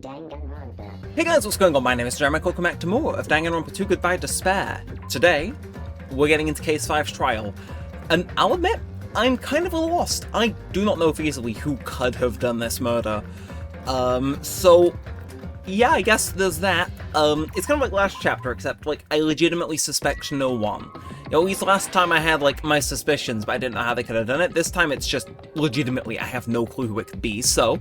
Hey guys, what's going on? My name is Neremik. Welcome back to more of Danganronpa 2 Goodbye Despair. Today, we're getting into Case 5's trial, and I'll admit, I'm kind of a little lost. I do not know easily who could have done this murder. So, yeah, I guess there's that. It's kind of like last chapter, except, like, I legitimately suspect no one. You know, at least last time I had, like, my suspicions, but I didn't know how they could have done it. This time it's just, legitimately, I have no clue who it could be, so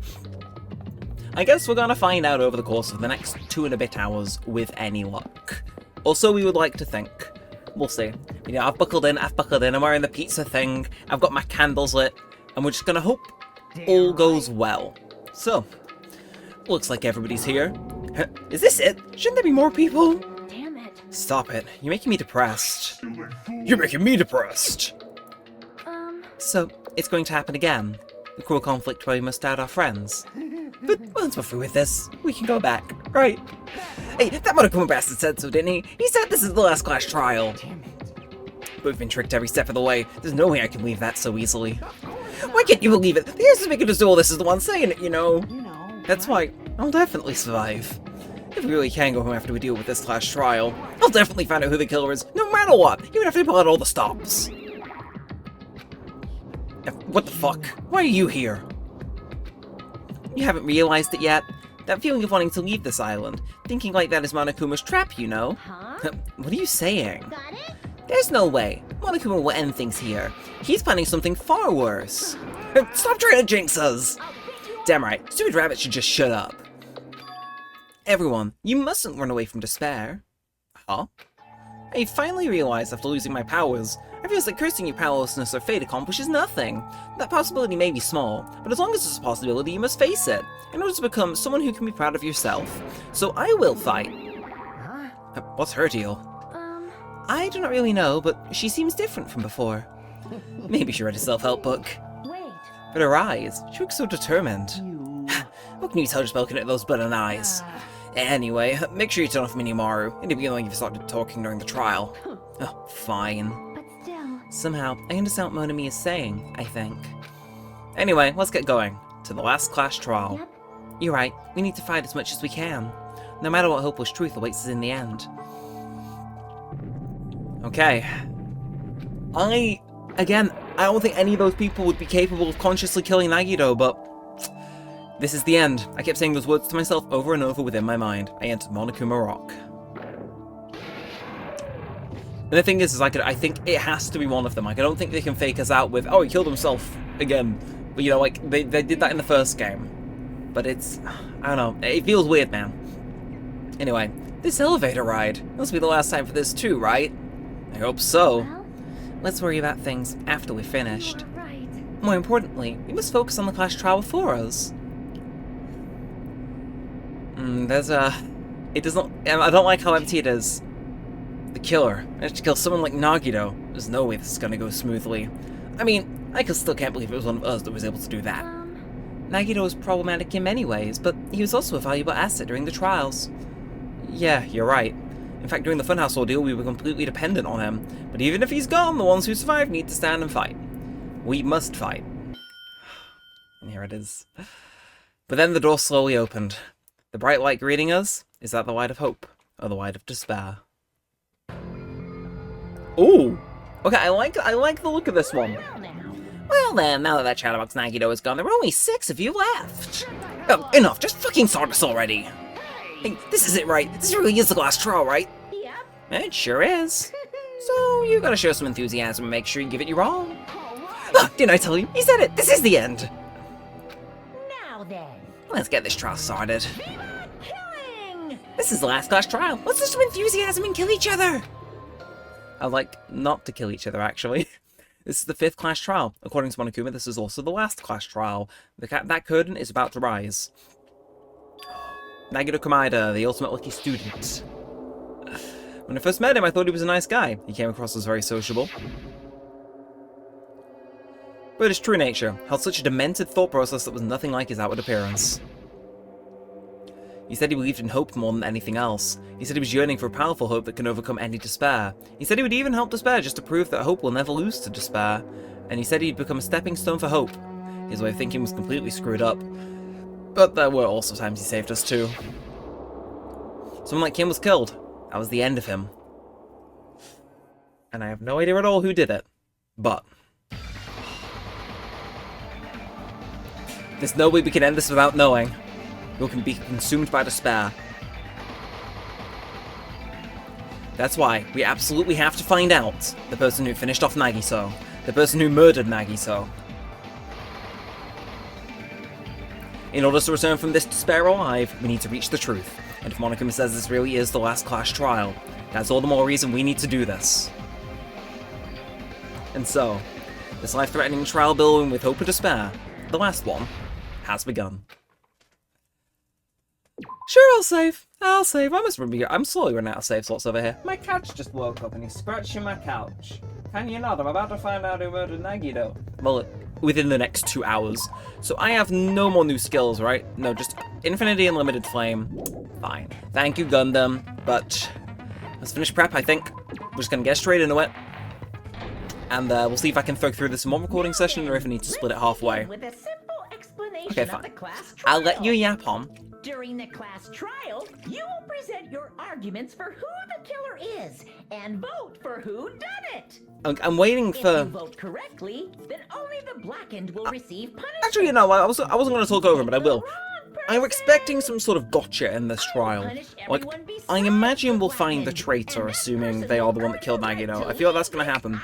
I guess we're gonna find out over the course of the next 2 and a bit hours with any luck. Also, we would like to think. We'll see. You know, I've buckled in, I'm wearing the pizza thing, I've got my candles lit, and we're just gonna hope all goes well. So, looks like everybody's here. Is this it? Shouldn't there be more people? Damn it. Stop it. You're making me depressed. You're making me depressed! So, it's going to happen again. The cruel conflict where we must doubt our friends. But once we're through with this, we can go back, right? Hey, that Monokuma bastard said so, didn't he? He said this is the last class trial. But we've been tricked every step of the way. There's no way I can leave that so easily. Why can't you believe it? The Aces making us do all this is the one saying it, you know. That's why I'll definitely survive. If we really can go home after we deal with this class trial, I'll definitely find out who the killer is, no matter what, even if they pull out all the stops. What the fuck? Why are you here? You haven't realized it yet? That feeling of wanting to leave this island. Thinking like that is Monokuma's trap, you know? Huh? What are you saying? Got it? There's no way. Monokuma will end things here. He's planning something far worse. Stop trying to jinx us! Damn right, stupid rabbit should just shut up. Everyone, you mustn't run away from despair. Huh? I finally realized after losing my powers, I realized that cursing your powerlessness or fate accomplishes nothing. That possibility may be small, but as long as it's a possibility, you must face it, in order to become someone who can be proud of yourself. So I will fight. Huh? What's her deal? I do not really know, but she seems different from before. Maybe she read a self-help book. Wait. But her eyes, she looks so determined. What can you tell just by looking at those button eyes? Anyway, make sure you turn off Minimaru. It'd be like you've started talking during the trial. Oh, fine. But still. Somehow, I understand what Monami is saying, I think. Anyway, let's get going. To the last class trial. Yep. You're right, we need to fight as much as we can. No matter what hopeless truth awaits us in the end. Okay. I don't think any of those people would be capable of consciously killing Nagito, but this is the end. I kept saying those words to myself over and over within my mind. I entered Monokuma Rock. And the thing is I think it has to be one of them. Like, I don't think they can fake us out with, oh, he killed himself again. But, you know, like, they did that in the first game. But it's, I don't know, it feels weird, man. Anyway, this elevator ride. This will be the last time for this too, right? I hope so. Well, Let's worry about things after we're finished. you are right. More importantly, we must focus on the class trial before us. It does not, I don't like how empty it is. The killer managed to kill someone like Nagito. There's no way this is gonna go smoothly. I mean, I still can't believe it was one of us that was able to do that. Nagito was problematic in many ways, but he was also a valuable asset during the trials. Yeah, you're right. In fact, during the Funhouse ordeal, we were completely dependent on him. But even if he's gone, the ones who survive need to stand and fight. We must fight. And here it is. But then the door slowly opened. The bright light greeting us, is that the light of hope, or the light of despair? Ooh! Okay, I like the look of this one. Well now. Well then, now that that chatterbox Nagito is gone, there are only 6 of you left. Oh, enough, just fucking start us already. Hey, this is it, right? This really is the last trial, right? Yep. It sure is. So, you gotta show some enthusiasm and make sure you give it your all. Alright. Ah, didn't I tell you? He said it! This is the end! Now then. Let's get this trial started. Viva killing! This is the last class trial. Let's show some enthusiasm and kill each other! I'd like not to kill each other, actually. This is the 5th class trial. According to Monokuma, this is also the last class trial. That curtain is about to rise. Nagito Komaeda, the ultimate lucky student. When I first met him, I thought he was a nice guy. He came across as very sociable. But his true nature held such a demented thought process that was nothing like his outward appearance. He said he believed in hope more than anything else. He said he was yearning for a powerful hope that can overcome any despair. He said he would even help despair just to prove that hope will never lose to despair. And he said he'd become a stepping stone for hope. His way of thinking was completely screwed up. But there were also times he saved us too. Someone like him was killed. That was the end of him. And I have no idea at all who did it. But there's no way we can end this without knowing. We can be consumed by despair. That's why we absolutely have to find out the person who finished off Nagito. The person who murdered Nagito. In order to return from this despair alive, we need to reach the truth. And if Monokuma says this really is the last Clash trial, that's all the more reason we need to do this. And so, this life-threatening trial billowing with hope and despair, the last one, has begun. Sure, I'll save. I'm slowly running out of save slots over here. My couch just woke up and he's scratching my couch. Can you not? I'm about to find out who murdered Nagito. Well, within the next 2 hours. So I have no more new skills, right? No, just Infinity and Limited Flame. Fine. Thank you, Gundam. But let's finish prep, I think. We're just gonna get straight into it. And we'll see if I can throw through this in one recording session or if I need to split it halfway. Okay, fine. I'll let you yap on. During the class trial, you will present your arguments for who the killer is and vote for who done it. I'm waiting for. If you vote correctly, then only the blackened will receive punishment. Actually, you know, I wasn't going to talk over him, but I will. I'm expecting some sort of gotcha in this trial. Like, I imagine we'll find the traitor, assuming they are the one that killed Nagito. I feel like that's going to happen.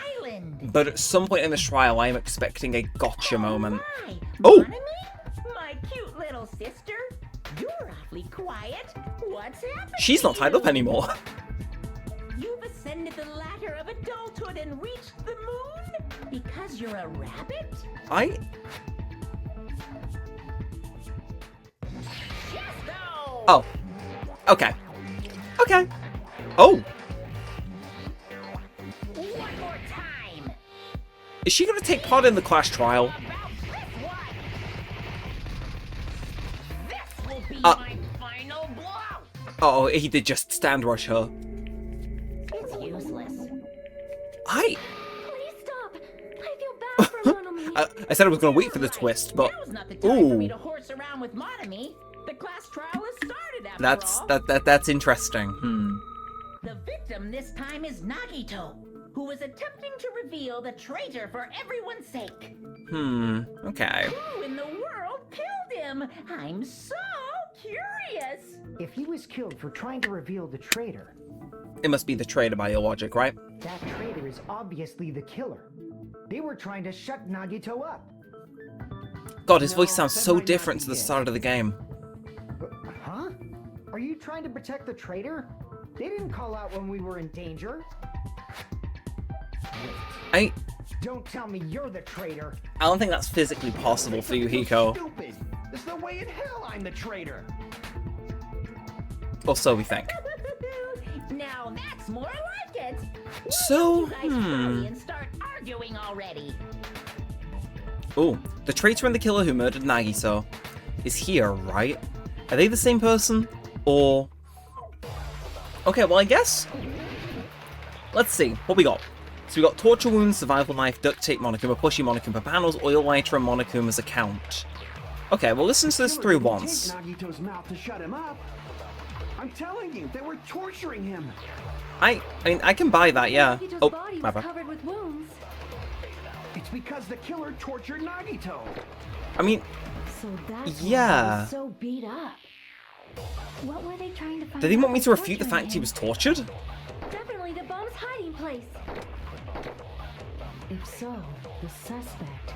But at some point in this trial, I am expecting a gotcha moment. Oh! My cute little sister. You're awfully quiet. What's happening? She's not tied up anymore. You've ascended the ladder of adulthood and reached the moon? Because you're a rabbit? Oh. Okay. Okay. Oh. One more time. Is she going to take part in the Clash trial? My final blow. Oh, he did just stand rush her. It's useless. Please stop. I feel bad for Monomi. I said I was going to wait for the twist, but Now's not the time for me to horse around with Monomi. The class trial has started after all. That's interesting. The victim this time is Nagito, who was attempting to reveal the traitor for everyone's sake. Okay. Who in the world killed him? I'm so curious. If he was killed for trying to reveal the traitor, It must be the traitor by your logic, right? that traitor is obviously the killer. They were trying to shut Nagito up. God, his voice sounds so different to the start of the game. Huh? Are you trying to protect the traitor? They didn't call out when we were in danger. Don't tell me you're the traitor. I don't think that's physically possible for you, Hiko. Stupid. There's no way in hell I'm the traitor. Or so we think. Now that's more like it. So, You guys hurry and start arguing already. Ooh, the traitor and the killer who murdered Nagito is here, right? Are they the same person? Or... Okay, well I guess... Let's see, what we got? So we got torture wounds, survival knife, duct tape Monokuma, pushy Monokuma panels, oil lighter, and Monokuma's account. Okay, well listen to this through once. Nagito's mouth to shut him up. I'm telling you, they were torturing him. I mean, I can buy that, yeah. Nagito's Oh, body my was bad. covered with wounds. It's because the killer tortured Nagito. I mean, So that's why Yeah. he was so beat up. What were they trying to find did he out want me by to refute the torturing fact he him? was tortured? Definitely the bomb's hiding place. If so, the suspect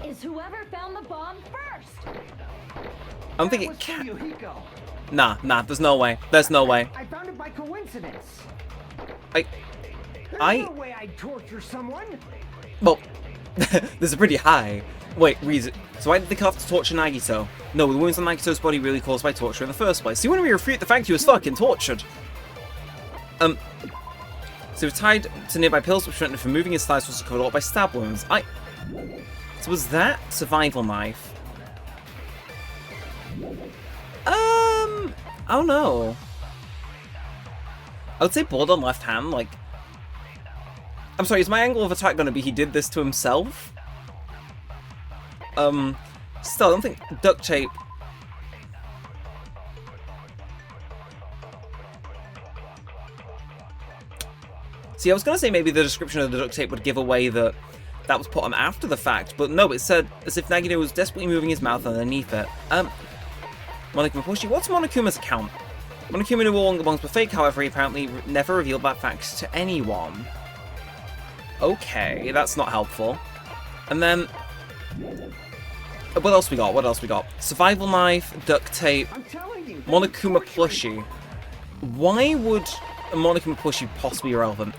is whoever found the bomb first. I don't think it What's for can. you, Hiko? Nah, there's no way. There's no way. I found it by coincidence. I... No way I'd torture someone. Well, there's a pretty high. Wait, reason. So why did they have to torture Nagito? No, the wounds on Nagito's body really caused by torture in the first place. So you want me to refute the fact he was fucking tortured? So he was tied to nearby pillars which prevented him from moving. His thighs was covered up by stab wounds. So was that survival knife? I don't know. I would say blood on left hand, like... I'm sorry, is my angle of attack gonna be he did this to himself? Still, I don't think duct tape See, I was gonna say maybe the description of the duct tape would give away that that was put on after the fact, but no, it said as if Nagito was desperately moving his mouth underneath it. Monokuma Plushie, what's Monokuma's account? Monokuma knew all along the bongs were fake, however, he apparently never revealed that fact to anyone. Okay, that's not helpful. And then, what else we got? What else we got? Survival knife, duct tape, Monokuma Plushie. Why would a Monokuma Plushie possibly be relevant?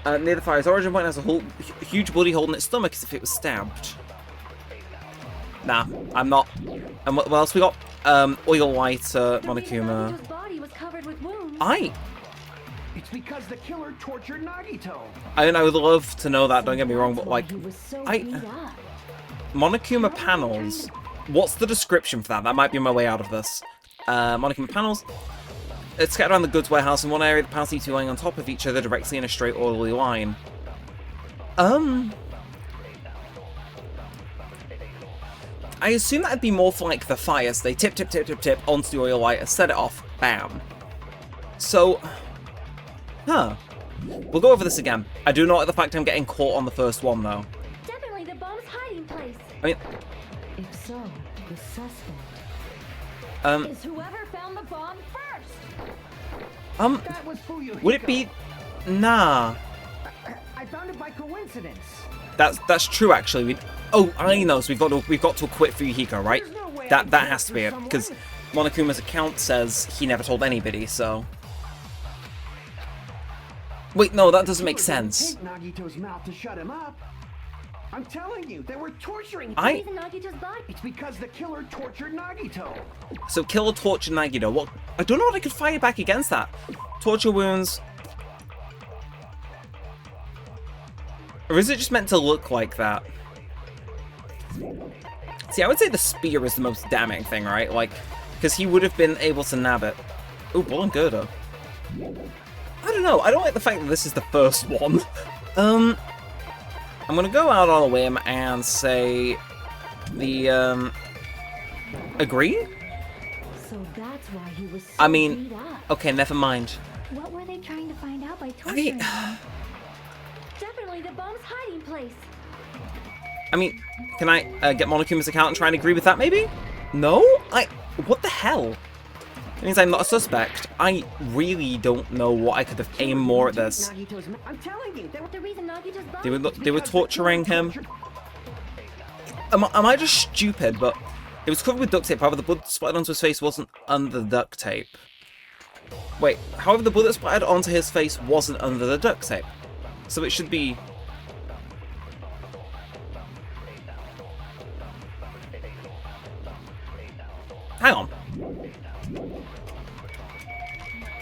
Near the fire's origin point has a whole huge bloody hole in its stomach as if it was stabbed. Nah, I'm not. And what else we got? Oil lighter, Monokuma. Nagito's body was covered with wounds. It's because the killer tortured Nagito. I would love to know that, don't get me wrong, but like, He was so I- beat up. Monokuma panels. What's the description for that? That might be my way out of this. Monokuma panels. It's scattered around the goods warehouse. In one area, the panels seem to be lying on top of each other directly in a straight, orderly line. I assume that'd be more for like the fires. They tip, tip, tip, tip, tip onto the oil lighter, set it off, bam. So, we'll go over this again. I do not like the fact I'm getting caught on the first one though. Definitely the bomb's hiding place. I mean, If so, the suspect is whoever found the bomb first. That was Fuyuhiko. would it be? Nah. I found it by coincidence. That's true actually. Oh, I know. So we've got to acquit Fuyuhiko, right? There's no way That I has to be it tortured because someone. Monokuma's account says he never told anybody. So wait, no, that doesn't make sense. Take Nagito's mouth to shut him up. I'm telling you, they were torturing him. The reason Nagito's body. It's because the killer tortured Nagito. So killer torture Nagito. What? I don't know what I could fire back against that. Torture wounds. Or is it just meant to look like that? See, I would say the spear is the most damning thing, right? Like, because he would have been able to nab it. Ooh, Bull and Girder. I don't know. I don't like the fact that this is the first one. I'm gonna go out on a whim and say the agree. So that's why he was so I mean, beat up. okay, never mind. What were they trying to find out by torturing him? Definitely the bomb's hiding place. I mean, can I get Monokuma's account and try and agree with that, maybe? No? What the hell? It means I'm not a suspect. I really don't know what I could have aimed more at this. I'm telling you, they were The reason Nagito's body. They were torturing him. Am I just stupid? But it was covered with duct tape. However, the blood splattered onto his face wasn't under the duct tape. Wait, however, the blood that splattered onto his face wasn't under the duct tape. So it should be... Hang on.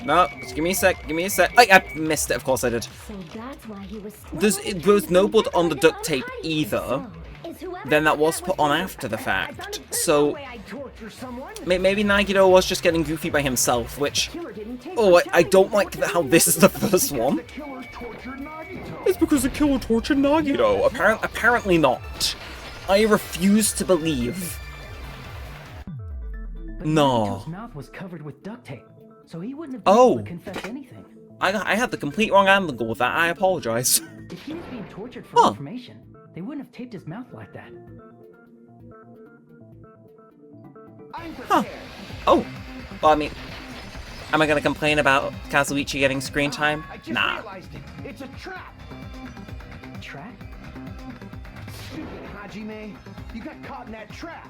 No, just give me a sec, give me a sec. I missed it, of course I did. So that's why he was. There was no blood on the duct tape either. Is whoever Then that found was put on the after the suspect. fact. There's So no way I'd torture someone. maybe Nagito was just getting goofy by himself, which... Killer didn't take Oh, my I time. don't like how this is the first one. the killer tortured Nagito. It's because the killer tortured Nagito. Apparently not. I refuse to believe. But No. Nagito's mouth was covered with duct tape, so he wouldn't have been Oh. able to confess anything. I had the complete wrong angle with that. I apologize. If he was being tortured for Huh. information, they wouldn't have taped his mouth like that. I'm Huh. prepared. Oh. Well, I mean... Am I going to complain about Kazuichi getting screen time? I just Nah. realized it. It's a trap. Trap? Stupid Hajime. You got caught in that trap.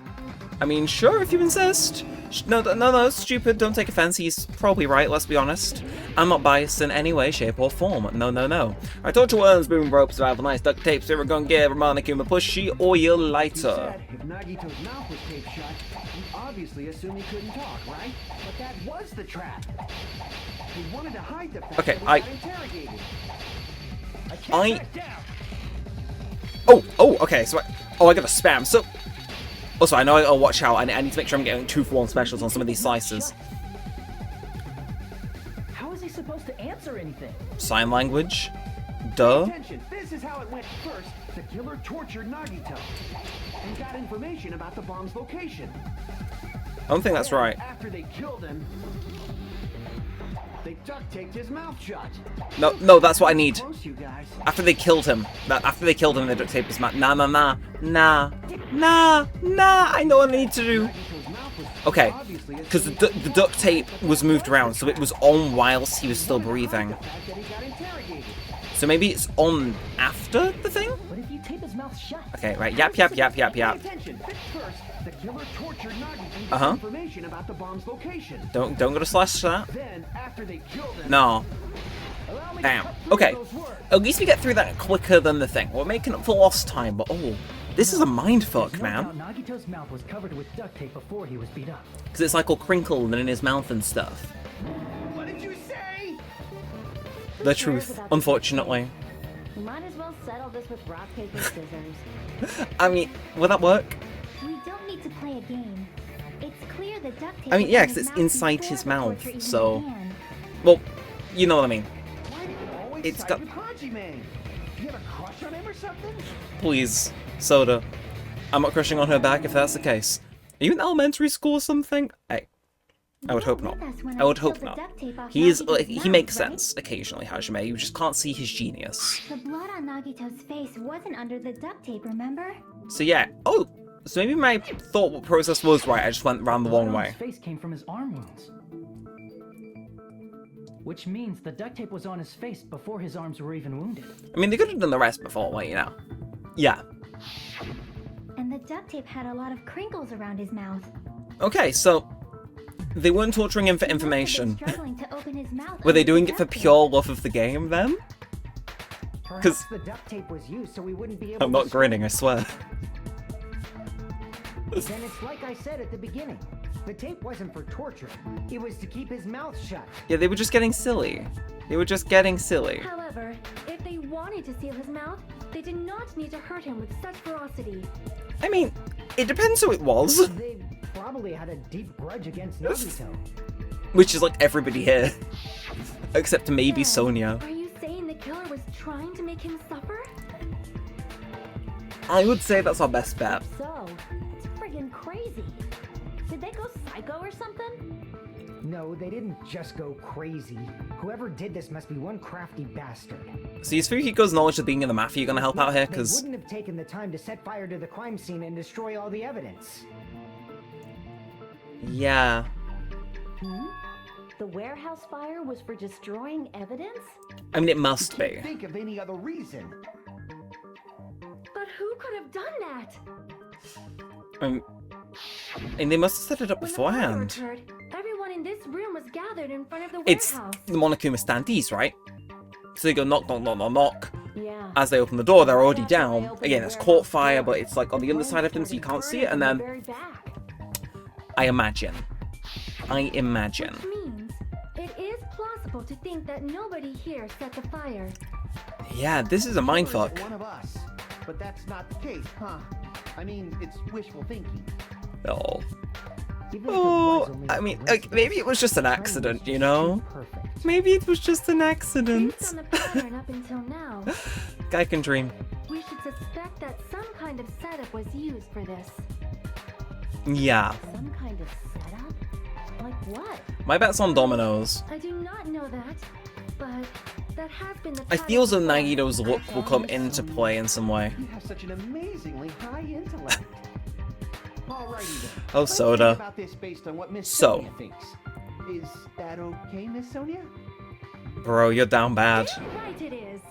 I mean, sure, if you insist. No, stupid, don't take offense, he's probably right, let's be honest. I'm not biased in any way, shape, or form. No. I torture worms, boom ropes, survival knives, duct tape, silver gun gear, Monokuma Plushie, oil You lighter. said if Nagito's mouth was taped shut, you obviously assumed he couldn't talk, right? But that was the trap. He wanted to hide the fact Okay, that we I- got interrogated. I- Back down. Oh, okay, so I got a spam, so... Also, I know I'll watch out, I need to make sure I'm getting 2-for-1 specials on some of these slices. How is he supposed to answer anything? Sign language? Duh. Attention, this is how it went first. The killer tortured Nagito and got information about the bomb's location. I don't think that's right. After they killed him, they duct taped his mouth shut. No, that's what I need. Close, you guys. After they killed him. After they killed him, they duct taped his mouth. Nah. I know what I need to do. Okay, because the duct tape was moved around, so it was on whilst he was still breathing. So maybe it's on after the thing? But if you tape his mouth shut. Okay, right. Yap. Attention. First, the killer tortured Nagi to get information about the bomb's location. Don't go to slash that. Then, after they killed him, No. Damn. Okay. At least we get through that quicker than the thing. We're making up for lost time, but oh, this is a mindfuck, man. Nagito's mouth was covered with duct tape before he was beat up. Because it's like all crinkled and in his mouth and stuff. what did you say? The truth, unfortunately. We might as well settle this with rock, paper, scissors. I mean, will that work? We don't need to play a game. It's clear the duct tape. I mean, was yeah, in because his it's mouth inside before his the mouth, torture even so... began. Well, you know what I mean. Why do you always It's side got- with Haji-Man? You have a crush on him or something? Please, Soda. I'm not crushing on her back if that's the case. Are you in elementary school or something? Hey, I would hope not. I would hope not. He makes sense occasionally, Hajime. You just can't see his genius. The blood on Nagito's face wasn't under the duct tape, remember? So yeah. Oh, so maybe my thought process was right. I just went round the wrong way. His face came from his arm wounds. Which means the duct tape was on his face before his arms were even wounded. I mean, they could have done the rest before, well, you know. Yeah. And the duct tape had a lot of crinkles around his mouth. Okay, so they weren't torturing him for information. Struggling to open his mouth. Were they under the doing it for duct tape. pure love of the game then? Perhaps the duct tape was used so we wouldn't be able I'm not to grinning, I swear. Then it's like I said at the beginning. The tape wasn't for torture. It was to keep his mouth shut. Yeah, they were just getting silly. They were just getting silly. However, if they wanted to seal his mouth, they did not need to hurt him with such ferocity. I mean, it depends who it was. They probably had a deep grudge against Nagito. Which is like everybody here. Except maybe Then, Sonia. Are you saying the killer was trying to make him suffer? I would say that's our best bet. So, it's friggin' crazy. Did they go psycho or something? No, they didn't just go crazy. Whoever did this must be one crafty bastard. So is Fukiko's knowledge of being in the mafia gonna help out here? They Because wouldn't have taken the time to set fire to the crime scene and destroy all the evidence. yeah. The warehouse fire was for destroying evidence? I mean, it must be. Think of any other reason. But who could have done that? And they must have set it up When the fire beforehand. occurred, everyone in this room was gathered in front of the It's warehouse. the Monokuma standees, right? So they go knock, knock, knock, knock, knock. Yeah. As they open the door, they're already down. Again, it's caught fire, but it's like on the underside of them, so you can't see it. And then, Very back. I imagine. Which means it is plausible to think that nobody here set the fire. Yeah, this is a mindfuck. One of us. But that's not the case, huh? I mean, it's wishful thinking. Oh. Even if it Oh, was only I a mean, coincidence, maybe it was just an the timing accident, was you just know? too perfect. Maybe it was just an Based accident. on the pattern up until now, Guy can dream. we should suspect that some kind of setup was used for this. Yeah. Some kind of setup? Like what? My bet's on dominoes. I do not know that, but that has been the I pattern feel as though before. Nagito's look will come into play in some way. You have such an amazingly high intellect. Alrighty then. Oh, Let's Soda. think about this based on what Miss So. Sonia thinks. Is that okay, Miss Sonia? Bro, you're down bad. Right, it is.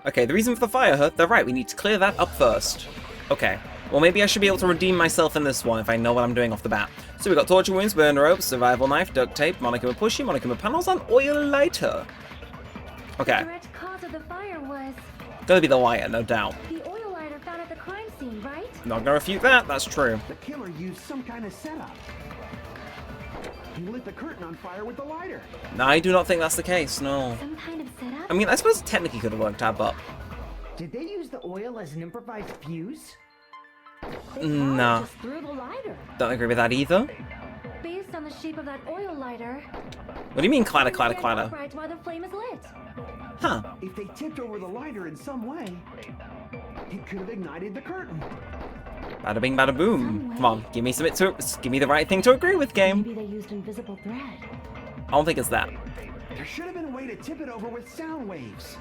Okay, the reason for the fire hut, they're right, we need to clear that up first. Okay, well maybe I should be able to redeem myself in this one if I know what I'm doing off the bat. So we got torture wounds, burn rope, survival knife, duct tape, Monokuma plushie, Monokuma panels, and oil lighter. Okay, Direct cause of the fire was gonna be the lighter, no doubt. the oil lighter found at the crime scene, right? Not gonna refute that, that's true. The killer used some kind of setup. He lit the curtain on fire with the lighter. No, I do not think that's the case, no. Some kind of setup? I mean, I suppose it technically could have worked out, but Did they use the oil as an improvised fuse? They no. probably just threw the lighter. Don't agree with that either. Based on the shape of that oil lighter. What do you mean, clatter, clatter, clatter? Right while the flame is lit. Huh. If they tipped over the lighter in some way, it could have ignited the curtain. Bada bing, bada boom. Come on, give me the right thing to agree with, game. Maybe they used invisible thread. I don't think it's that. There should have been a way to tip it over with sound waves.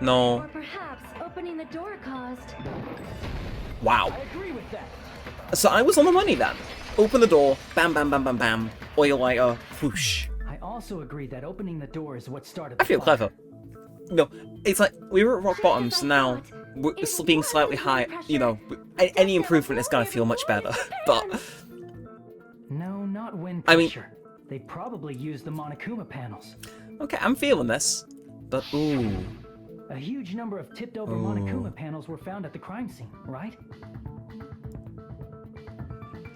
No. Or perhaps opening the door caused. Wow. I agree with that. So I was on the money then. Open the door, bam, bam, bam, bam, bam. Oil lighter, whoosh. I also agree that opening the door is what started I feel clever. No, it's like, we were at rock bottom, so now we're being slightly high, you know, any improvement is gonna feel much better. But, No, not wind I mean- pressure. They probably used the Monokuma panels. okay, I'm feeling this. But, ooh. A huge number of tipped over Monokuma panels were found at the crime scene, right?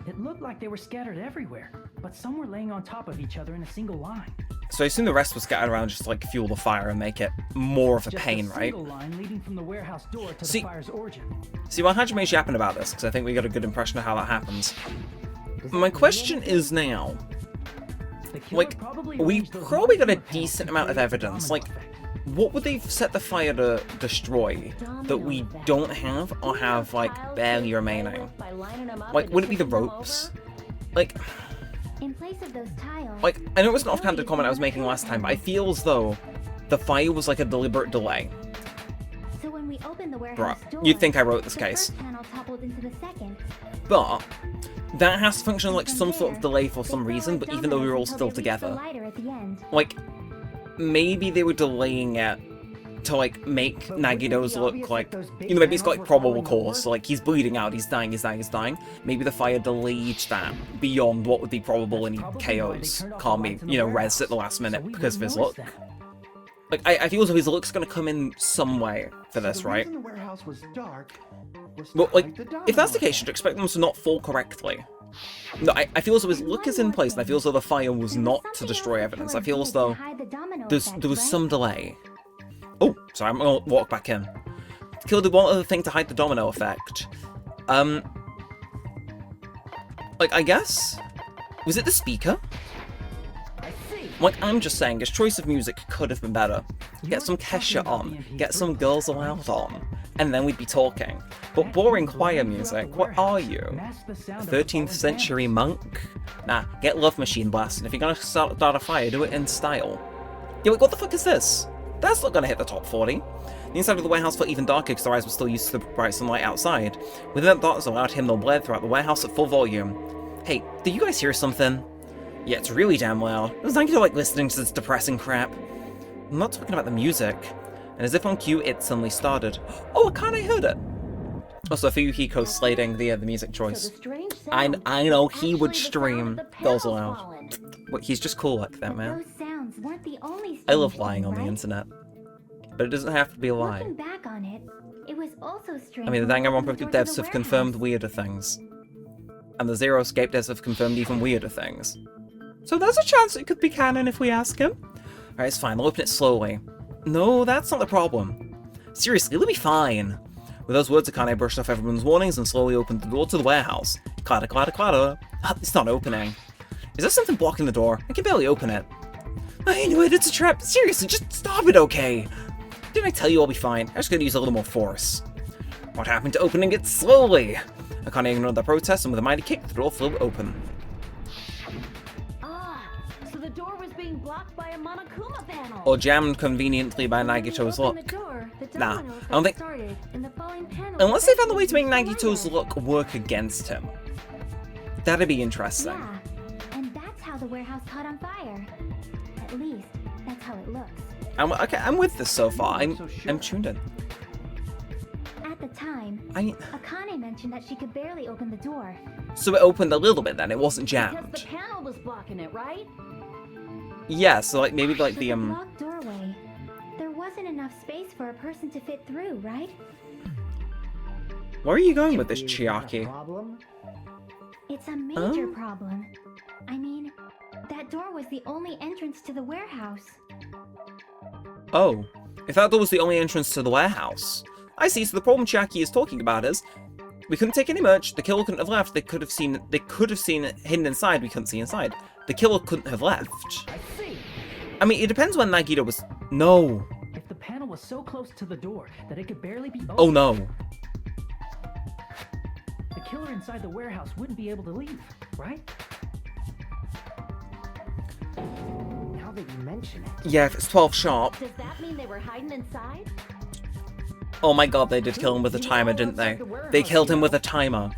It looked like they were scattered everywhere, but some were laying on top of each other in a single line. So I assume the rest was scattered around just to, like, fuel the fire and make it more of a Just pain, a right? single line leading from the warehouse door to See- the fire's origin. See, well, how'd you make yapping about this? Because I think we got a good impression of how that happens. My question is now, The killer like, probably we arranged those probably got a Monokuma panels decent to amount of create a evidence. domino Like, effect. what would they set the fire to destroy that we don't have or have, like, barely remaining? Like, would it be the ropes? Like, In place of those tiles. I know it was an offhanded comment I was making last time, but I feel as though the fire was like a deliberate delay. So when we opened the Bruh, warehouse door, you'd think I wrote this the case. first panel toppled into the second. But that has to function like From some sort of there, delay for they some fell reason, like but even though we were all dominoes still until they reached the together. lighter at the end. Like, maybe they were delaying it to, like, make But wouldn't it Nagido's be look obvious like, that those big you know, maybe it's got, panels like, were probable falling cause, over? so, like, he's bleeding out, he's dying, he's dying, he's dying. Maybe the fire delayed that beyond what would be probable and he Probably why they KOs. turned off the Can't be, lights in the you know, warehouse, res at the last so minute we because of his wouldn't look. notice that. Like, I feel as though his look's gonna come in some way for this, The right? reason the warehouse was dark was to Well, like, hide the if that's the domino case, you'd expect them to not fall correctly. No, I feel as though his look is in place, and I feel as though the fire was not to destroy evidence. I feel as though there was some delay. Oh, sorry, I'm gonna walk back in. Killer did one other thing to hide the domino effect. Like, I guess? Was it the speaker? Like, I'm just saying, his choice of music could have been better. Get some Kesha on, get some Girls Aloud on, and then we'd be talking. But boring choir music, what are you? A 13th century monk? Nah, get Love Machine blasting. If you're gonna start a fire, do it in style. Yo, wait, what the fuck is this? That's not gonna hit the top 40. The inside of the warehouse felt even darker because their eyes were still used to the bright sunlight outside. Within that darkness, a loud hymnal blared throughout the warehouse at full volume. Hey, do you guys hear something? Yeah, it's really damn loud. It was like you're like listening to this depressing crap. I'm not talking about the music. And as if on cue, it suddenly started. Oh, Akane heard it. Also, Fuyuhiko slating the music choice. I know he would stream Girls Aloud. But he's just cool like that, man. Those sounds weren't the only I love strange lying thing, on the right? internet. But it doesn't have to be a lie. Looking back on it, it was also strange. I mean, the when we opened Danganronpa the door to devs the have confirmed warehouse. weirder things. And the Zero Escape devs have confirmed even weirder things. So there's a chance it could be canon if we ask him. Alright, it's fine, I'll open it slowly. No, that's not the problem. Seriously, it'll be fine. With those words, Akane brushed off everyone's warnings and slowly opened the door to the warehouse. Clatter, clatter, clatter. It's not opening. Is there something blocking the door? I can barely open it. I knew it, it's a trap. Seriously, just stop it, okay? Didn't I tell you I'll be fine? I'm just gonna use a little more force. What happened to opening it slowly? Akane ignored the protest and with a mighty kick, the door flew open. So the door was being blocked by a Monokuma panel. Or jammed conveniently by Nagito's look. Nah, I don't think... Unless they found a way to make Nagito's look work against him. That'd be interesting. Yeah, and that's how the warehouse caught on fire. At least, that's how it looks. I'm with this so far. I'm tuned in. At the time, Akane mentioned that she could barely open the door. So it opened a little bit then, it wasn't Because jammed. the panel was blocking it, right? Yeah, so like maybe like With the blocked doorway, there wasn't enough space for a person to fit through, right? Where are you going with this, Is that a Chiaki? problem? It's a major problem. I mean, that door was the only entrance to the warehouse. Oh. If that door was the only entrance to the warehouse. I see, so the problem Chiaki is talking about is we couldn't take any merch, the killer couldn't have left, they could have seen it hidden inside, we couldn't see inside. The killer couldn't have left. I see. I mean, it depends when Nagito was... No. If the panel was so close to the door that it could barely be opened, Oh no. the killer inside the warehouse wouldn't be able to leave, right? Now that you mention it. Yeah, if it's 12 sharp. Does that mean they were hiding inside? Oh my god, they did kill him with a timer, didn't they? They killed him with a timer.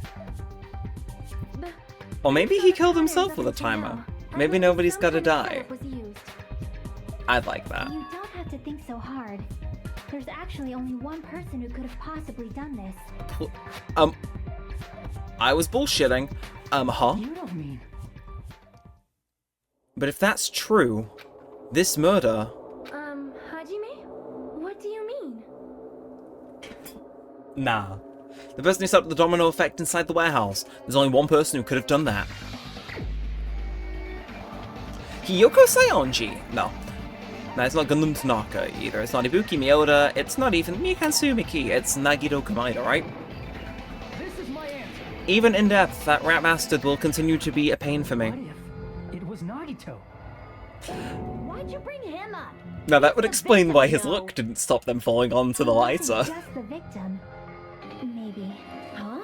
Or maybe he killed himself with a timer. Maybe nobody's gotta die. I'd like that. You don't have to think so hard. There's actually only one person who could have possibly done this. I was bullshitting. Huh? You don't mean... But if that's true, this murder... Hajime? What do you mean? Nah. The person who set up the domino effect inside the warehouse. There's only one person who could have done that. Hiyoko Saionji? No. No, it's not Gundam Tanaka either. It's not Ibuki Miyoda. It's not even Mikazu Miki. It's Nagito Komaeda, right? This is my answer. Even in depth, that rat bastard will continue to be a pain for me. What if it was Nagito? Why'd you bring him up? Now that would The explain victim, why his though. look didn't stop them falling onto the It lighter. wasn't just the victim. Maybe. Huh?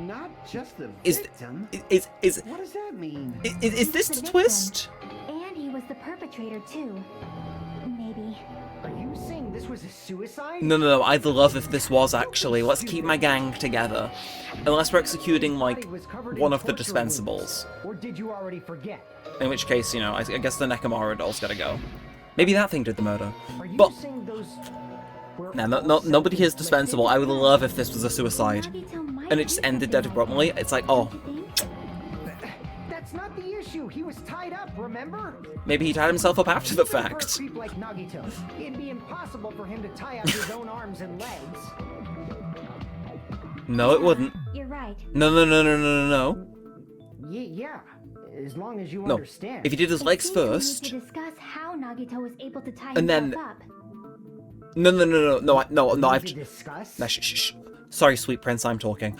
Not just the Is- victim. Is What does that mean? is this Just the the twist? And he was the perpetrator too. Maybe. Are you saying this was a suicide? No, I'd love if this was actually. Let's keep my gang together. Unless we're executing, like, Body was covered in one of the torture dispensables. wounds. Or did you already forget? In which case, you know, I guess the Nekomara doll's gotta go. Maybe that thing did the murder. Are you But, saying those were nah, all nobody here is self-inflicted? dispensable. I would love if this was a suicide. Nagito might And it be just ended something dead like abruptly. that. It's like, oh, Don't you think? That's not the issue. He was tied up, remember? maybe he tied himself up after the Even for a fact. creep like Nagito, it'd be impossible for him to tie up his own arms and legs. No, it wouldn't. You're right. No. Yeah, as long as you No. understand. If he did his It legs seems we need first, to discuss how Nagito was able to tie And then- himself up. no, I've... to discuss. Nah, shh. Sorry, sweet prince, I'm talking.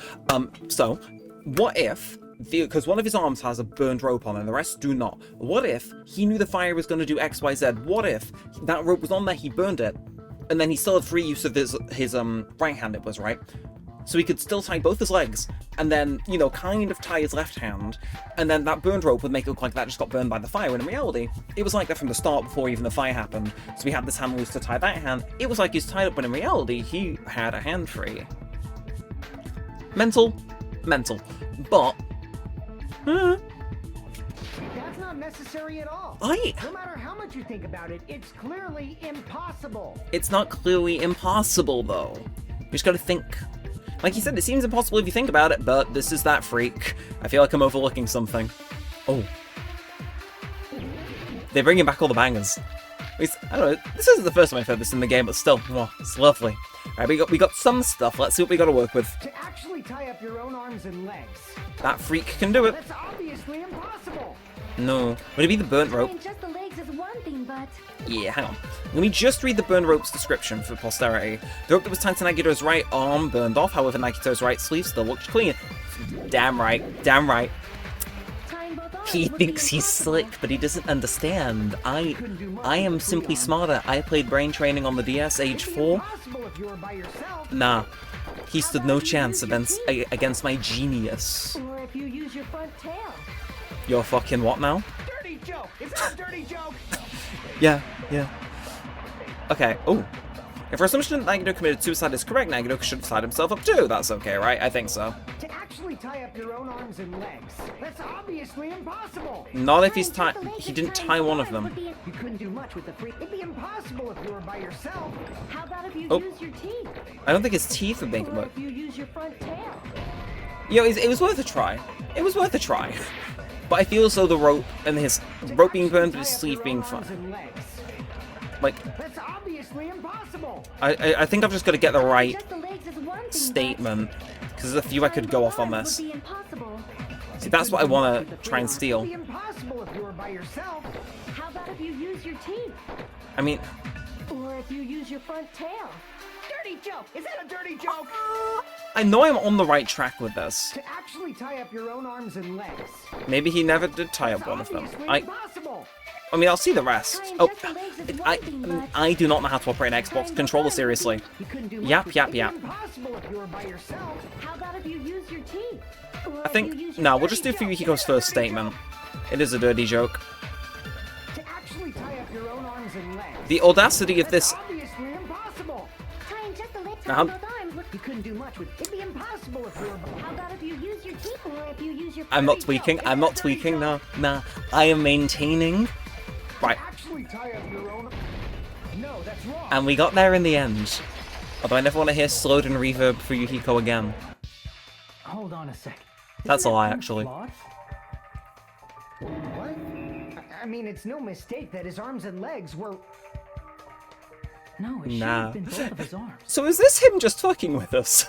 So, what if... Because one of his arms has a burned rope on and the rest do not. What if he knew the fire was going to do X, Y, Z? What if that rope was on there, he burned it, and then he still had free use of his right hand, it was, right? So he could still tie both his legs, and then, you know, kind of tie his left hand, and then that burned rope would make it look like that just got burned by the fire, when in reality, it was like that from the start before even the fire happened. So he had this hand loose to tie that hand. It was like he's tied up, when in reality, he had a hand free. Mental. But... That's not necessary at all. No matter how much you think about it, it's clearly impossible. It's not clearly impossible, though. You just gotta think. Like you said, it seems impossible if you think about it, but this is that freak. I feel like I'm overlooking something. Oh. They're bringing back all the bangers. At least, I don't know, this isn't the first time I've heard this in the game, but still, oh, it's lovely. Alright, we got some stuff. Let's see what we gotta work with. To actually tie up your own arms and legs. That freak can do it. That's obviously impossible. No. Would it be the burnt rope? Tying just the legs is one thing, but Yeah, hang on. Let me just read the burn rope's description for posterity. The rope that was tied to Nagito's right arm burned off, however Nagito's right sleeve still looked clean. Damn right. tying both arms He would be thinks he's impossible. slick, but he doesn't understand. I am simply smarter. I played brain training on the DS age 4. Impossible if you were by yourself. Nah. He stood no chance against my genius. Or if you use your front tail. You're fucking what now? Dirty joke. Is that a dirty joke? Yeah. Okay, oh. If our assumption that Nagito committed suicide is correct, Nagito should have tied himself up too. That's okay, right? I think so. To actually tie up your own arms and legs. That's obviously impossible. Not if he's Tying tied. just the legs He and didn't tying tie one both of them. would be- You couldn't do much with the freak. It'd be impossible if you were by yourself. How about if you Oh. use your teeth? I don't think his teeth would make it Or work. if you use your front tail? You know, it was worth a try. It was worth a try. But I feel as though the rope and his rope being burned, but his sleeve being fine. Like, That's obviously impossible. I think I've just got to get the right Just the legs is one thing, but statement. Because there's a few I could tying go both off on arms this. would be impossible. See, that's what I want to try and steal. It'd be impossible if you were by yourself. How about if you use your teeth? I mean, Or if you use your front tail? Dirty joke. Is that a dirty joke? I know I'm on the right track with this. To actually tie up your own arms and legs. Maybe he never did tie up That's one of them. obviously I impossible. I mean, I'll see the rest. Tying Oh, just the legs is one thing, but I do not know how to operate an Xbox controller, seriously. You couldn't do much Yap, with yap, it. yap. It's impossible if you were by yourself. How about if you use your teeth? or I if you think, use your no, we'll just do dirty Fuyuhiko's first statement. It is a dirty joke. To actually tie up your own arms and legs. The audacity of That's this... obviously impossible. Tying just the legs Uh-huh. on both arms would... You couldn't do much with. It'd be impossible if you were by. How about if you use your teeth? Or if you use your... I'm not tweaking, I'm not tweaking, no, nah. I am maintaining. Right, Actually tie up your own. No, that's wrong. and we got there in the end. Although I never want to hear slowed and reverb Fuyuhiko again. Hold on a sec. That's Isn't a lie, that actually. flawed? What? I mean, it's no mistake that his arms and legs were. No, it should Nah. have been both of his arms. So is this him just fucking with us?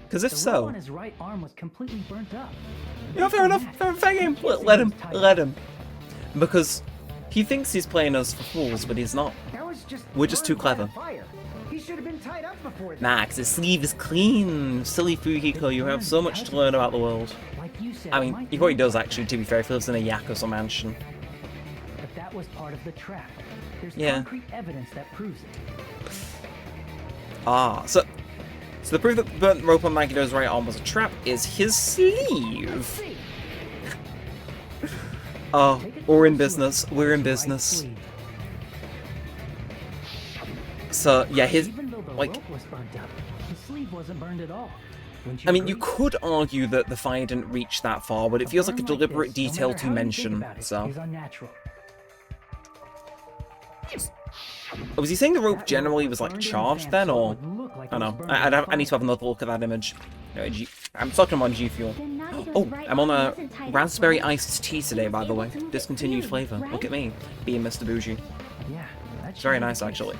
Because if The rub so... on his right arm was completely burnt up. Yeah, fair enough. Fair game. Let him. Let him. Because he thinks he's playing us for fools, but he's not. That was just. We're just too burned by clever. the fire. He should have been tied up before that. Nah, 'cause his sleeve is clean. Silly Fuyuhiko, you have so much to learn about the world. Like you said, I it mean, might he be probably does actually, to be fair, if he lives in a Yakuza mansion. But that was part of the trap. There's Yeah. concrete evidence that proves it. Ah, so the proof that the burnt rope on Magito's right arm was a trap is his sleeve. Oh, Take a we're in close look business. We're in at his right business. sleeve. So yeah, his Even though the like. rope was burnt up, the sleeve wasn't burned at all. Wouldn't I mean, you agree? could argue that the fire didn't reach that far, but it feels like a burn deliberate this, no detail matter to how you think mention. about it, So, is unnatural. was he saying the rope That generally rope was like burned in charged advance, then, so it or would look like I it don't was know? burned I need to have by another look at that image. No, I'm talking on G Fuel. Then Nagito's Oh, right I'm on arm a wasn't tied up, raspberry right? iced tea today, by the way. Discontinued flavor. Look at me, being Mr. Bougie. Yeah, that's Very nice, actually.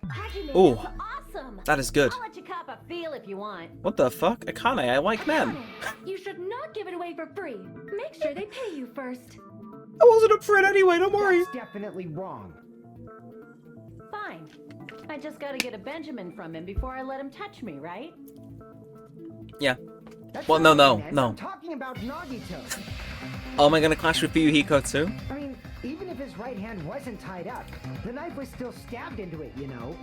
Hajime, Ooh. that's awesome. That is good. I'll let you cop a feel if you want. What the fuck? Akane, I like men. You should not give it away for free. Make sure they pay you first. I wasn't up for it anyway, don't worry. That's definitely wrong. Fine. I just gotta get a Benjamin from him before I let him touch me, right? Yeah. That's Well, not no, right, man. no. I'm talking about Nagito. Oh, am I gonna clash with Fuyuhiko too? I mean, even if his right hand wasn't tied up, the knife was still stabbed into it, you know?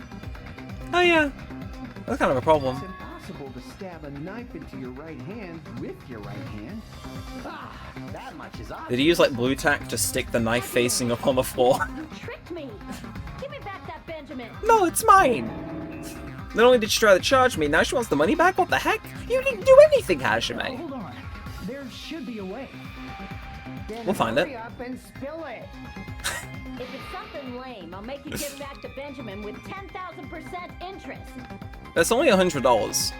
Oh yeah. That's kind of a problem. It's impossible to stab a knife into your right hand with your right hand. Ah, that much is obvious. Did he use like blue tack to stick the knife facing up on the floor? You tricked me. Give me back that Benjamin. No, it's mine! Not only did she try to charge me, now she wants the money back? What the heck? You didn't do anything, Hajime! Hold on. There should be a way. Then We'll find it. hurry up and spill it. If it's something lame, I'll make you give back to Benjamin with 10,000% interest. That's only $100.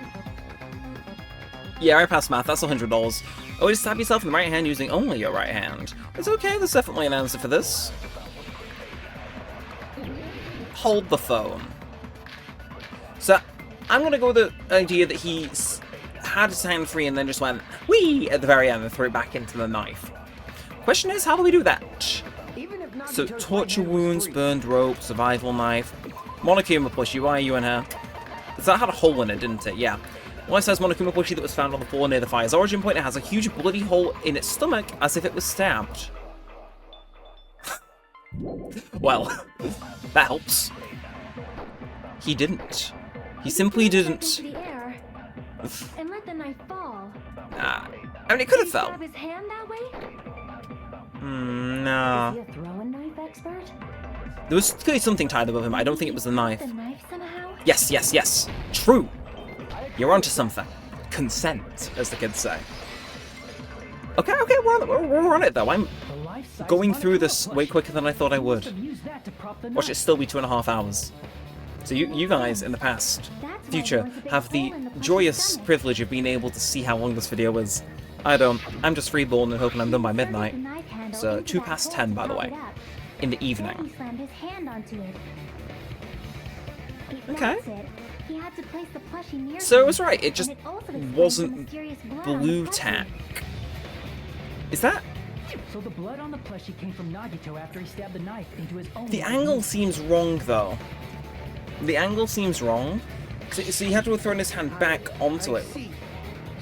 Yeah, I passed math, that's $100. Oh, just stab yourself in the right hand using only your right hand. It's okay, there's definitely an answer for this. Hold the phone. So, I'm gonna go with the idea that he had his hand free and then just went, whee, at the very end and threw it back into the knife. Question is, how do we do that? Even if So, Nagito's right torture hand was wounds, free. burned rope, survival knife. Monokuma plushie, why are you in here? Because that had a hole in it, didn't it? Yeah. Well, it says Monokuma plushie that was found on the floor near the fire's origin point. It has a huge bloody hole in its stomach, as if it was stabbed. Well, that helps. He didn't. He simply didn't. Into the air and let the knife fall. I mean, it could have Did he fell. stab his hand that way? No. Is he a throwing knife expert? There was clearly something tied above him. I don't think it was the knife. The knife somehow? Yes, yes, yes. True. You're onto something. Consent, as the kids say. Okay, we're on it though. I'm The life-size going through Monokuma this way plushie. quicker than I thought I He must would. have used that to prop the Watch it knife. still be 2.5 hours. So you guys in the past, That's why future, there was a big have the hole in the plushie's joyous stomach. privilege of being able to see how long this video is. I don't. I'm just freeborn and hoping I'm done by He inserted midnight. the knife handle So into 2 that past hole 10, to by the prop way, it up. in the Then he evening. slammed his hand onto it. Okay. That's it. He had to place the plushie near So it him, was right. It and just also explains the wasn't mysterious blood on the blue plushie. tack. Is that? So the blood on the plushie came from Nagito after he stabbed the knife into his own The right angle hand. seems wrong though. The angle seems wrong. So he had to have thrown his hand back onto I it. see.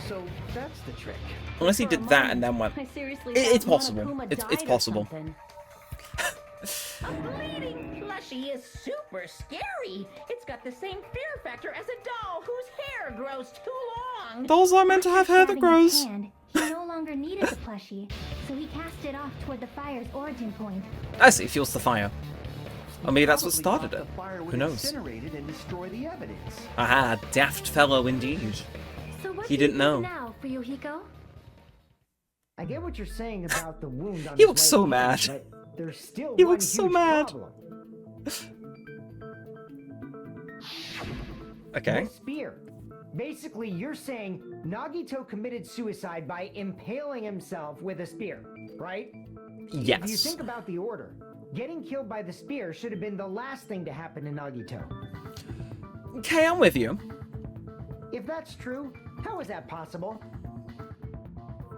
So that's the trick. Unless he For a did that and moment, then went. I seriously It's thought possible. Monokuma It's died or possible. something. A bleeding plushie is super scary. It's got the same fear factor as a doll whose hair grows too long. Dolls are meant to have hair that Stabbing his grows. hand, he no longer needed the plushie, so he cast it off toward the fire's origin point. I see, fuels the fire. Or maybe that's what Probably started thought it. the fire would Who knows? incinerate it and destroy the evidence. Aha, daft fellow indeed. So what He do you didn't know. think now, Fuyuhiko? I get what you're saying about the wound on He his looks right so hand, mad. but there's still He one looks so huge mad. problem. Okay. The spear. Basically, you're saying Nagito committed suicide by impaling himself with a spear, right? If you Yes. think about the order, getting killed by the spear should have been the last thing to happen to Nagito. Okay, I'm with you. If that's true, how is that possible?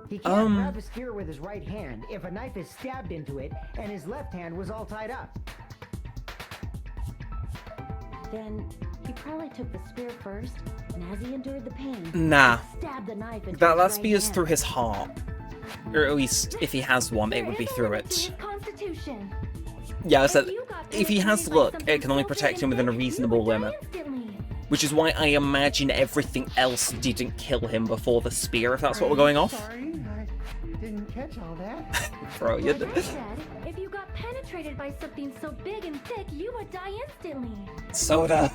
He can't grab a spear with his right hand if a knife is stabbed into it and his left hand was all tied up. Then he probably took the spear first, and as he endured the pain, Nah. stabbed the knife into That his spear's right through hand. his heart. Or at least, if he has one, it There would be is a through limit to it. his constitution. Yeah, I said, If you got if he has penetrated by luck, something it can only so protect big him and within a thick, you reasonable would die limit. instantly. Which is why I imagine everything else didn't kill him before the spear, if that's what we're going off. Sorry, I didn't catch all that. Bro, you Like I said, if you got penetrated by something so big and thick, you would die instantly. Soda.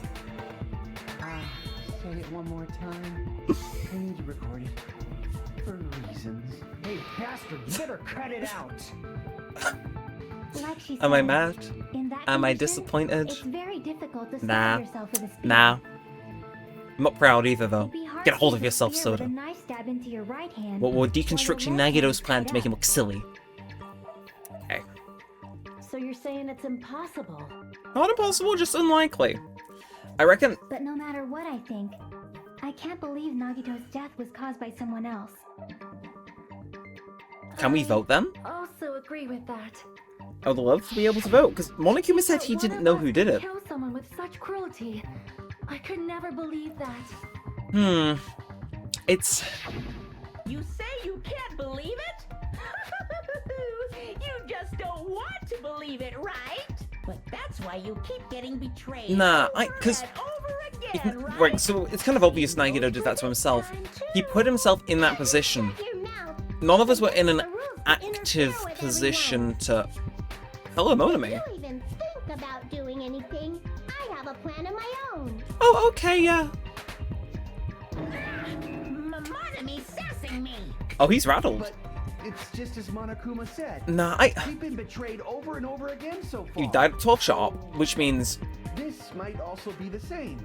Say it one more time. I need to record it. For reasons. Hey, bastard, you better cut it out. Like she Am I said, mad? in that Am I condition, disappointed? It's very difficult to stab Nah. yourself with a spear. Nah. I'm not proud either, though. It'd be hard Get a to hold use of a yourself, spear with Soda. a knife stab into your right hand, We're while your deconstructing left hand Nagito's is plan tied to make him up. look silly. Okay. So you're saying it's impossible? Not impossible, just unlikely. I reckon. But no matter what I think, I can't believe Nagito's death was caused by someone else. Can we vote then? Also agree with that. I would love to be able to vote, because Monokuma said he didn't know who did it. Kill someone with such cruelty. I could never believe that. It's. You say you can't believe it? You just don't want to believe it, right? But that's why you keep getting betrayed. Nah, over 'cause- and over again, right? Right, so it's kind of obvious Nagito did that to himself. He put himself in that position. None of us were in an active position to. Hello, Monami. Don't even think about doing anything. I have a plan of my own. Oh, okay, yeah. Monami sassing me. Oh, he's rattled. But it's just as Monokuma said. Nah, We've been betrayed over and over again so far. You died at 12 sharp, which means. This might also be the same.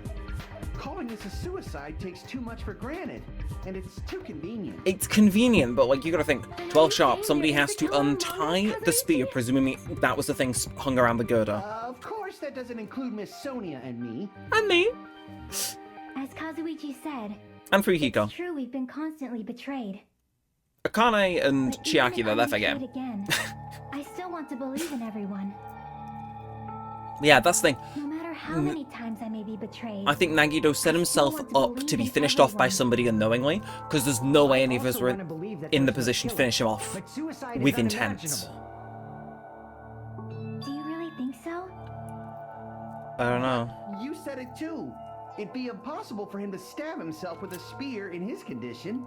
Calling this a suicide takes too much for granted, and it's too convenient. It's convenient, but like you gotta think, 12 sharp, somebody has to untie the spear, presuming that was the thing hung around the girder. Of course, that doesn't include Miss Sonia and me. And me. As Kazuichi said, And Fuyuhiko. it's true we've been constantly betrayed. Akane and But even Chiaki, if though, I'm they're fair game. betrayed again, I still want to believe in everyone. Yeah, that's the thing. No matter how many times I may be betrayed. I think Nagito set himself up to be finished off by somebody unknowingly, because there's no way any of us Also were wanna believe that in the there's no position to killer, finish him off but suicide with is intent. unimaginable. Do you really think so? I don't know. You said it too. It'd be impossible for him to stab himself with a spear in his condition.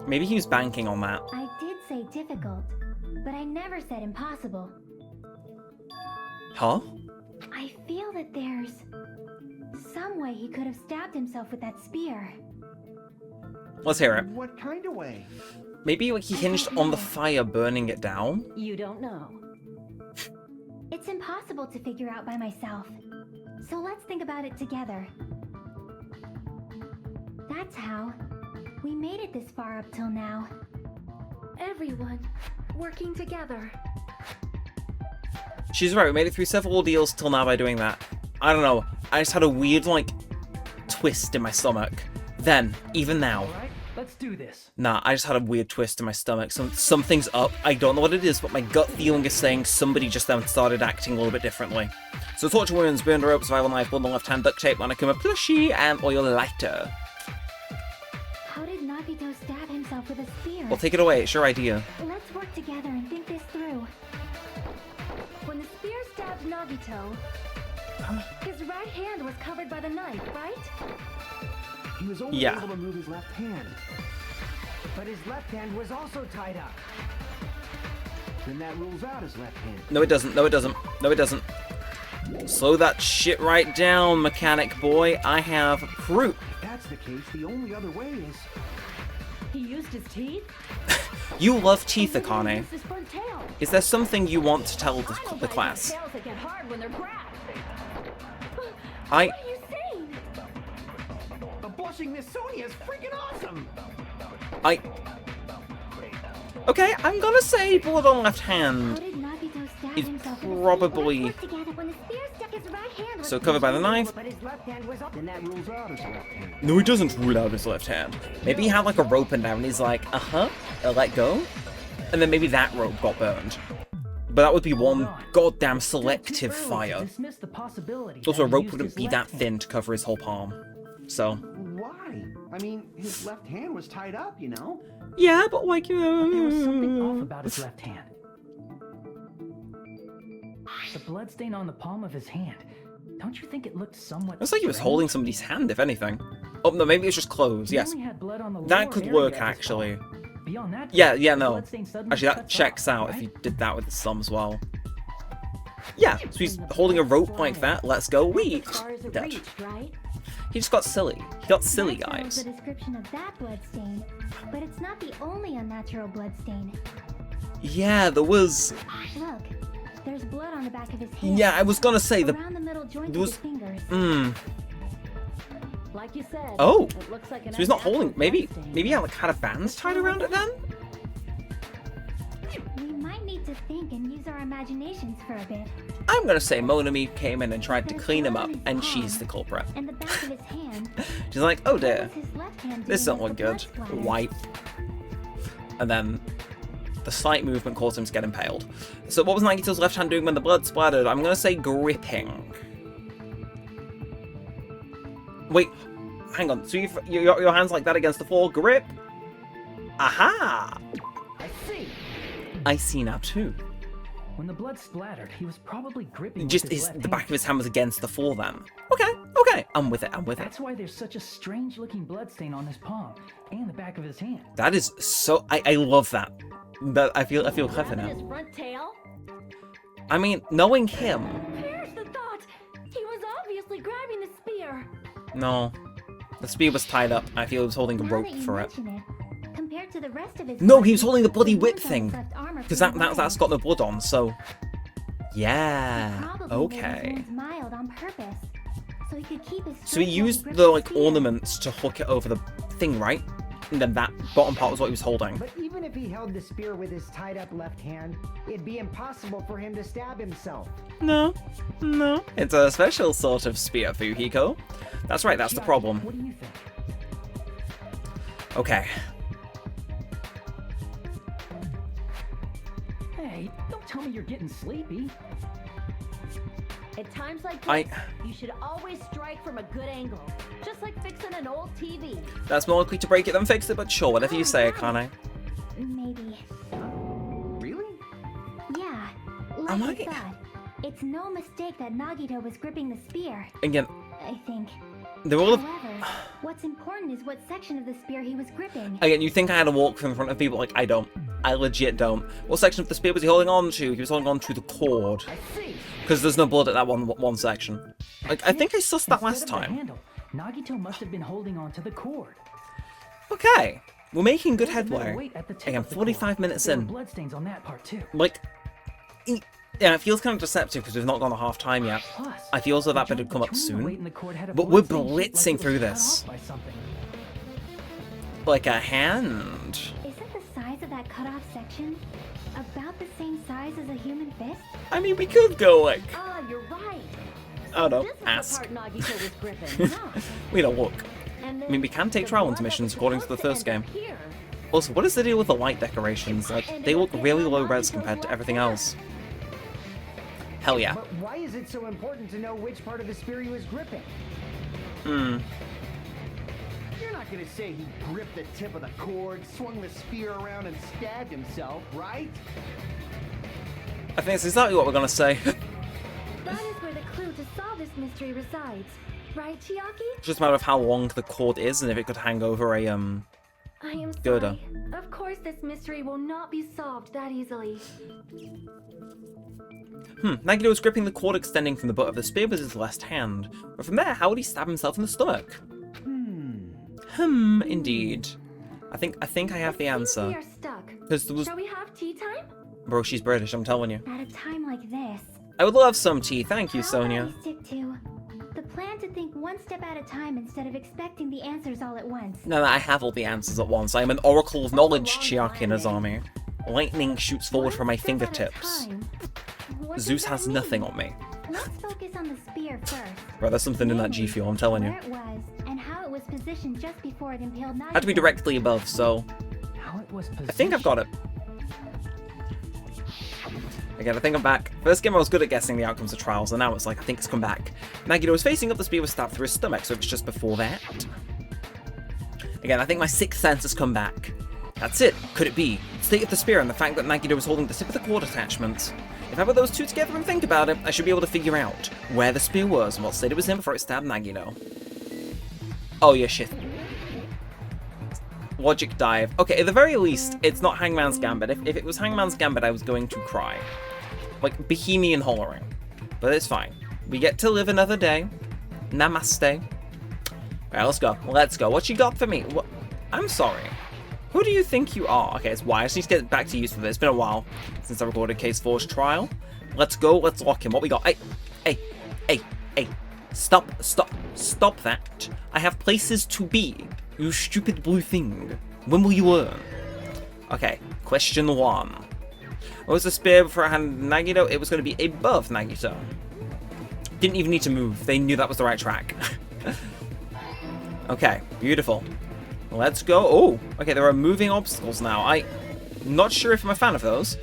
Maybe he was banking on that. I did say difficult, but I never said impossible. Huh? I feel that there's some way he could have stabbed himself with that spear. Let's hear it. What kind of way? Maybe like he hinged on the fire burning it down? You don't know. It's impossible to figure out by myself. So let's think about it together. That's how we made it this far up till now. Everyone working together. She's right, we made it through several ordeals till now by doing that. I don't know, I just had a weird, like, twist in my stomach. Then, even now. Alright, let's do this. Nah, I just had a weird twist in my stomach. Something's up. I don't know what it is, but my gut feeling is saying somebody just then started acting a little bit differently. So torture wounds, burn rope, survival knife, blood on the left hand, duct tape, Monokuma plushie, and oil lighter. How did Nagito stab to the spear. Well, take it away. It's your idea. Let's work together and think this through. When the spear stabbed Nagito, his right hand was covered by the knife, right? He was only Yeah. able to move his left hand. But his left hand was also tied up. Then that rules out his left hand. No, it doesn't. No, it doesn't. No, it doesn't. Slow that shit right down, mechanic boy. I have proof. If that's the case, the only other way is... He used his teeth? You love teeth, Akane. Used his front tail. Is there something you want to tell I know the guys have class? tails that get hard when they're grabbed. I... What are you saying? The blushing Miss Sonia is freaking awesome! Okay, I'm gonna say blood on left How hand. did Nagito stab Is himself with a probably- Let's work together. When the spear stuck his right hand was So covered by the knife. But his left hand was Then that rules out his left hand. No, he doesn't rule out his left hand. Maybe he had like a rope in there and he's like, let go. And then maybe that rope got burned. But that would be one goddamn selective fire. Dismiss the possibility Also, a that he rope used wouldn't his be left that hand. thin to cover his whole palm. So... Why? I mean, his left hand was tied up, you know? Yeah, but like... There was something off about his left hand. The bloodstain on the palm of his hand. Don't you think it looked somewhat Looks like he was strange? holding somebody's hand, if anything. Oh, no, maybe it's just clothes, He yes. only had blood on the That lower could area work, of his actually. palm. Beyond that, Yeah, the no. bloodstain suddenly Actually, that cuts checks off, out if right? he did that with his thumb as well. Yeah, so he's holding a rope like that. Let's go. Wee! Stars are Dead. reached, right? He just got silly. He got silly, That follows guys. the description of that bloodstain, but it's not the only unnatural bloodstain. Yeah, there was... Look, there's blood on the back of his hand. Yeah, I was gonna say the... around the middle joint there of was- his fingers. Like you said. Oh. It looks like an So he's not unnatural holding... Maybe bloodstain. he like, had a band tied around it then? We might need to think and use our imaginations for a bit. I'm gonna say Monami came in and tried to clean him up, and she's the culprit. And the back of his hand. She's like, oh What dear, was his left hand this doing doesn't with look the good. blood splatter? Wipe. And then the slight movement caused him to get impaled. So what was Nagito's left hand doing when the blood splattered? I'm gonna say gripping. Wait, hang on. So your hand's like that against the floor. Grip. Aha! I see. I see now too. When the blood splattered, he was probably gripping Just with his left the hand. back of his hand was against the floor then. Okay. I'm with it. That's why there's such a strange looking bloodstain on his palm and the back of his hand. That is so. I love that. That I feel clever Grabbing now. his front tail? I mean, knowing him. Perish the thought! He was obviously grabbing the spear. No. The spear was tied up. I feel he was holding a Now rope that you for it. mention compared to the rest of his No, body, he was holding the bloody the whip wounds on thing. his left arm are Because pretty that's mild. got no blood on, so... He Yeah. probably made his Okay. wounds mild on purpose, so he could keep his So he strength while used gripped the, the like, spear. ornaments to hook it over the thing, right? And then that bottom part was what he was holding. But even if he held the spear with his tied up left hand, it'd be impossible for him to stab himself. No. It's a special sort of spear, Fuhiko. That's right, that's the Chuck, problem. What do you think? Okay. Hey, don't tell me you're getting sleepy. At times like this, I- you should always strike from a good angle. Just like fixing an old TV. That's more likely to break it than fix it, but sure, whatever you say, Akane. Maybe. Really? Yeah. Am Like I I- thought. It's no mistake that Nagito was gripping the spear, Again, I think. they're all... However, what's important is what section of the spear he was gripping. Again, you think I had to walk from in front of people? Like, I don't. I legit don't. What section of the spear was he holding on to? He was holding on to the cord. I see. Because there's no blood at that one section. Like, I think I sussed that Instead last of the time. handle, Nagito must have been holding on to the cord. Okay. We're making good There's a bit of headway. weight at the tip Again, of the 45 cord. minutes There were in. bloodstains on that part too. Like, yeah, it feels kind of deceptive because we've not gone to half time yet. Plus, I feel as though the that bit joint had come up between the weight soon. and the cord had a But we're bloodstain shaped blitzing like it through was cut this. off by something. Like a hand. Isn't the size of that cut-off section about the same size as a human fist? I mean, we could go like, Ah, you're right. I don't know, This is ask. the part Nagito was gripping. We don't look. And I mean, we can take the trial blood that intermissions was according to the supposed first end game. up here. Also, what is the deal with the light decorations? Like, they look really low res compared to everything else. Hell yeah. But why is it so important to know which part of the spear he was gripping? You're not gonna say he gripped the tip of the cord, swung the spear around, and stabbed himself, right? I think that's exactly what we're gonna say. That is where the clue to solve this mystery resides. Right, Chiaki? It's just a matter of how long the cord is and if it could hang over a, I am girder. sorry. Of course this mystery will not be solved that easily. Nagito was gripping the cord extending from the butt of the spear with his left hand. But from there, how would he stab himself in the stomach? Indeed. I think I have the answer. We are stuck. Because there was... Shall we have tea time? Bro, she's British, I'm telling you. At a time like this, I would love some tea, thank you, how Sonia. about we stick to the plan to think one step at a time instead of expecting the answers all at once. No, I have all the answers at once. I am an oracle of knowledge, Chiaki Nazami. Lightning shoots forward from my fingertips. What does Zeus that has mean? nothing on me. Let's focus on the spear first. Bro, there's something in that G Fuel, I'm telling you. Where it was, and how it was positioned just before it impaled Nagito. Had to be directly above, so How it was positioned. I think I've got it. Again, I think I'm back. First game I was good at guessing the outcomes of trials, and now it's like, I think it's come back. Nagito was facing up, the spear was stabbed through his stomach, so it's just before that. Again, I think my sixth sense has come back. That's it. Could it be? The state of the spear and the fact that Nagito was holding the tip of the cord attachment. If I put those two together and think about it, I should be able to figure out where the spear was and what state it was in before it stabbed Nagito. Oh yeah, shit. Logic dive. Okay, at the very least, it's not Hangman's Gambit. If it was Hangman's Gambit, I was going to cry. Like, Bohemian hollering. But it's fine. We get to live another day. Namaste. Alright, let's go. Let's go. What you got for me? What? I'm sorry. Who do you think you are? Okay, it's why. I just need to get back to use for this. It's been a while since I recorded Case 4's trial. Let's go. Let's lock him. What we got? Hey. Stop that. I have places to be. You stupid blue thing. When will you learn? Okay, question 1. What was the spear before I handed Nagito? It was going to be above Nagito. Didn't even need to move. They knew that was the right track. Okay, beautiful. Let's go. Oh, okay, there are moving obstacles now. I'm not sure if I'm a fan of those.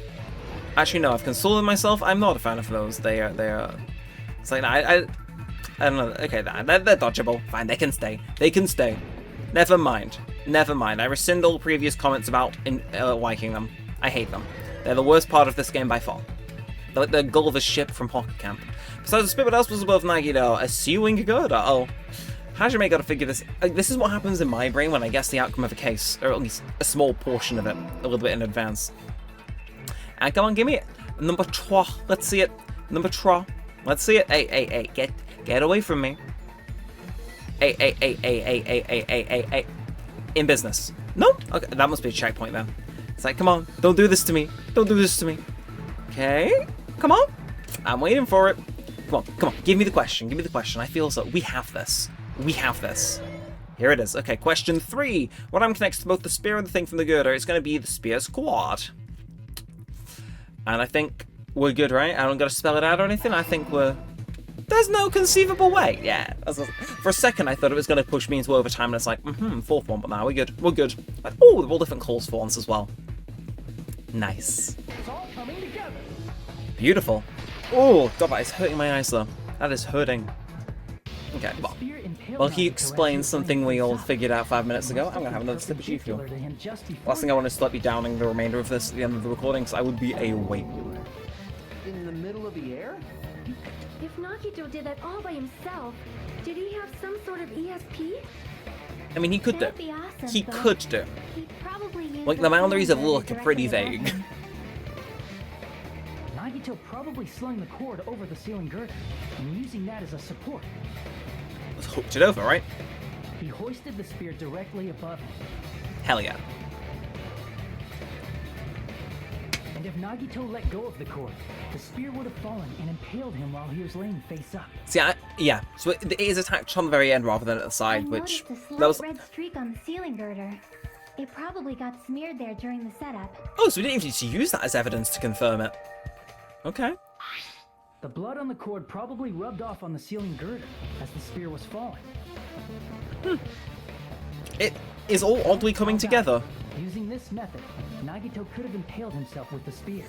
Actually, no, I've consulted myself. I'm not a fan of those. They are... It's like, I don't know. Okay, they're dodgeable. Fine, they can stay. They can stay. Never mind. I rescind all previous comments about liking them. I hate them. They're the worst part of this game by far. They're like the Gulliver's ship from Pocket Camp. Besides the spear, what else was above Nagito? A ceiling girder. Oh. Hajime gotta figure this. This is what happens in my brain when I guess the outcome of a case, or at least a small portion of it, a little bit in advance. And come on, give me it. Number 3. Let's see it. Number 3. Let's see it. Hey. Get away from me. Hey. In business. No? Okay, that must be a checkpoint then. It's like, come on, don't do this to me. Don't do this to me. Okay, come on. I'm waiting for it. Come on. Give me the question. I feel as though we have this. Here it is. Okay, question 3. What I'm connected to both the spear and the thing from the girder is going to be the spear's quad. And I think we're good, right? I don't got to spell it out or anything. I think we're... There's no conceivable way. Yeah. For a second, I thought it was going to push me into overtime, and it's like, fourth one, but now we're good. Like, oh, they're all different calls for once as well. Nice. It's all coming together. Beautiful. Oh, God, that is hurting my eyes, though. That is hurting. Okay, well, he explained something we all figured out 5 minutes ago. I'm going to have another sip of G Fuel. Last thing I want is to let me downing the remainder of this at the end of the recording, because I would be a wait. In the middle of the air? If Nagito did that all by himself, did he have some sort of ESP? I mean, he could do. That'd be awesome, He but could do. He probably used Like, the the boundaries of cylinder look are pretty directly above vague. him. Nagito probably slung the cord over the ceiling girder and using that as a support. Let's hooked it over, right? He hoisted the spear directly above him. Hell yeah. And if Nagito let go of the cord, the spear would have fallen and impaled him while he was laying face up. See, yeah. So it is attached on the very end rather than at the side, I which... noticed a slight That was... red streak on the ceiling girder. It probably got smeared there during the setup. Oh, so we didn't even need to use that as evidence to confirm it. Okay. The blood on the cord probably rubbed off on the ceiling girder as the spear was falling. It is all oddly coming together. Using this method, Nagito could have impaled himself with the spear.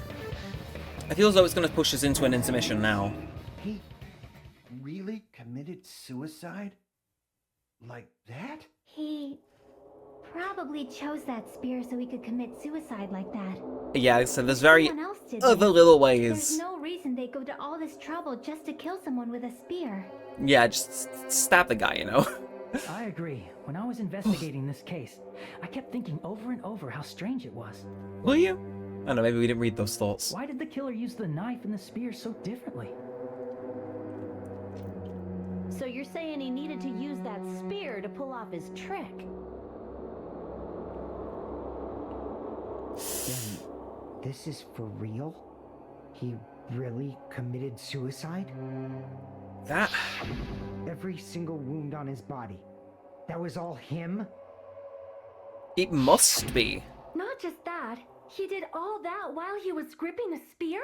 I feel as though it's going to push us into an intermission now. He really committed suicide? Like that? He probably chose that spear so he could commit suicide like that. Yeah, so there's very Someone else did other this. little There's ways. no reason they go to all this trouble just to kill someone with a spear. Yeah, just stab the guy, you know? I agree. When I was investigating this case, I kept thinking over and over how strange it was. Will you? I don't know, maybe we didn't read those thoughts. Why did the killer use the knife and the spear so differently? So you're saying he needed to use that spear to pull off his trick? Then this is for real? He really committed suicide? That... Every single wound on his body. That was all him? It must be. Not just that, he did all that while he was gripping the spear?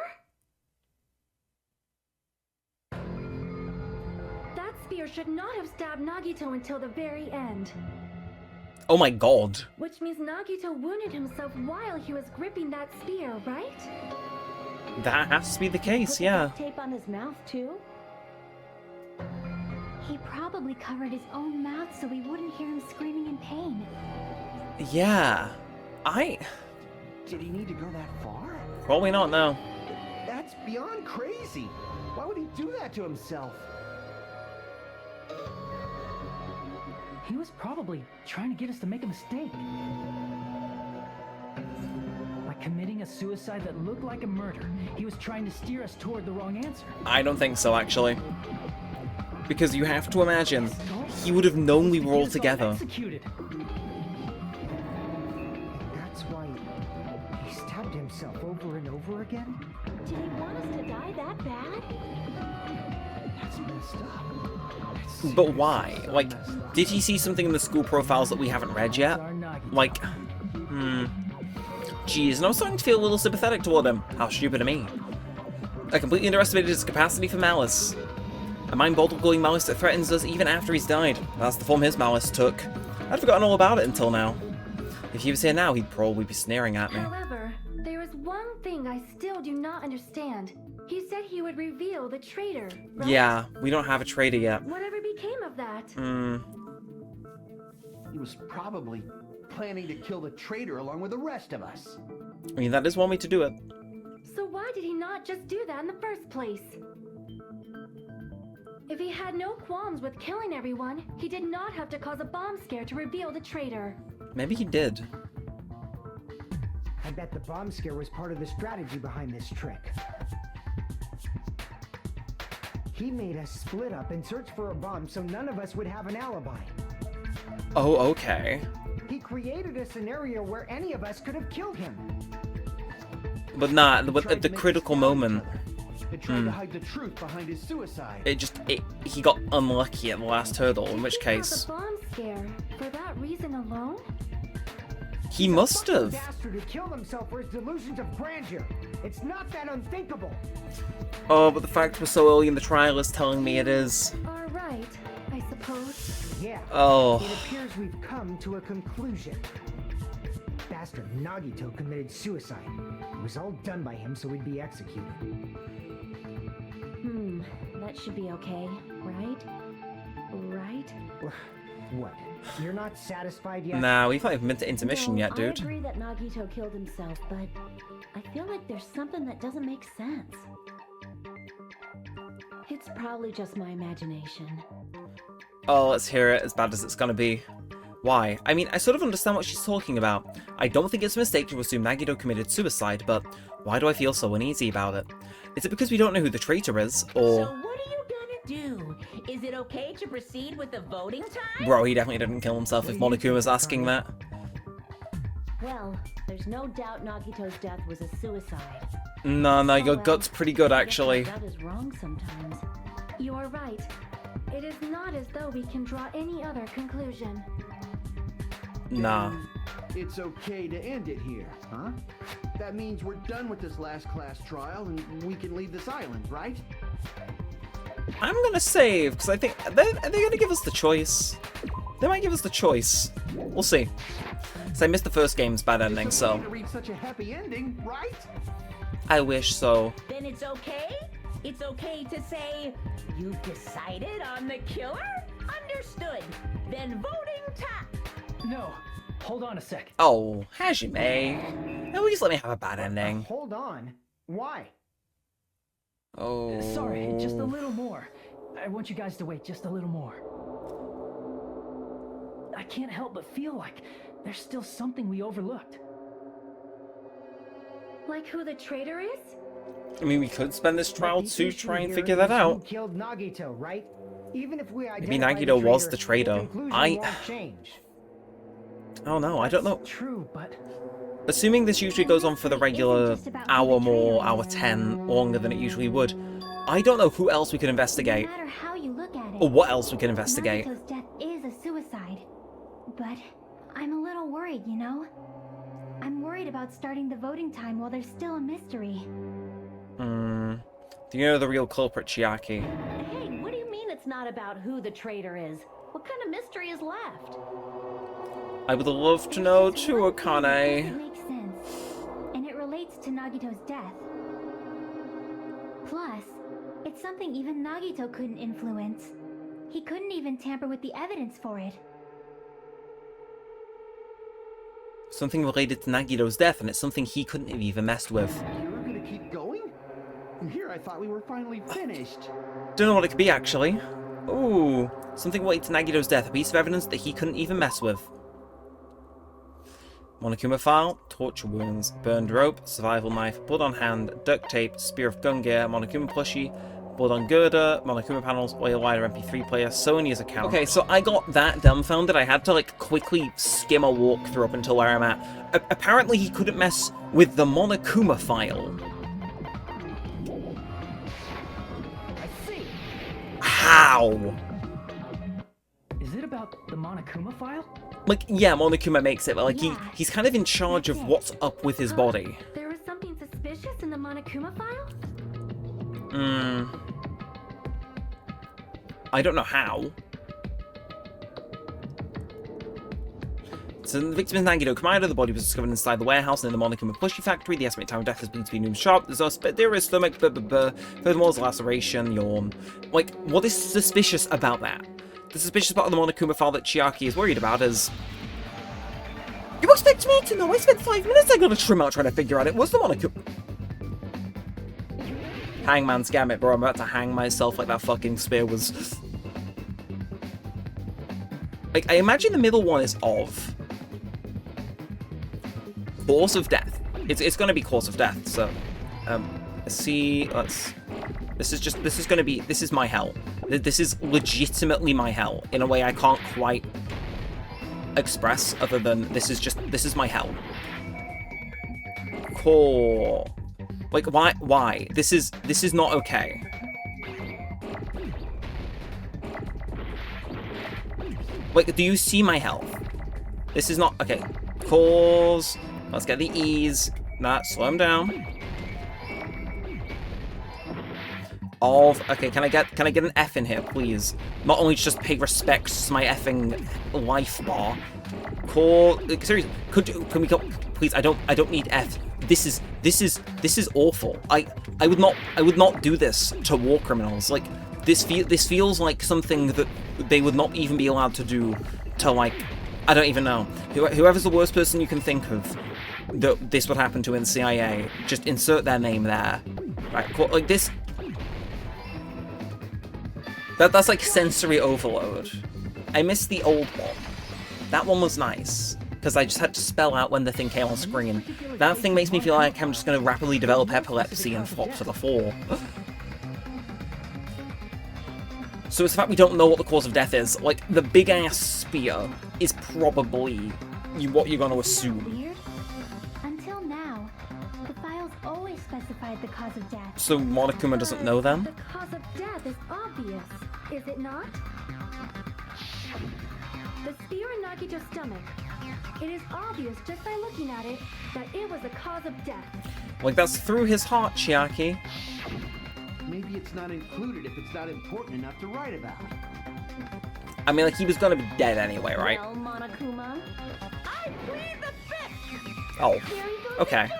That spear should not have stabbed Nagito until the very end. Oh my god. Which means Nagito wounded himself while he was gripping that spear, right? That has to be the case, yeah. Tape on his mouth too? He probably covered his own mouth so we wouldn't hear him screaming in pain. Yeah. Did he need to go that far? Probably not now. That's beyond crazy. Why would he do that to himself? He was probably trying to get us to make a mistake. By committing a suicide that looked like a murder, he was trying to steer us toward the wrong answer. I don't think so, actually. Because you have to imagine, he would have known we were all together. Executed. That's why he stabbed himself over and over again? Did he want us to die that bad? That's messed up. But why? Like, did he see something in the school profiles that we haven't read yet? Like, Jeez, and I was starting to feel a little sympathetic toward him. How stupid of me. I completely underestimated his capacity for malice. A mind-boggling malice that threatens us even after he's died. That's the form his malice took. I'd forgotten all about it until now. If he was here now, he'd probably be sneering at me. However, there is one thing I still do not understand. He said he would reveal the traitor, right? Yeah, we don't have a traitor yet. Whatever became of that? He was probably planning to kill the traitor along with the rest of us. I mean, that is one way to do it. So why did he not just do that in the first place? If he had no qualms with killing everyone, he did not have to cause a bomb scare to reveal the traitor. Maybe he did. I bet the bomb scare was part of the strategy behind this trick. He made us split up and search for a bomb so none of us would have an alibi. Oh, okay. He created a scenario where any of us could have killed him. But at the critical moment, He tried to hide the truth behind his suicide. he got unlucky at the last hurdle, in which He case... caused a bomb scare for that reason alone? He must have. Bastard who killed himself for his delusions of grandeur. It's not that unthinkable. Oh, but the fact we're so early in the trial is telling me it is. Are right, I suppose. Yeah. Oh. It appears we've come to a conclusion. Bastard Nagito committed suicide. It was all done by him so he'd be executed. That should be okay, right? Right? What? You're not satisfied yet? Nah, we've not even been to intermission No, yet, dude. I agree that Nagito killed himself, but I feel like there's something that doesn't make sense. It's probably just my imagination. Oh, let's hear it, as bad as it's gonna be. Why? I mean, I sort of understand what she's talking about. I don't think it's a mistake to assume Nagito committed suicide, but why do I feel so uneasy about it? Is it because we don't know who the traitor is, or... So what are you gonna do? Is it okay to proceed with the voting time? Bro, he definitely didn't kill himself if Monokuma's asking that. Well, there's no doubt Nagito's death was a suicide. No, your gut's pretty good, actually. That is wrong sometimes. You are right. It is not as though we can draw any other conclusion. Nah. It's okay to end it here, huh? That means we're done with this last class trial and we can leave this island, right? I'm gonna save, because I think... Are they gonna give us the choice? They might give us the choice. We'll see. So I missed the first game's bad ending, It's okay so... to reach such a happy ending, right? I wish so. Then it's okay? It's okay to say, you've decided on the killer? Understood. Then voting time. No, hold on a sec. Oh, Hajime. At least let me have a bad ending. Hold on. Why? Oh. Sorry, just a little more. I want you guys to wait just a little more. I can't help but feel like there's still something we overlooked. Like who the traitor is? I mean, we could spend this trial The to issue try and here figure that is who out. killed Nagito, right? Even if we Maybe identify Nagito was the traitor, traitor. the conclusion I won't change. don't know. I don't know. True, but Assuming this usually goes on for the regular hour more, hour 10, longer than it usually would, I don't know who else we could investigate, No matter how you look at it, or what else we could investigate. Nagito's death is a suicide. But I'm a little worried, you know? I'm worried about starting the voting time while there's still a mystery. Do you know the real culprit, Chiaki? Hey, what do you mean it's not about who the traitor is? What kind of mystery is left? I would love to know There's too, one thing that Akane. doesn't make sense, and it relates to Nagito's death. Plus, it's something even Nagito couldn't influence. He couldn't even tamper with the evidence for it. Something related to Nagito's death, and it's something he couldn't have even messed with. You were gonna keep going? Here, I thought we were finally finished. Don't know what it could be, actually. Ooh, something related to Nagito's death, a piece of evidence that he couldn't even mess with. Monokuma file, torture wounds, burned rope, survival knife, blood on hand, duct tape, spear of gun gear, Monokuma plushie, blood on girder, Monokuma panels, oil wire MP3 player, Sony's account. Okay, so I got that dumbfounded. I had to like quickly skim a walkthrough up until where I'm at. Apparently he couldn't mess with the Monokuma file. I see. How? Is it about the Monokuma file? Like, yeah, Monokuma makes it, but like Yeah, he's kind of in charge of what's up with his body. There was something suspicious in the Monokuma file? I don't know how. So the victim is Nagito Kamado. The body was discovered inside the warehouse near the Monokuma plushie factory. The estimated time of death has been between noon sharp. There is stomach. Furthermore, there's laceration, yawn. Like, what is suspicious about that? The suspicious part of the Monokuma file that Chiaki is worried about is... You expect me to know? I spent 5 minutes I got a trim out trying to figure out it was the Monokuma... Hangman's Gambit, bro. I'm about to hang myself like that fucking spear was... Like, I imagine the middle one is of... Cause of death. It's gonna be cause of death, so... Let's see... This is my hell. This is legitimately my hell, in a way I can't quite express, other than this is my hell. Core... Like, why? This is not okay. Like, do you see my health? This is not, okay. Cause, let's get the E's. Nah, slow him down. Okay, can I get an F in here, please? Not only just pay respects to my effing life bar. Core, seriously, can we go, please? I don't need F. This is awful. I would not do this to war criminals. Like, this feels like something that they would not even be allowed to do to, like, I don't even know. Whoever's the worst person you can think of that this would happen to in the CIA, just insert their name there. Right, like this. That's like sensory overload. I missed the old one. That one was nice, because I just had to spell out when the thing came on screen. That thing makes me feel like I'm just going to rapidly develop epilepsy and flop to the floor. So it's the fact we don't know what the cause of death is. Like, the big-ass spear is probably what you're going to assume. Weird. Until now, the files always specified the cause of death. So Monokuma doesn't know them? The cause of death is obvious, is it not? The spear in Nagito's stomach. It is obvious just by looking at it that it was the cause of death. Like, that's through his heart, Chiaki. Maybe it's not included if it's not important enough to write about. I mean, like, he was gonna be dead anyway, right? Well, Monokuma, I plead the fifth. Oh, There he goes okay. again.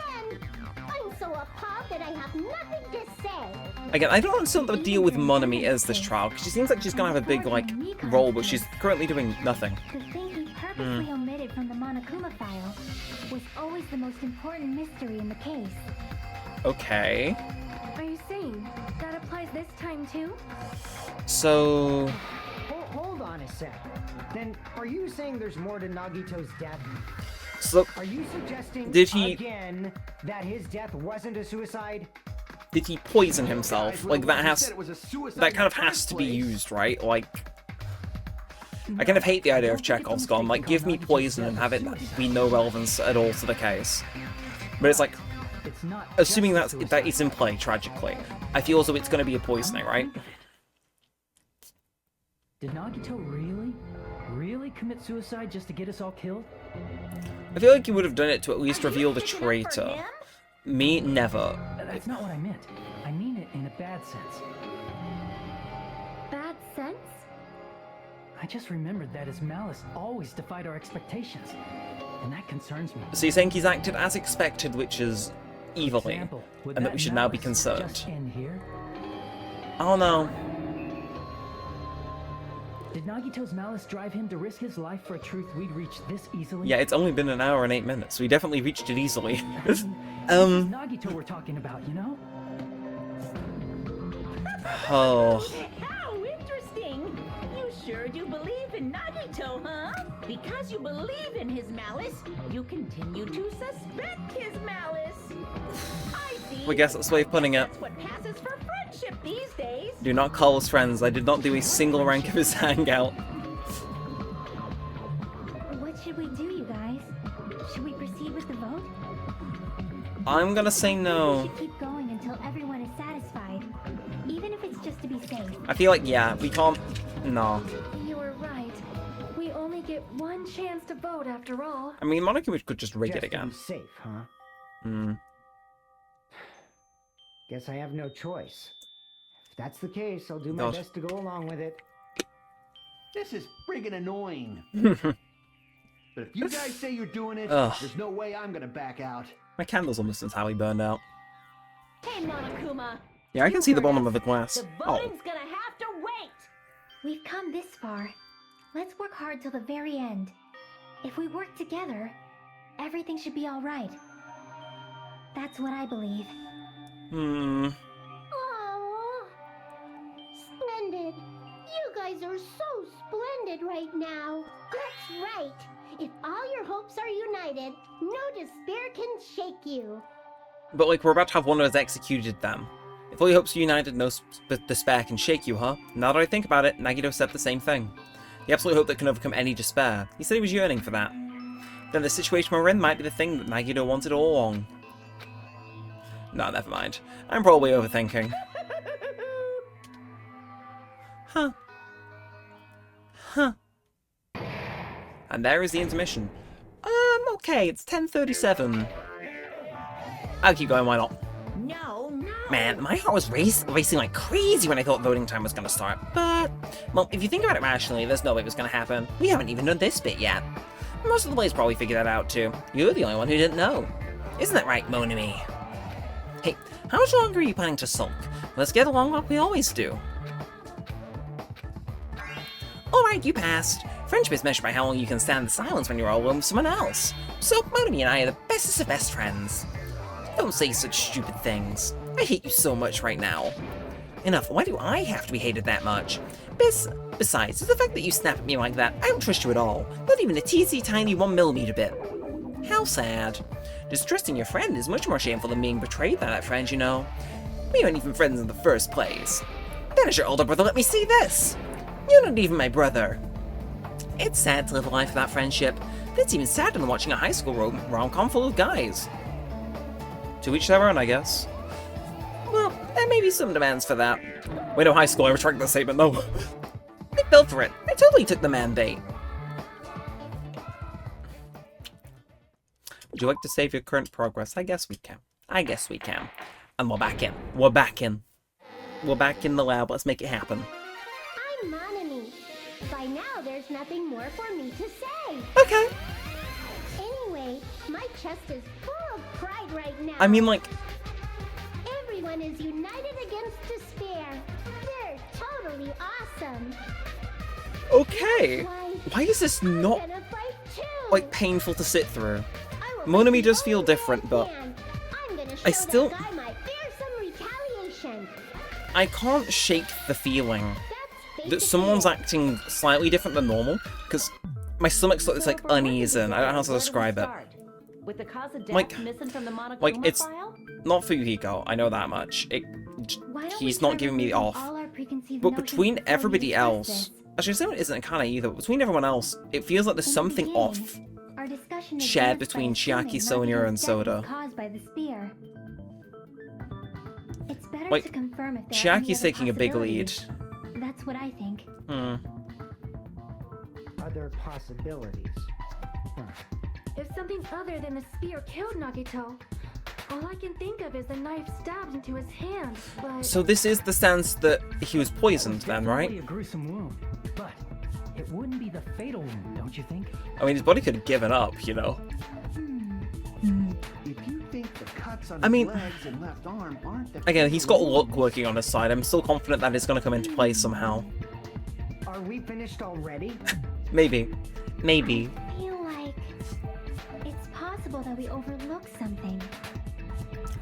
I'm so appalled that I have nothing to say. Again, I don't understand what the deal with Monami is this trial, because she seems like she's gonna have a big, like, role, but she's currently doing nothing. The thing he purposely omitted suicide from the Monokuma file was always the most important mystery in the case. Okay. Are you saying that applies this time too? So... Hold on a sec. Then, are you saying there's more to Nagito's death? So... Are you suggesting Did he... again that his death wasn't a suicide? Did he poison himself? Like, that has... That kind of has to be place. used, right? Like... I kind of hate the idea of Chekhov's gone. Like, give me poison and have it be no relevance at all to the case. But it's like... It's not Assuming just that suicide. is in play, tragically. I feel as though it's going to be a poisoning, right? Did Nagito really commit suicide just to get us all killed? I feel like he would have done it to at least reveal the traitor. Me, never. That's not what I meant. I mean it in a bad sense. Bad sense? I just remembered that his malice always defied our expectations, and that concerns me. So you're saying he's acted as expected, which is evilly, Example, would and that we should now be malice concerned. just end here? Oh no. Did Nagito's malice drive him to risk his life for a truth we'd reach this easily? Yeah, it's only been an hour and 8 minutes. We definitely reached it easily. This is Nagito we're talking about, you know? Oh. How interesting! You sure do believe in Nagito, huh? Because you believe in his malice, you continue to suspect his malice. I see. I guess that's the way of putting it. That's what passes for friendship these days. Do not call us friends. I did not do a single rank of his hangout. What should we do, you guys? Should we proceed with the vote? I'm gonna say We no. should keep going until everyone is satisfied, even if it's just to be safe. I feel like, yeah, we can't... No. You were right. We only get one chance to vote after all. I mean, Monokuma could just rig it Just to again. be safe, huh? Hmm. Guess I have no choice. If that's the case, I'll do my God. best to go along with it. This is friggin' annoying. But if you guys say you're doing it, Ugh. there's no way I'm gonna back out. My candle's almost entirely burned out. Hey, Monokuma. Yeah, I can see the bottom of the glass. The Oh. voting's gonna have to wait. We've come this far. Let's work hard till the very end. If we work together, everything should be all right. That's what I believe. Hmm. Aww. Splendid. You guys are so splendid right now. That's right. If all your hopes are united, no despair can shake you. But, like, we're about to have one of us executed then. If all your hopes are united, no despair can shake you, huh? Now that I think about it, Nagito said the same thing. The absolute hope that can overcome any despair. He said he was yearning for that. Then the situation we're in might be the thing that Nagito wanted all along. No, never mind. I'm probably overthinking. Huh. Huh. And there is the intermission. Okay, it's 10:37. I'll keep going, why not? No. Man, my heart was racing like crazy when I thought voting time was gonna start. But, well, if you think about it rationally, there's no way it was gonna happen. We haven't even done this bit yet. Most of the players probably figured that out too. You're the only one who didn't know. Isn't that right, Monami? Hey, how much longer are you planning to sulk? Let's get along like we always do. Alright, you passed. Friendship is measured by how long you can stand the silence when you're all alone with someone else. So, Monami and I are the bestest of best friends. Don't say such stupid things. I hate you so much right now. Enough, why do I have to be hated that much? Besides, the fact that you snap at me like that, I don't trust you at all. Not even a teensy tiny 1mm bit. How sad. Distrusting your friend is much more shameful than being betrayed by that friend, you know. We aren't even friends in the first place. Then as your older brother, let me see this. You're not even my brother. It's sad to live a life without friendship, but it's even sadder than watching a high school rom-com full of guys. To each their own, I guess. Well, there may be some demands for that. Wait, no, high school, I retract that statement, no. They fell for it. They totally took the mandate. Would you like to save your current progress? I guess we can. I guess we can. And we're back in. We're back in. We're back in the lab. Let's make it happen. I'm Monami. By now, there's nothing more for me to say. Okay. Anyway, my chest is full of pride right now. I mean, like... Everyone is united against despair. They're totally awesome. Okay. Why, Why is this I'm not... gonna fight too. like, painful to sit through. Monami does feel different, but I still... I can't shake the feeling that someone's acting slightly different than normal, because my stomach's got this, like, unease in. I don't know how to describe it. With the cause of death Like, missing from the Monokuma it's file? not Fuyuhiko, I know that much. He's not giving me off. But between everybody else... Actually, someone isn't Akane either, but between everyone else, it feels like there's something off shared between Chiaki, Sonia, and Soda. Like, Chiaki's taking a big lead. That's what I think. Other possibilities. If something other than the spear killed Nagito, all I can think of is the knife stabbed into his hand, but... So this is the sense that he was poisoned then, right? A gruesome wound, but it wouldn't be the fatal wound, don't you think? I mean, his body could have given up, you know? If you think the cuts on I mean, his legs and left arm aren't the again, he's got luck working on his side. I'm still confident that it's going to come into play somehow. Are we finished already? Maybe. Maybe. I feel like it's possible that we overlooked something.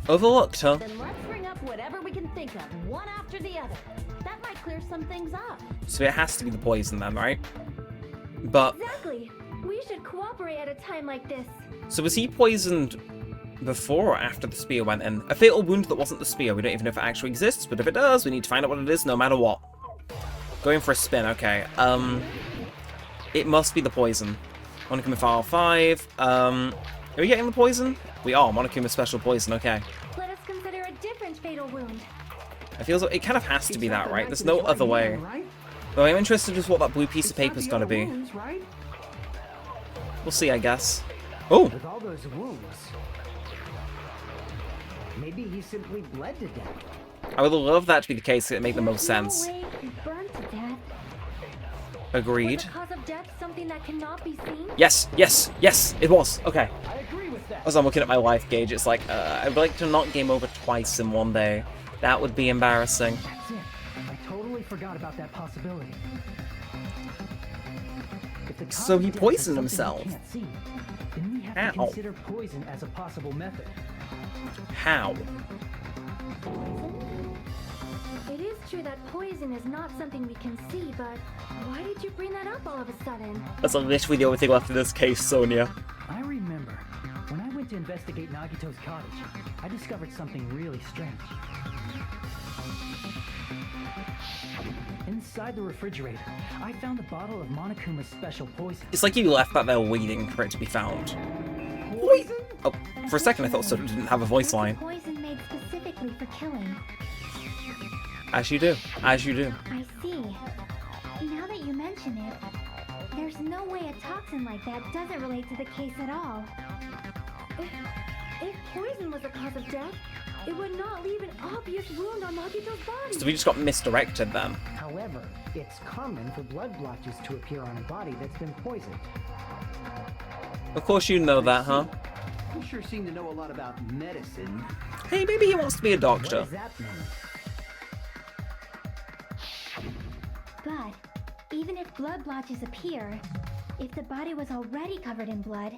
Overlooked, huh? Then let's bring up whatever we can think of, one after the other. That might clear some things up. So it has to be the poison then, right? But... Exactly. We should cooperate at a time like this. So was he poisoned before or after the spear went in? A fatal wound that wasn't the spear. We don't even know if it actually exists, but if it does, we need to find out what it is no matter what. Going for a spin, okay. It must be the poison. Monokuma File 5. Are we getting the poison? We are. Monokuma Special Poison, okay. Let us consider a different fatal wound. It feels like it kind of has to be that, right? There's no other way. Though I'm interested in what that blue piece of paper's gonna be. We'll see, I guess. Oh! With all those wounds, maybe he simply bled to death. I would love that to be the case. It'd make the most sense. No way he burned to death. Agreed. Was the cause of death something that cannot be seen? Yes, yes, yes, it was. Okay. I agree with that. As I'm looking at my life gauge, it's like, I'd like to not game over twice in one day. That would be embarrassing. That's it. I totally forgot about that possibility. If the cause So of he death is poisoned something himself. we can't see, then we have How? to consider poison as a possible method. How? It is true that poison is not something we can see, but why did you bring that up all of a sudden? That's literally the only thing left in this case, Sonia. I remember when I went to investigate Nagito's cottage, I discovered something really strange. Inside the refrigerator, I found a bottle of Monokuma's special poison. It's like you left that there waiting for it to be found. Wait. Oh, for a second I thought Soda didn't have a voice line. Poison made specifically for killing. As you do. As you do. I see. Now that you mention it, there's no way a toxin like that doesn't relate to the case at all. If poison was the cause of death, it would not leave an obvious wound on Nagito's body. So we just got misdirected then. However, it's common for blood blotches to appear on a body that's been poisoned. Of course you know that, huh? You sure seem to know a lot about medicine. Hey, maybe he wants to be a What doctor. does that mean? But even if blood blotches appear, if the body was already covered in blood,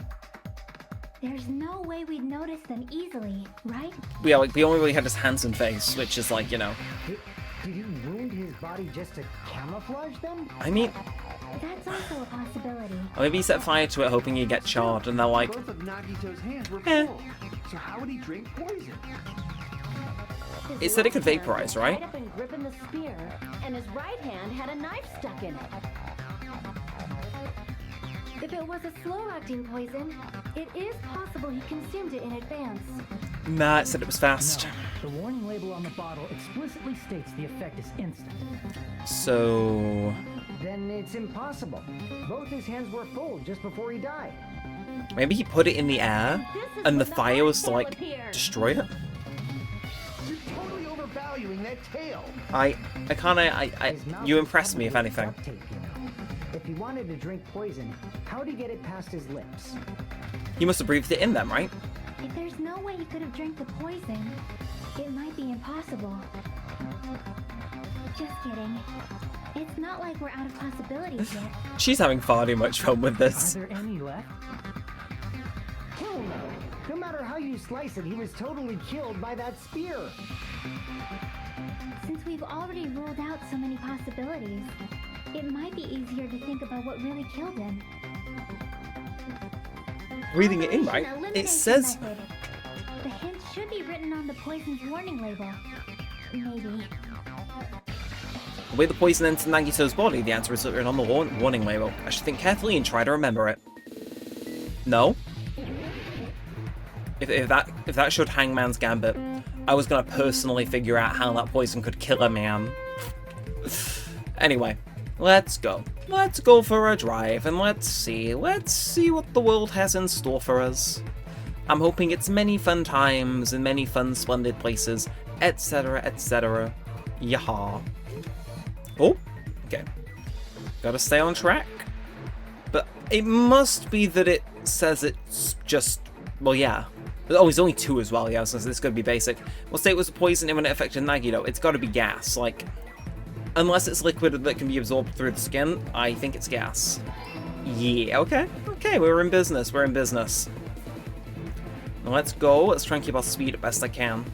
there's no way we'd notice them easily, right? Yeah, like, we only really had his hands and face, which is like, you know. Did he wound his body just to camouflage them? I mean, That's also a possibility. or maybe he set fire to it hoping he'd get charred, and they're like, Both of Nagito's hands were Eh. full. So how would he drink poison? it said it could vaporize, right? Tied up and gripping the spear, and his right hand had a knife stuck in it. If it was a slow-acting poison, it is possible he consumed it in advance. Nah, it said it was fast. No, the warning label on the bottle explicitly states the effect is instant. So... Then it's impossible. Both his hands were full just before he died. maybe he put it in the air, This is and the when fire was to, rightful like, appeared. destroy it? You're totally overvaluing that tail. I His mouth you was impressed me, if covered with anything. duct tape, you know. If he wanted to drink poison, how'd he get it past his lips? He must have breathed it in then, right? If there's no way he could have drank the poison, it might be impossible. Just kidding. It's not like we're out of possibilities yet. She's having far too much fun with Are this. there any left? Hell no. No matter how you slice it, he was totally killed by that spear. Since we've already ruled out so many possibilities, it might be easier to think about what really killed him. Reading it in right, Operation it Elimination says Method. The hint should be written on the poison's warning label. Maybe. the way the poison entered Nagito's body, the answer is written on the warning label. I should think carefully and try to remember it. No? If that showed Hangman's Gambit, I was gonna personally figure out how that poison could kill a man. Anyway, let's go. Let's go for a drive and let's see what the world has in store for us. I'm hoping it's many fun times and many fun, splendid places, etc., etc. Yaha. Oh, okay. Gotta stay on track. But it must be that it says it's just, well, yeah. Oh, it's only 2 as well, yeah, so this could be basic. We'll say it was a poison and when it affected Nagito, it's gotta be gas, like, unless it's liquid that can be absorbed through the skin, I think it's gas. Yeah, okay, we're in business, Now let's go, let's try and keep our speed at best I can.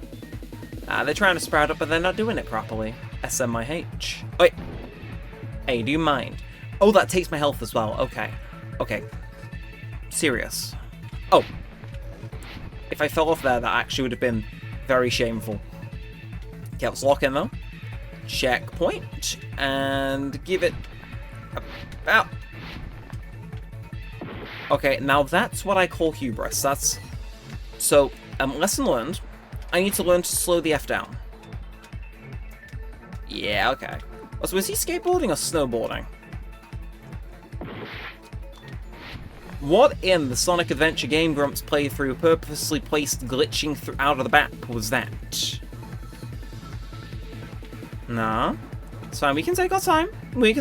They're trying to sprout up, but they're not doing it properly. SMIH. Wait. Hey, do you mind? Oh, that takes my health as well, okay. Serious. Oh. If I fell off there, that actually would have been very shameful. Okay, let's lock in though. Checkpoint. And give it about... Okay, now that's what I call hubris. That's... So, lesson learned. I need to learn to slow the F down. Yeah, okay. Oh, so is he skateboarding or snowboarding? What in the Sonic Adventure Game Grumps playthrough purposely placed glitching out of the back was that? Nah. It's fine, we can take our time. Like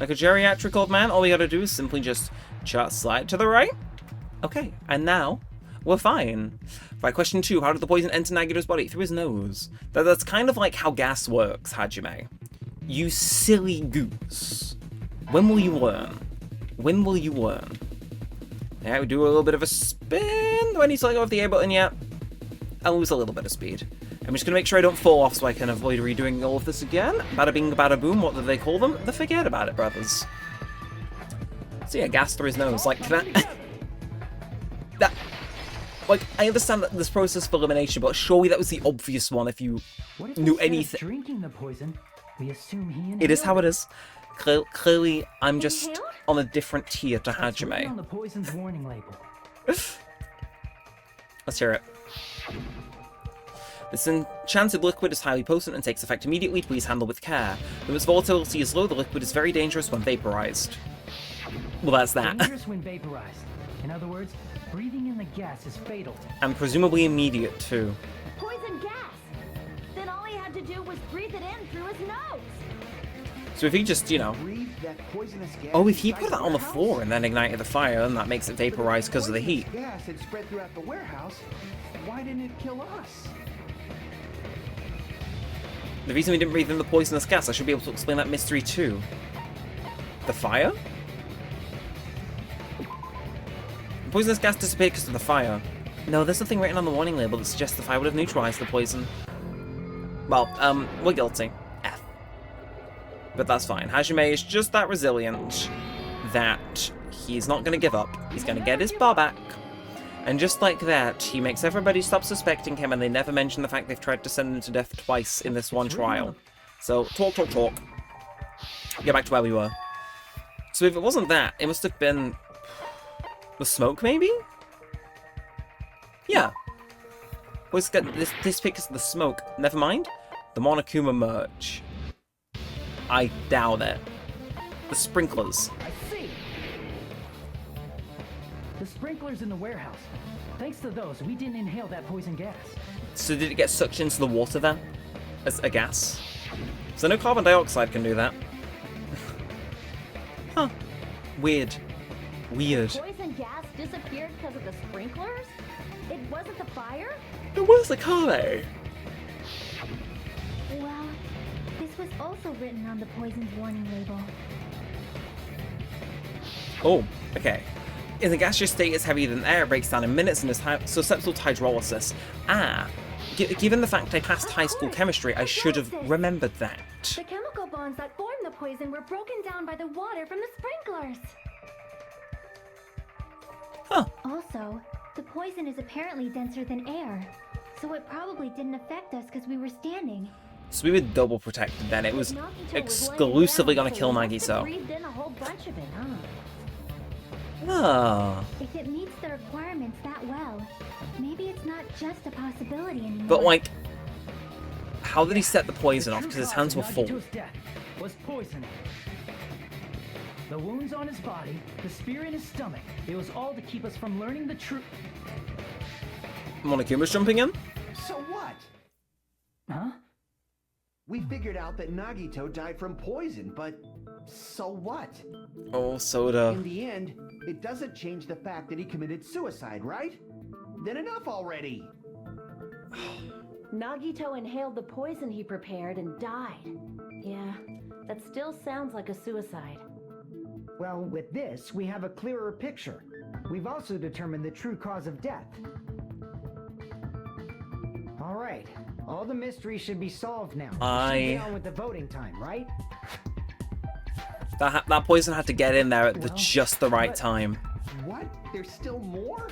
a geriatric old man, all we gotta do is simply just slide to the right. Okay, and now, we're fine. Right, question 2, how did the poison enter Nagito's body? Through his nose. That's kind of like how gas works, Hajime. You silly goose. When will you learn? Yeah, we do a little bit of a spin. Do I need to let go of the A button yet? I'll lose a little bit of speed. I'm just going to make sure I don't fall off so I can avoid redoing all of this again. Bada bing, bada boom, what do they call them? The Forget About It Brothers. So yeah, gas through his nose. Like, that... Like, I understand that this process for elimination, but surely that was the obvious one if you knew anything. Drinking the poison, we assume he inhaled It is how it is. Clearly, I'm just on a different tier to Hajime. on the poison's warning label. Let's hear it. This enchanted liquid is highly potent and takes effect immediately. Please handle with care. When its volatility is low, the liquid is very dangerous when vaporized. Well, that's that. Dangerous when vaporized. In other words, breathing in the gas is fatal. And presumably immediate, too. Poison gas! Then all he had to do was breathe it in through his nose! So if he just, you know... Breathe that poisonous gas. Oh, if he put inside that on the warehouse? floor and then ignited the fire, then that makes it vaporize because of the heat. Gas had spread throughout the warehouse. Why didn't it kill us? The reason we didn't breathe in the poisonous gas, I should be able to explain that mystery too. The fire? The poisonous gas disappeared because of the fire. No, there's nothing written on the warning label that suggests the fire would have neutralized the poison. Well, we're guilty. F. But that's fine. Hajime is just that resilient that he's not going to give up. He's going to get his bar back. And just like that, he makes everybody stop suspecting him, and they never mention the fact they've tried to send him to death twice in this one trial. So, talk. Get back to where we were. So if it wasn't that, it must have been... the smoke, maybe? Yeah. Let's get this pick is the smoke. Never mind. The Monokuma merch. I doubt it. The sprinklers. I see. The sprinklers in the warehouse. Thanks to those, we didn't inhale that poison gas. So did it get sucked into the water then? As a gas? So no carbon dioxide can do that. Huh. Weird. Poison gas just disappeared because of the sprinklers? It wasn't the fire? It was the Kame. Well, this was also written on the poison's warning label. Oh, okay. In the gaseous state, it's heavier than air, breaks down in minutes, and is susceptible to hydrolysis. Ah, given the fact I passed high school chemistry, I should have remembered that. The chemical bonds that form the poison were broken down by the water from the sprinklers. Huh. Also, the poison is apparently denser than air, so it probably didn't affect us because we were standing. So we were double protected then. It was Nagito exclusively laying gonna down, kill so he must have Nagito. breathed in a whole bunch of it, huh? Ah. If it meets the requirements that well, maybe it's not just a possibility anymore. But like, how did he set the poison off? The Because true his hands were cause of full. Nagito's death was poisoning. The wounds on his body, the spear in his stomach, it was all to keep us from learning the truth. Monokuma's jumping in? So what? Huh? We figured out that Nagito died from poison, but so what? Oh, soda. In the end, it doesn't change the fact that he committed suicide, right? Then enough already! Nagito inhaled the poison he prepared and died. Yeah, that still sounds like a suicide. Well, with this, we have a clearer picture. We've also determined the true cause of death. All right, all the mysteries should be solved now. We should get on with the voting time, right? That poison had to get in there at Well, just the right but- time. What? There's still more?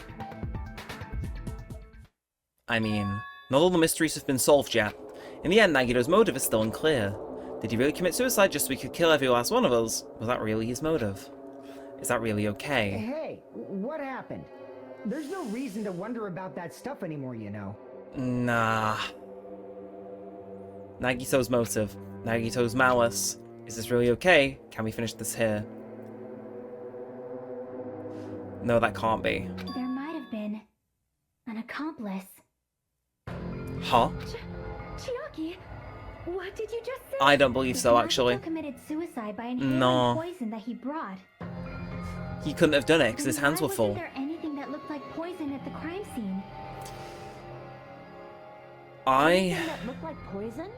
I mean, not all the mysteries have been solved yet. In the end, Nagito's motive is still unclear. Did he really commit suicide just so he could kill every last one of us? Was that really his motive? Is that really okay? Hey, what happened? There's no reason to wonder about that stuff anymore, you know. Nah. Nagito's motive. Nagito's malice. Is this really okay? Can we finish this here? No, that can't be. There might have been an accomplice. Huh? Chiaki, what did you just say? I don't believe so, Nagito actually. committed suicide by inhaling No. poison that he brought. He couldn't have done it because his Then hands why were full. Wasn't there anything that looked like poison at the crime scene? Anything that looked like poison?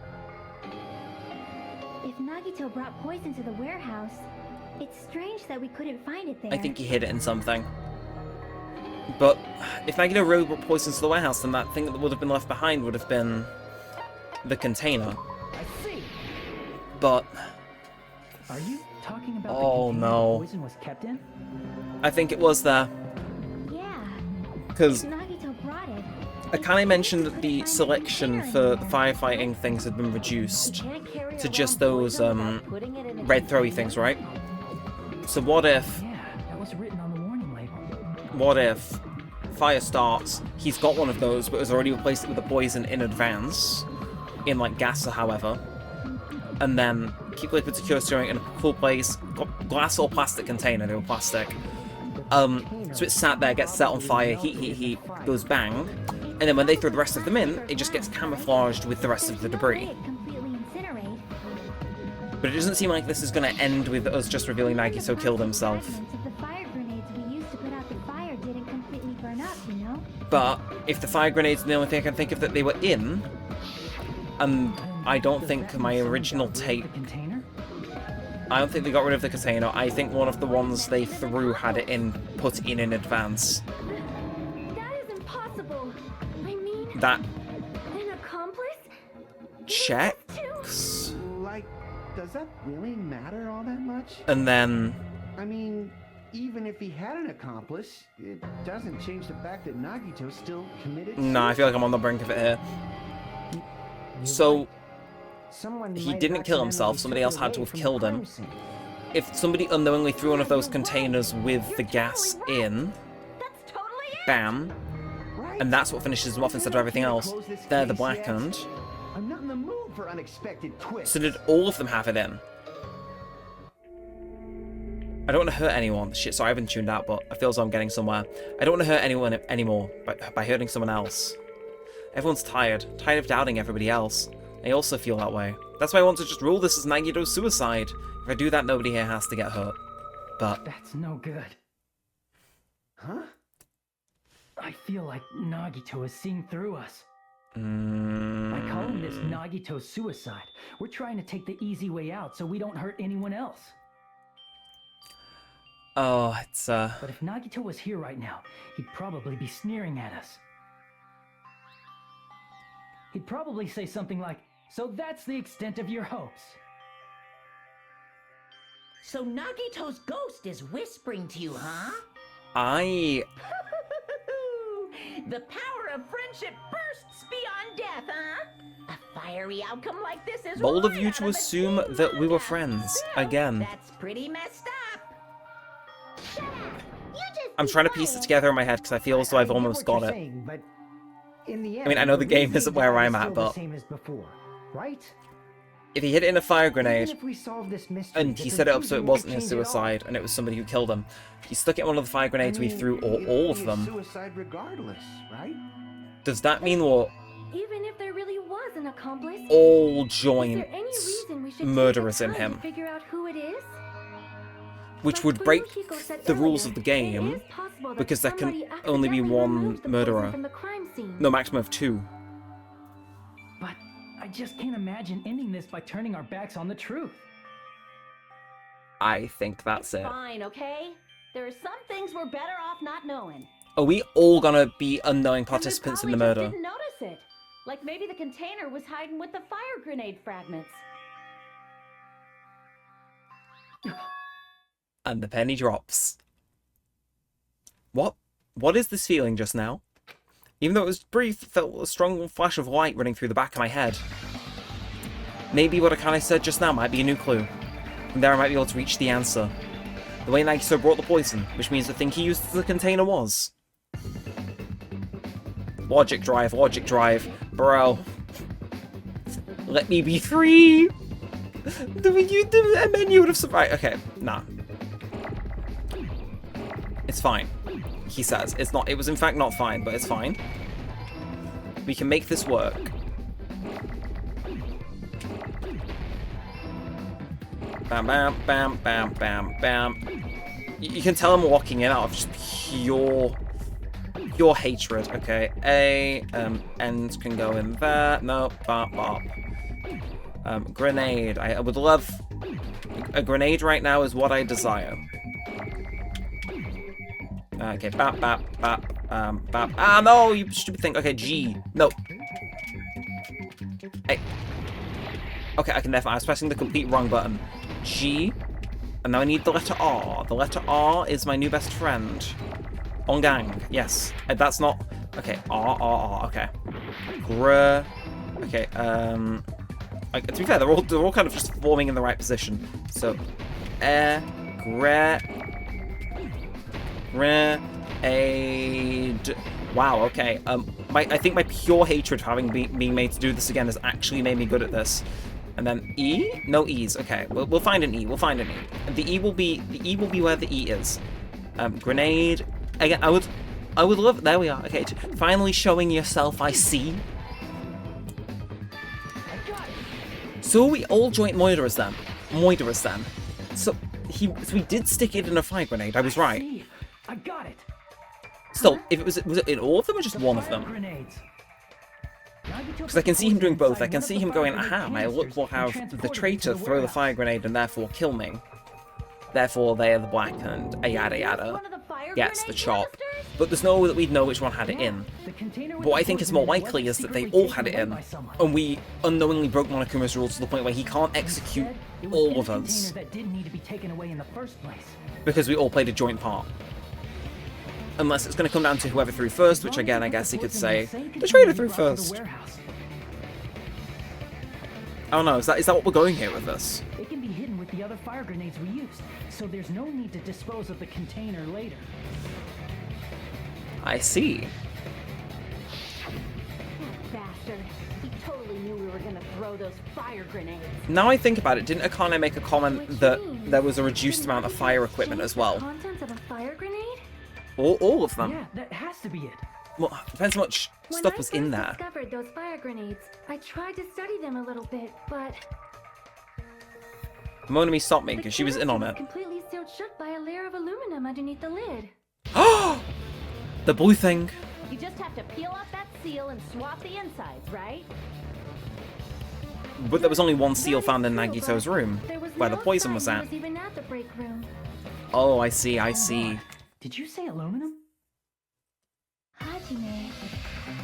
If Nagito brought poison to the warehouse, it's strange that we couldn't find it there. I think he hid it in something. But if Nagito really brought poison to the warehouse, then that thing that would have been left behind would have been the container. I see. But Are you talking about Oh, the container no. the poison was kept in? I think it was there. Yeah. Because If Nagito brought it. Akane mentioned that the selection for the firefighting things had been reduced Can't carry to around just those poison without putting it in a red throwy container? things, right? So what if Yeah, that was written on the warning label. what if fire starts, he's got one of those but has already replaced it with the poison in advance, in like gas or however, and then keep liquid secure storing it in a cool place, glass or plastic container, they were plastic. So it's sat there, gets set on fire, heat, goes bang, and then when they throw the rest of them in, it just gets camouflaged with the rest of the debris. It completely incinerate. But it doesn't seem like this is going to end with us just revealing Nagito killed himself. Fragments of the fire grenades we used to put out the fire didn't completely burn up, you know? But if the fire grenades are the only thing I can think of that they were in, and I don't Does think that my mean someone original got rid of tape, the container? I don't think they got rid of the container. I think one of the ones they threw had it put in advance. That is impossible. I mean, That an accomplice? checks. Like, does that really matter all that much? And then I mean, even if he had an accomplice, it doesn't change the fact that Nagito still committed no, I feel like I'm on the brink of it here. So Someone he might have didn't kill accidentally himself, somebody took else it had to away have from the killed him. crime scene. If somebody unknowingly threw one of those containers with the gas in, That's totally it. bam, Right? and that's what finishes them off instead of everything else, they're the blackened. I'm not in the mood for unexpected twists. So did all of them have it in? I don't want to hurt anyone. Shit, sorry, I haven't tuned out, but I feel as though I'm getting somewhere. I don't want to hurt anyone anymore by hurting someone else. Everyone's tired of doubting everybody else. I also feel that way. That's why I want to just rule this as Nagito's suicide. If I do that, nobody here has to get hurt. But That's no good. Huh? I feel like Nagito is seeing through us. By Mm, calling this Nagito's suicide, we're trying to take the easy way out so we don't hurt anyone else. oh, it's But if Nagito was here right now, he'd probably be sneering at us. He'd probably say something like, "So that's the extent of your hopes." So Nagito's ghost is whispering to you, huh? I The power of friendship bursts beyond death, huh? A fiery outcome like this is bold of right you out to of a assume teen that we were manga. friends Still, again. That's pretty messed up. Shut up! You just I'm be trying to piece it quiet. together in my head because I feel as though I've I get almost what got you're it. saying, but in the end, I mean, I know the game reason isn't he where died I'm is at, still but the same as before, right? if he hit it in a fire grenade, Even if we solve this mystery, and he set it up so it wasn't his suicide, and it was somebody who killed him, he stuck it in one of the fire grenades we threw, or all of them. Suicide regardless, right? Does that mean we'll Even if there really was an accomplice, all is join there any reason we should murderers take in the time him? to figure out who it is? Which Like would break Fuyoshiko said the rules earlier, of the it game, is possible that because there can somebody only be accidentally one removed the poison murderer. from the crime scene. No, maximum of 2. But I just can't imagine ending this by turning our backs on the truth. I think that's it. Fine, okay? There are some things we're better off not knowing. Are we all gonna be unknowing And we participants in the probably murder? just didn't notice it. Like maybe the container was hiding with the fire grenade fragments. And the penny drops. What? What is this feeling just now? Even though it was brief, it felt a strong flash of light running through the back of my head. Maybe what Akane said just now might be a new clue. From there I might be able to reach the answer. The way Nagito brought the poison, which means the thing he used as the container was. Logic drive, bro. Let me be free! The menu would have survived. Okay, nah. It's fine. He says. It's not. It was in fact not fine, but it's fine. We can make this work. Bam, bam, bam, bam, bam, bam. You can tell I'm walking in out of just pure hatred. Okay. Ends can go in there. No, bop, bop. Grenade. I would love a grenade right now is what I desire. Okay, bap, bap, bap, bap. Ah, no, you stupid thing. Okay, G. No. Hey. Okay, I can definitely. I was pressing the complete wrong button. G. And now I need the letter R. The letter R is my new best friend. On gang. Yes. That's not. Okay, R. Okay. Gr. Okay, like, to be fair, they're all kind of just forming in the right position. So, Grenade. Wow, okay. I think my pure hatred of having being made to do this again has actually made me good at this. And then E? No E's. Okay, we'll find an E. We'll find an E. And the E will be where the E is. Grenade. Again, I would love. There we are. Okay, finally showing yourself. I see. So we all joint murderers then. So we did stick it in a fire grenade. I was right. See, I got it. Still, if it was it in all of them or just one of them? Because I can see him doing both. I can see him going, aha, my look will have the traitor throw the fire grenade and therefore kill me. Therefore they are the black and a yada yada. One of the fire Gets the grenade chop. canisters? But there's no way that we'd know which one had it in. But what I think is more likely is that they all had it in, and we unknowingly broke Monokuma's rules to the point where he can't execute all of us. That didn't need to be taken away in the first place. Because we all played a joint part. Unless it's going to come down to whoever threw first, which again I guess he could say, the traitor threw first. I don't know, is that what we're going here with this? It can be hidden with the other fire grenades we used, so there's no need to dispose of the container later. I see. Bastard. He totally knew we were gonna throw those fire grenades. Now I think about it, didn't Akane make a comment What that you mean? there was a reduced Did amount of Nagito fire equipment exchange as well? The contents of a fire grenade? All of them? Yeah, that has to be it. Well, depends how much stuff was in When I there. first discovered those fire grenades, I tried to study them a little bit, but Monami stopped me the because she was in on canister it. was completely sealed shut by a layer of aluminum underneath the lid. The blue thing. You just have to peel off that seal and swap the insides, right? But there was only one seal found in True, Nagito's but room, there was where the no poison sign was he at. was even at the break room. Oh, I see, I see. Did you say aluminum? Hajime.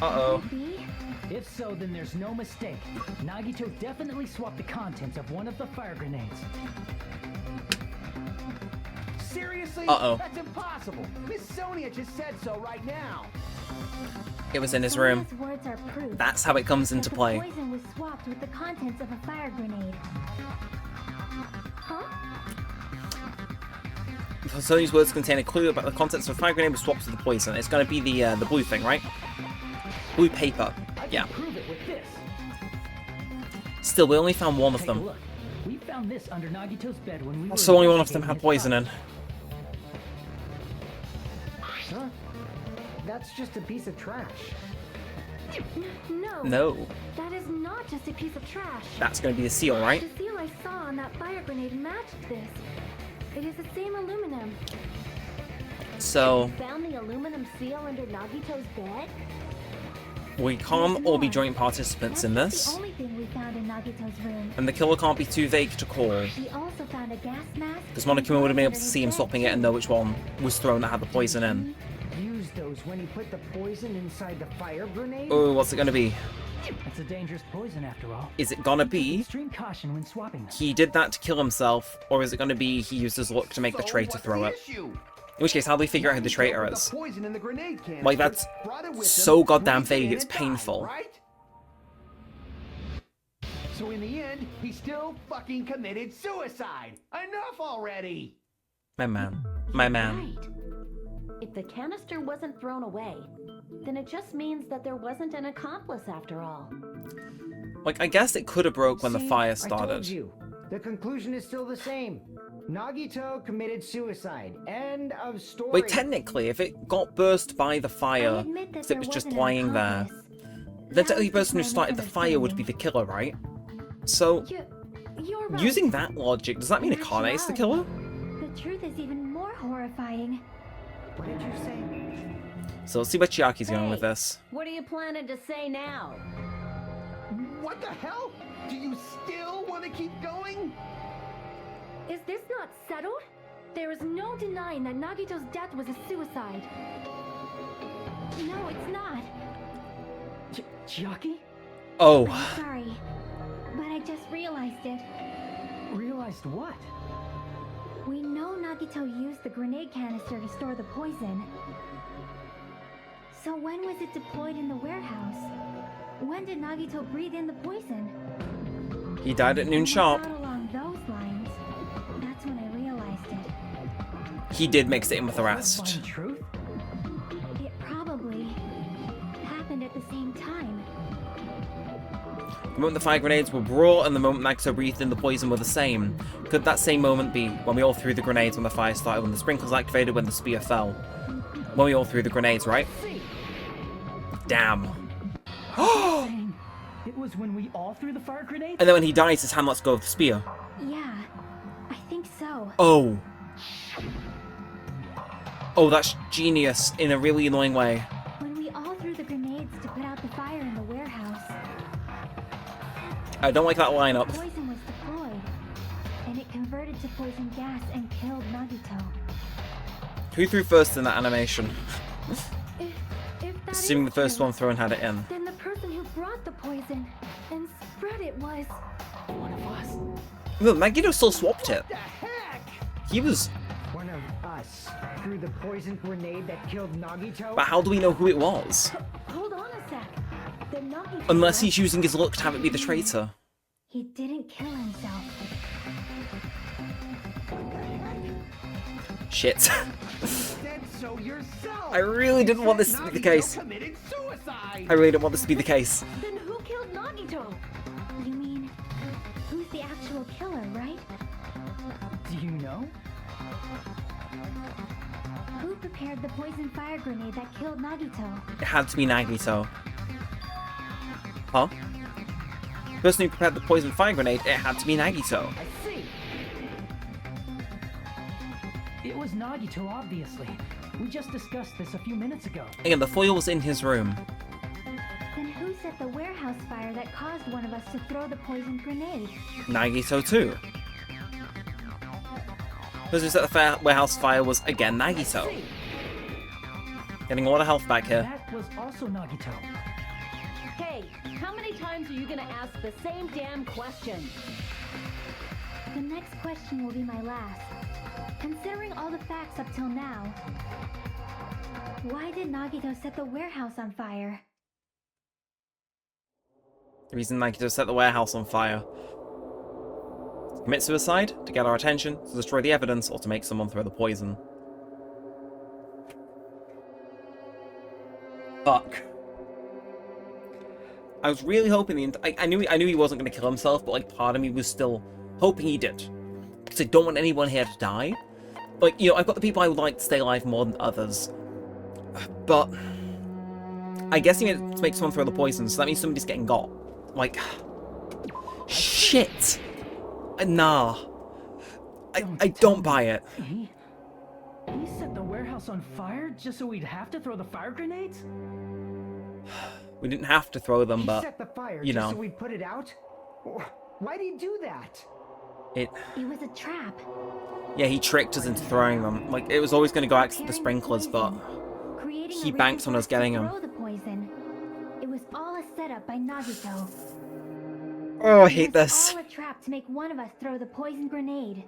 Uh-oh. Could be. If so, then there's no mistake. Nagito definitely swapped the contents of one of the fire grenades. Seriously? Uh-oh. That's impossible. Miss Sonia just said so right now. It was in his room. Sonia's words are proof That's how it comes into that play. The poison was swapped with the contents of a fire grenade. Huh? Sony's words contain a clue about the contents of a fire grenade was swapped with the poison. It's going to be the blue thing, right? Blue paper. Yeah. Prove it with this. Still, we only found one of Take a them. look. We found this under Nagito's bed when we were So only one of them investigating had his poison in. body. Huh? That's just a piece of trash. No. No. That is not just a piece of trash. That's going to be the seal, right? The seal I saw on that fire grenade matched this. It is the same aluminum. So, Found the aluminum seal under Nagito's bed? we can't all be joint participants in That's this. the only thing we found in Nagito's room. And the killer can't be too vague to call. We also found a gas mask. Because Monokuma would have been able to under see him his swapping it bed, and know which one was thrown that had the poison in. Used those when he put the poison inside the fire grenade? Oh, what's it going to be? It's a dangerous poison after all. Is it going to be Extreme caution when swapping them. he did that to kill himself, or is it going to be he used his luck to make the So traitor what's throw the it? issue? In which case, how do we figure out who the traitor Put is? the poison in the grenade canister, Like, that's brought it with so him, goddamn breathed it vague, in it's and died, painful. right? So in the end, he still fucking committed suicide. Enough already. My man. My man. Right. If the canister wasn't thrown away, then it just means that there wasn't an accomplice after all. Like, I guess it could have broke when the See, fire I told started. you. The conclusion is still the same. Nagito committed suicide. End of story. Wait, technically, if it got burst by the I fire, admit that if it was there just wasn't an lying there, accomplice. the That technically was person who just my started the fire would be the killer, right? So, You're right. using that logic, does that mean In Akane's the killer? actuality, the truth is even more horrifying. What did you say? So let's see where Chiaki's going with Hey. this. What are you planning to say now? What the hell? Do you still want to keep going? Is this not settled? There is no denying that Nagito's death was a suicide. No, it's not. Chiaki? Oh, I'm sorry, but I just realized it. Realized what? We know Nagito used the grenade canister to store the poison. So when was it deployed in the warehouse? When did Nagito breathe in the poison? he died at noon When I sharp. thought along those lines, that's when I realized it. He did mix it in with the Find rest. the truth? It probably happened at the same time. The moment the fire grenades were brought and the moment Nagito breathed in the poison were the same. Could that same moment be when we all threw the grenades when the fire started, when the sprinklers activated, when the spear fell? When we all threw the grenades, right? Damn. Saying it was when we all threw the fire grenades? And then when he dies, his hand lets go of the spear. Yeah, I think so. Oh. Oh, that's genius in a really annoying way. When we all threw the grenades to put out the fire in the warehouse, I don't like that lineup. poison was deployed, and it converted to poison gas and killed Nagito. Who threw first in that animation? If that Assuming is the first true, one thrown had it in. then the person who brought the poison and spread it was One of us. No, Nagito still swapped it. The heck? He was... One of us threw the poison grenade that killed Nagito? But how do we know who it was? Hold on a sec. The Nagito Unless he's using his luck to have it be the traitor. He didn't kill himself. Shit. Said so yourself. I really didn't want this to be the case. Nagito committed suicide. I really don't want this to be the case. Then who killed Nagito? You mean, who's the actual killer, right? Do you know? Who prepared the poison fire grenade that killed Nagito? It had to be Nagito. Huh? The person who prepared the poison fire grenade, it had to be Nagito. I see. It was Nagito, obviously. We just discussed this a few minutes ago. Again, the foil was in his room. Then who set the warehouse fire that caused one of us to throw the poisoned grenade? Nagito too. Because who set the warehouse fire was, again, Nagito. Getting a lot of health back here. That was also Nagito. Hey, how many times are you gonna ask the same damn question? The next question will be my last. Considering all the facts up till now, why did Nagito set the warehouse on fire? The reason Nagito set the warehouse on fire. Commit suicide, to get our attention, to destroy the evidence, or to make someone throw the poison. Fuck. I was really hoping I knew he wasn't going to kill himself, but like part of me was still hoping he did. Because I don't want anyone here to die. Like, you know, I've got the people I would like to stay alive more than others. But I guess he meant to make someone throw the poison, so that means somebody's getting got. Like, shit. Nah. I don't buy it. He set the warehouse on fire just so we'd have to throw the fire grenades? We didn't have to throw them, He but set the fire you just know. so we'd put it out? Why'd he do that? It was a trap. Yeah, he tricked us into throwing them. Like, it was always going to go out to the sprinklers, but he banks on us getting them. The poison. It was all a setup by Nagito. Oh, I hate this. All a trap to make one of us throw the poison grenade.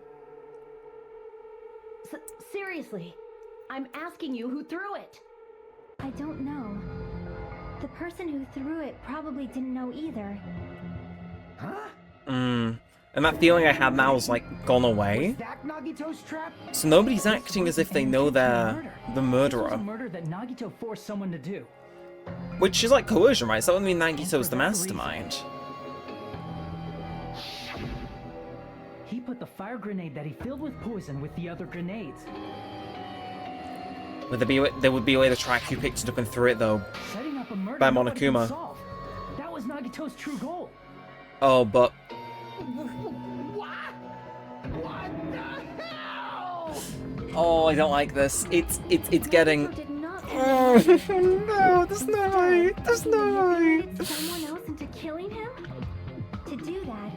Seriously, I'm asking you who threw it. I don't know. The person who threw it probably didn't know either. Huh? And that feeling I had now is like gone away. Was that Nagito's trap? So nobody's acting as if they know they're the This was a murderer. murder that Nagito forced someone to do. Which is like coercion, right? So that would mean Nagito's the mastermind. He put the fire grenade that he filled with poison with the other grenades. There would be a way to track who picked it up and threw it, though. Setting up a murder By nobody can Monokuma. solve. That was Nagito's true goal. Oh, but What the hell? oh, I don't like this. It's getting. Nagito did not Oh no, there's no way. There's no way. manipulated someone else into killing him? To do that,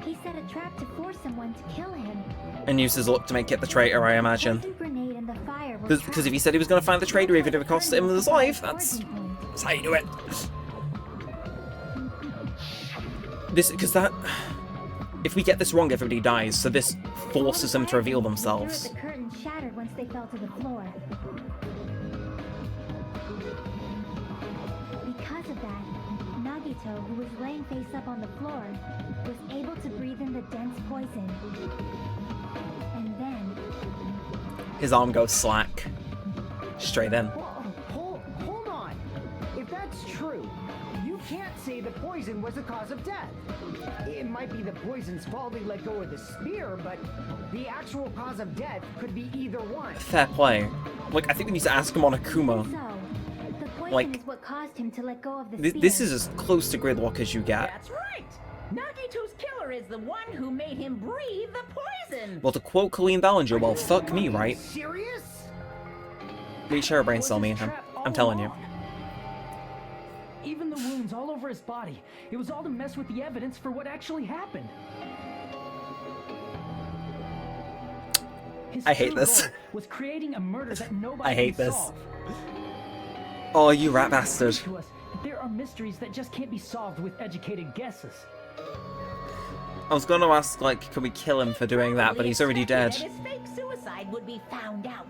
he set a trap to force someone to kill him. And used his luck to make it the traitor, I imagine. The grenade and the fire were Because if he said he was going to find the traitor, even if it cost him his life, that's how you do it. Because that. If we get this wrong, everybody dies. So this forces them to reveal themselves. The curtain shattered once they fell to the floor. Because of that, Nagito, who was laying face up on the floor, was able to breathe in the dense poison. And then, His arm goes slack. Straight in. Hold on. If that's true, you can't say the poison was the cause of death. It might be the poison's fault he let go of the spear, but the actual cause of death could be either one. Fair play. Like, I think we need to ask him on Akuma. so, the poison Like, is what caused him to let go of the spear. This is as close to gridlock as you get. That's right. Nagito's killer is the one who made him breathe the poison. Well, to quote Colleen Ballinger, well, fuck me, right? Serious? We share a brain cell, me and him. I'm telling you. Even the wounds all over his body. It was all to mess with the evidence for what actually happened. His I hate true this. goal was creating a murder that nobody I hate can this. solve. Oh, you rat bastard. To us, there are mysteries that just can't be solved with educated guesses. I was gonna ask, like, can we kill him for doing that, but he's already dead. His fake suicide would be found out.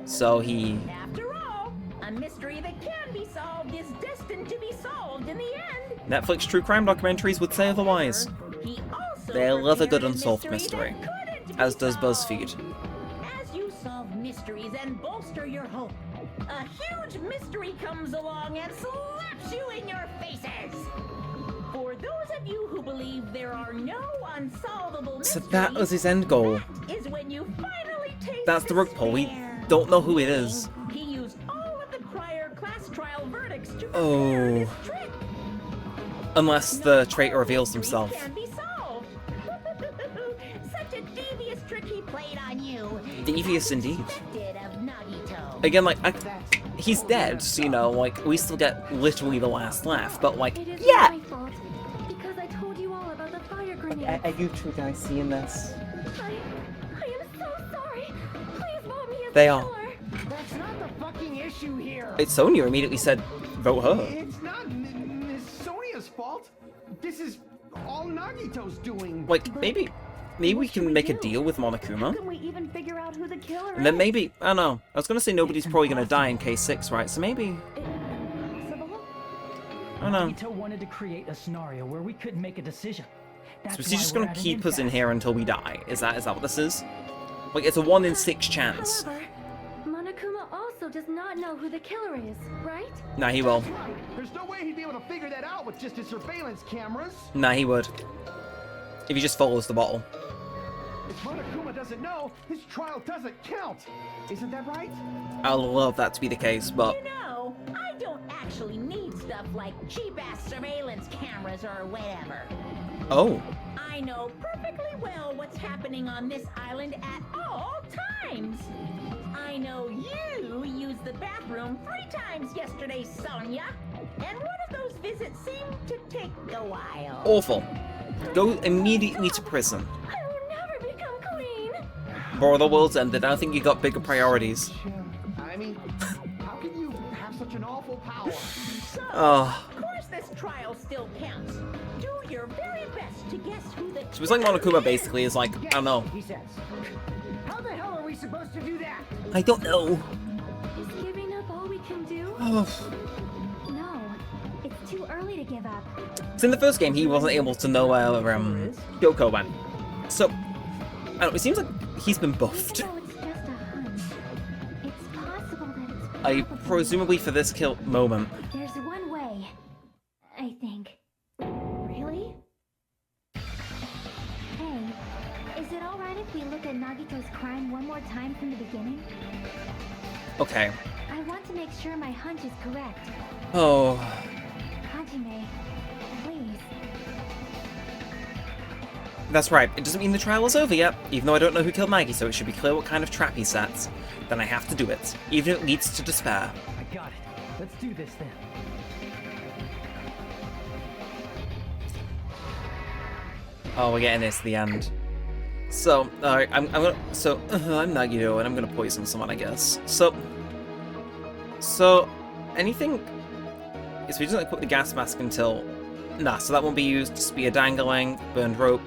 So he... After all, a mystery that can be solved is destined to be solved in the end. Netflix true crime documentaries would say otherwise. He also They love a good prepared unsolved mystery. that couldn't be As does solved. BuzzFeed. As you solve mysteries and bolster your hope, a huge mystery comes along and slaps you in your faces. For those of you who believe there are no unsolvable So mysteries, that was his end goal. that is when you finally taste That's the rug pull. We despair. don't know who it is. He used all of the prior class trial verdicts to prepare Oh. this trick. Unless the traitor reveals himself. Can be solved. Such a devious trick he played on you. Devious indeed. Suspected of Nagito. Again, like, he's dead, so, you know, like, we still get literally the last laugh, but, like, It is yeah! my fault. Because I told you all about the fire grenade. Are you two guys seeing this? I am so sorry. Please vote me as They the are. killer. That's not the fucking issue here. It's Sonia immediately said, vote her. It's not Miss Sonia's fault. This is all Nagito's doing. Like, maybe we can make a deal with Monokuma. Can we even figure out who the killer And then is? maybe, I don't know, I was gonna say nobody's probably gonna die in K6, right? So maybe, Impossible? I don't know. Nagito wanted to create a scenario where we couldn't make a decision. That's So is why he just we're gonna at an keep us in impasse. here until we die? Is that what this is? Like, it's a 1 in 6 chance. However, Monokuma also does not know who the killer is, right? Nah, he will. That's right. There's no way he'd be able to figure that out with just his surveillance cameras. Nah, he would. If he just follows the bottle. If Monokuma doesn't know, his trial doesn't count. Isn't that right? I love that to be the case, but You know, I don't actually need stuff like cheap-ass surveillance cameras or whatever. oh, I know perfectly well what's happening on this island at all times. I know you used the bathroom 3 times yesterday, Sonia. And one of those visits seemed to take a while. awful. Go immediately to prison. I will never become queen. Bro, the world's ended. I think you got bigger priorities. I mean, how can you have such an awful power? So, Oh. of course this trial still counts. Do your very best to guess who the So it's like Monokuma basically is like, I Yes, don't know. he says. How the hell are we supposed to do that? I don't know. Is giving up all we can do? Oh. No, it's too early to give up. So in the first game, he wasn't able to know where Kyoko went. So, I don't know, it seems like he's been buffed. So it's just a hunch. It's possible that it's I probably- presumably for this kill moment. There's one way, I think. Really? Hey, is it alright if we look at Nagito's crime one more time from the beginning? Okay. I want to make sure my hunch is correct. Oh. Hajime, please. That's right, it doesn't mean the trial is over yet, even though I don't know who killed Maggie, so it should be clear what kind of trap he sets. Then I have to do it, even if it leads to despair. I got it. Let's do this then. Oh, we're getting this to the end. So, alright, I'm Nagito, and I'm gonna poison someone, I guess. So, anything... So he doesn't equip the gas mask until... Nah, so that won't be used. Spear dangling, burned rope.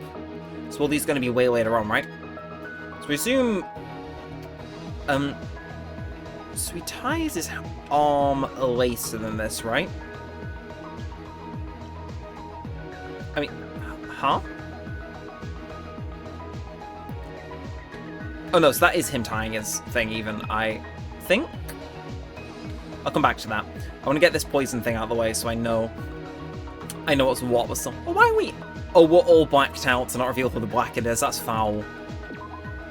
So all these are gonna be way later on, right? So we assume... So he ties his arm later than this, right? I mean, huh? Oh no, so that is him tying his thing even, I think? I'll come back to that. I want to get this poison thing out of the way so I know what's what with some... Oh, why are we... Oh, we're all blacked out to not reveal who the black it is, that's foul.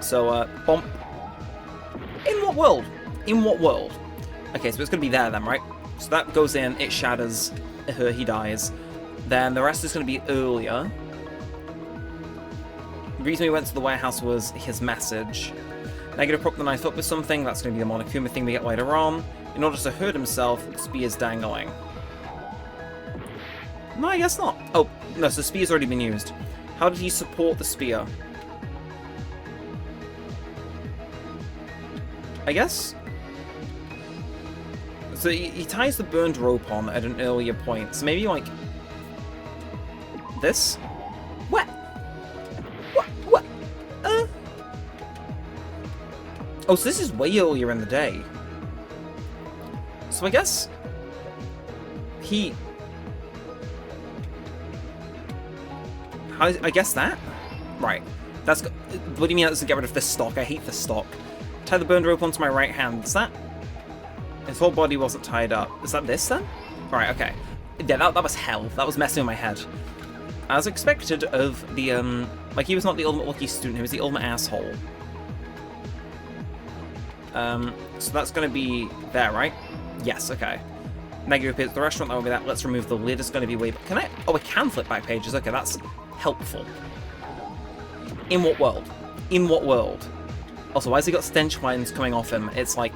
So, bump. In what world? In what world? Okay, so it's going to be there then, right? So that goes in, it shatters, he dies. Then the rest is going to be earlier. The reason we went to the warehouse was his message. Negative prop the knife up with something, that's going to be the Monokuma thing we get later on. In order to hurt himself, spear's dangling. No, I guess not. Oh, no, so spear's already been used. How did he support the spear? I guess? So he ties the burned rope on at an earlier point. So maybe like... this? What? What? Oh, so this is way earlier in the day. So I guess... he... I guess that? Right. That's... What do you mean that doesn't get rid of this stock? I hate this stock. Tie the burned rope onto my right hand. Is that... His whole body wasn't tied up. Is that this then? Right, okay. Yeah, that was hell. That was messing with my head. As expected of the, like, he was not the ultimate lucky student, he was the ultimate asshole. So that's gonna be there, right? Yes, okay. Negative appears at the restaurant, that will be that. Let's remove the lid, it's gonna be way... Can I... Oh, I can flip back pages. Okay, that's helpful. In what world? In what world? Also, why has he got stench lines coming off him? It's like...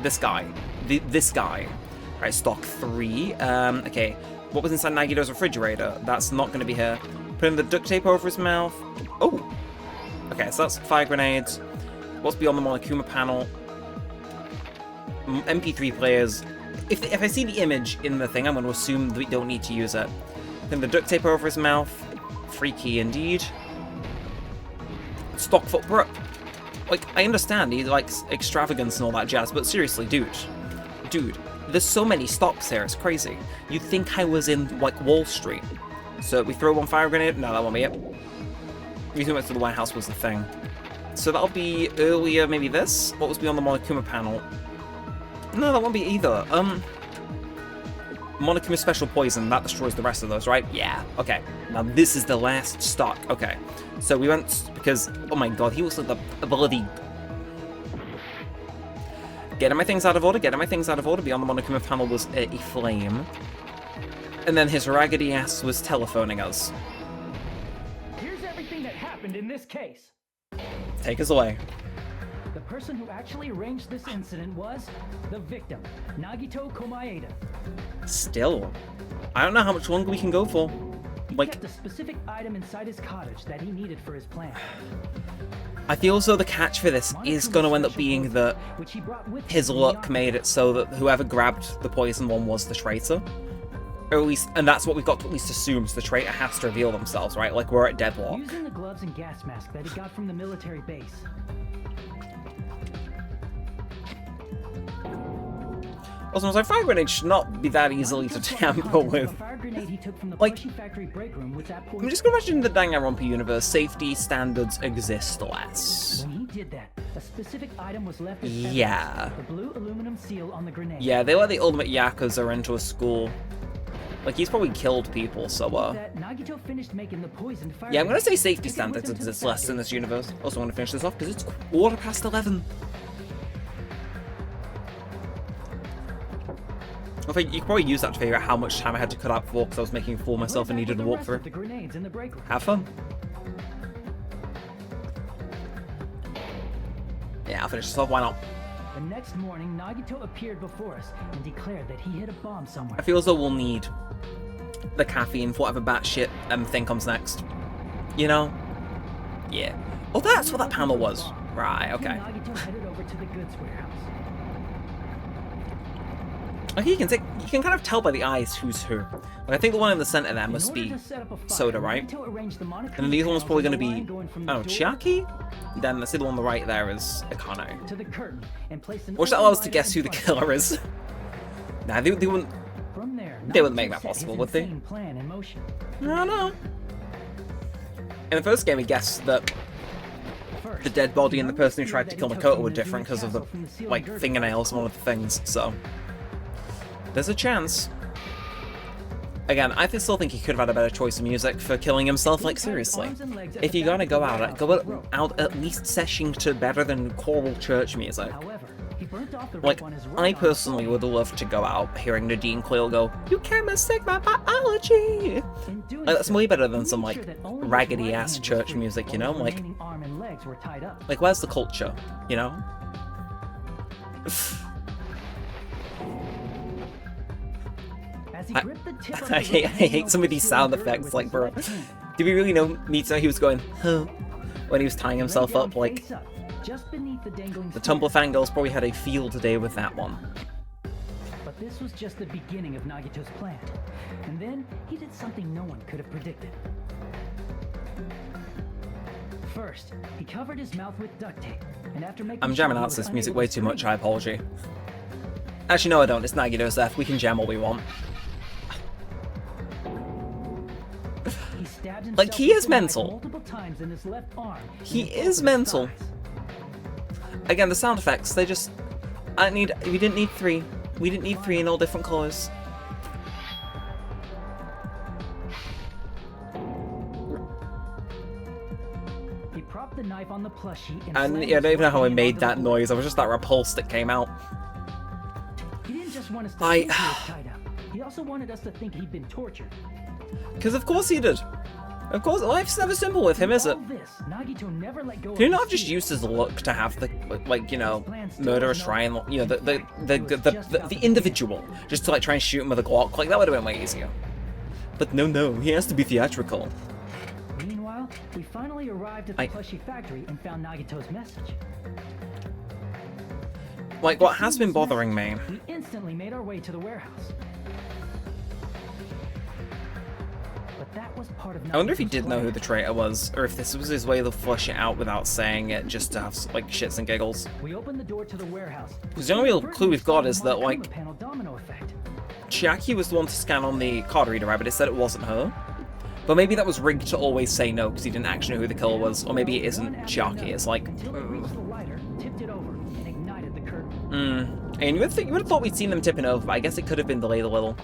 This guy. This guy. Right, stock 3. Okay. What was inside Nagito's refrigerator? That's not going to be here. Putting the duct tape over his mouth. Oh! Okay, so that's fire grenades. What's beyond the Monokuma panel? MP3 players. If I see the image in the thing, I'm going to assume that we don't need to use it. Putting the duct tape over his mouth. Freaky indeed. Stock foot Brooke. Like, I understand he likes extravagance and all that jazz, but seriously, dude, there's so many stops here, it's crazy. You'd think I was in, like, Wall Street. So we throw one fire grenade? No, that won't be it. We went to the White House was the thing. So that'll be earlier, maybe this? What was beyond the Monokuma panel? No, that won't be either. Monokuma special poison, that destroys the rest of those, right? Yeah, okay. Now this is the last stock, okay. So we went, because, oh my god, he looks like the bloody... Getting my things out of order, Beyond the Monokuma panel was a flame. And then his raggedy ass was telephoning us. Here's everything that happened in this case. Take us away. The person who actually arranged this incident was the victim, Nagito Komaeda. Still, I don't know how much longer we can go for. He Like, kept a specific item inside his cottage that he needed for his plan. I feel as though the catch for this is going to end up being that Which he brought with his him luck from the made it so that whoever grabbed the poison one was the traitor. Or at least, and that's what we've got to at least assume, so the traitor has to reveal themselves, right? Like, we're at deadlock. Using the gloves and gas mask that he got from the military base. Also, I was like, fire grenades should not be that easily to tamper with. Like, I'm just gonna imagine in the Danganronpa universe, safety standards exist less. When he did that, a specific item was left as Yeah. evidence, the blue aluminum seal on the grenade. Yeah, they let the ultimate Yakuza into a school. Like, he's probably killed people, so, That Nagito finished making the poisoned fire yeah, I'm gonna say grenade. safety It was standards into the exist less factory. in this universe. Also, I'm gonna finish this off, because it's 11:15. I think you could probably use that to figure out how much time I had to cut out for, because I was making a fool of myself and needed to walk through. The grenades in the break room. Have fun. Yeah, I'll finish this off, why not? The next morning, Nagito appeared before us and declared that he hid a bomb somewhere. I feel as though we'll need the caffeine for whatever batshit thing comes next. You know? Yeah. Oh, that's what that panel was. Right, okay. Nagito headed over to the goods warehouse. Okay, you can kind of tell by the eyes who's who. Like, I think the one in the center there must be Soda, right? And then the other one's probably going to be, I don't know, Chiaki? Then let's see the one on the right there is Akane. To the curtain and placed an Which that allows us to guess who the killer is. Nah, they wouldn't. From there, They wouldn't make Nagito that set possible, his would they? insane plan in motion. I don't know. In the first game, we guessed that First, the dead body and the he person who tried to that kill he took Makoto from were the different because of the, castle from the sealed like, girth fingernails and all of the things, so... There's a chance. Again, I still think he could have had a better choice of music for killing himself, like, seriously. If you're gonna go out at least seshing to better than choral church music. However, he burnt off the Like, rope on his I right arm personally would have loved to go out hearing Nadine Cleo go, "You can't mistake my biology!" In doing Like, that's so, way better than he some, made like, sure that only his raggedy right ass hand was church free, music, you while know? his Like, remaining arm and legs were tied up. where's the culture, you know? As he I- gripped the tip of I the hate, rope I hate some of over these the sound sealed girth effects, with like, his bro. left hand. Did we really need to know he was going, huh? When he was tying himself Lay up, down like, face up, just beneath the dangling the spear. Tumblr fangirls probably had a field day with that one. But this was just the beginning of Nagito's plan. And then he did something no one could have predicted. First, he covered his mouth with duct tape, and after making I'm sure jamming he out was to this unable music to way too much, scream, I apologize. Actually, no I don't, it's Nagito's death, we can jam all we want. he stabbed himself Like, he with is the knife mental. multiple times in his left arm. He and both is of his mental. thighs. Again, the sound effects, they just... we didn't need 3. We didn't need 3 in all different colours. He propped the knife on the plushie and And slammed yeah, I don't his even know how I right hand made onto the that floor. noise, I was just that repulsed that came out. He didn't just want us to I- think he was tied up. He also wanted us to think he'd been tortured. Because of course he did. Of course, life's never simple with him, is it? All this, Nagito never let go Could he of not the have just spear. used his luck to have the, like, you know, murder a shrine, you know, the individual, just to, like, try and shoot him with a Glock? Like, that would have been way easier. But no, he has to be theatrical. Meanwhile, we finally arrived at the plushie factory and found Nagito's message. Like, what has been bothering me... We instantly made our way to the warehouse. But that was part of I wonder if he Nagito's did know plan. who the traitor was, or if this was his way to flush it out without saying it, just to have, like, shits and giggles. We opened the door to the warehouse. Because the only real clue we've got is that, like, Panel domino effect. Chiaki was the one to scan on the card reader, right? But it said it wasn't her. But maybe that was rigged to always say no, because he didn't actually know who the killer was. Or maybe it isn't Chiaki, it's like... Until it reached the lighter, tipped it over, and ignited the curtain. And you would have thought we'd seen them tipping over, but I guess it could have been delayed a little.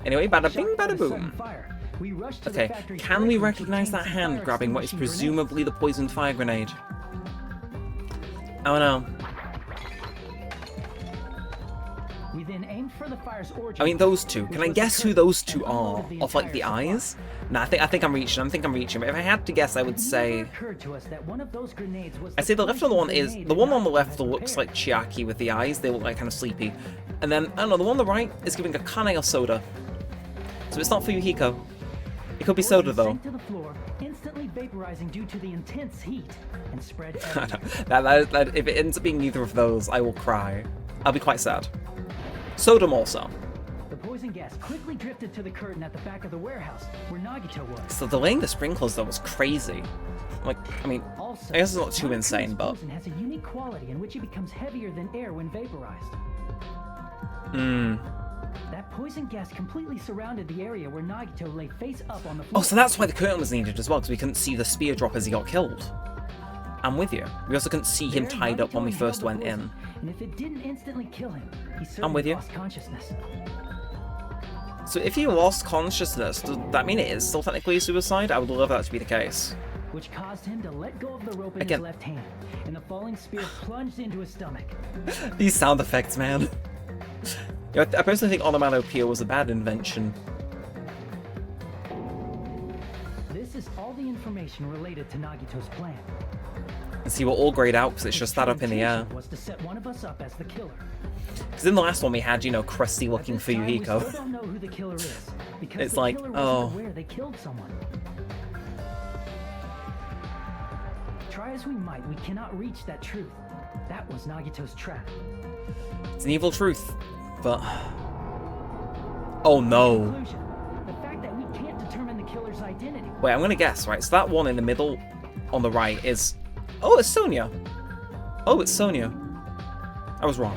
Anyway, bada bing, Shocked by bada the sudden boom. fire, we rushed to the Okay, factory's can break we room to recognize obtain that some hand fire grabbing what is extinguishing presumably the poisoned fire grenade? Oh no. We then aimed for the fire's origin. I mean, those two. Can I guess who those two are? Off, like, the entire eyes? Nah, I think I'm reaching. But if I had to guess, I would say... occurred to us that one of those grenades was I'd say the left on the one is... grenade The one on the Nagito left had looks prepared. like Chiaki with the eyes. They look like kind of sleepy. And then, I don't know, the one on the right is giving a Kane of soda. So it's not for Yuhiko. It could be soda, though. Sank to the floor, instantly vaporizing due to the intense heat, and spread everywhere. that, if it ends up being neither of those, I will cry. I'll be quite sad. Soda more so. The poison gas quickly drifted to the curtain at the back of the warehouse, where Nagito was. So delaying the sprinklers, though, was crazy. Like, I mean, Also, I guess it's not too Nagito's insane, but... poison has a unique quality in which it becomes heavier than air when vaporized. That poison gas completely surrounded the area where Nagito lay face up on the floor. Oh, so that's why the curtain was needed as well, because we couldn't see the spear drop as he got killed. I'm with you. We also couldn't see him There, tied up when we Nagito first inhaled went the in. poison, and if it didn't instantly kill him, he I'm with certainly you. lost consciousness. So if he lost consciousness, does that mean it is still technically a suicide? I would love that to be the case. Which caused him to let go of the rope in Again. his left hand, and the falling spear plunged into his stomach. These sound effects, man. You know, I personally think onomatopoeia was a bad invention. This is all the information related to Nagito's plan. And see, we're all grayed out because it's His just that up in the air. intention was to set one of us up as the killer. Because in the last one we had, you know, crusty looking At this time, we Fuyuhiko. still don't know who the killer is, because It's the like, killer oh. wasn't aware they killed someone. Try as we might, we cannot reach that truth. That was Nagito's trap. It's an evil truth, but... Oh no. Conclusion: the fact that we can't determine the killer's identity. Wait, I'm gonna guess, right? So that one in the middle, on the right, is... Oh, it's Sonia. Oh, it's Sonia. I was wrong.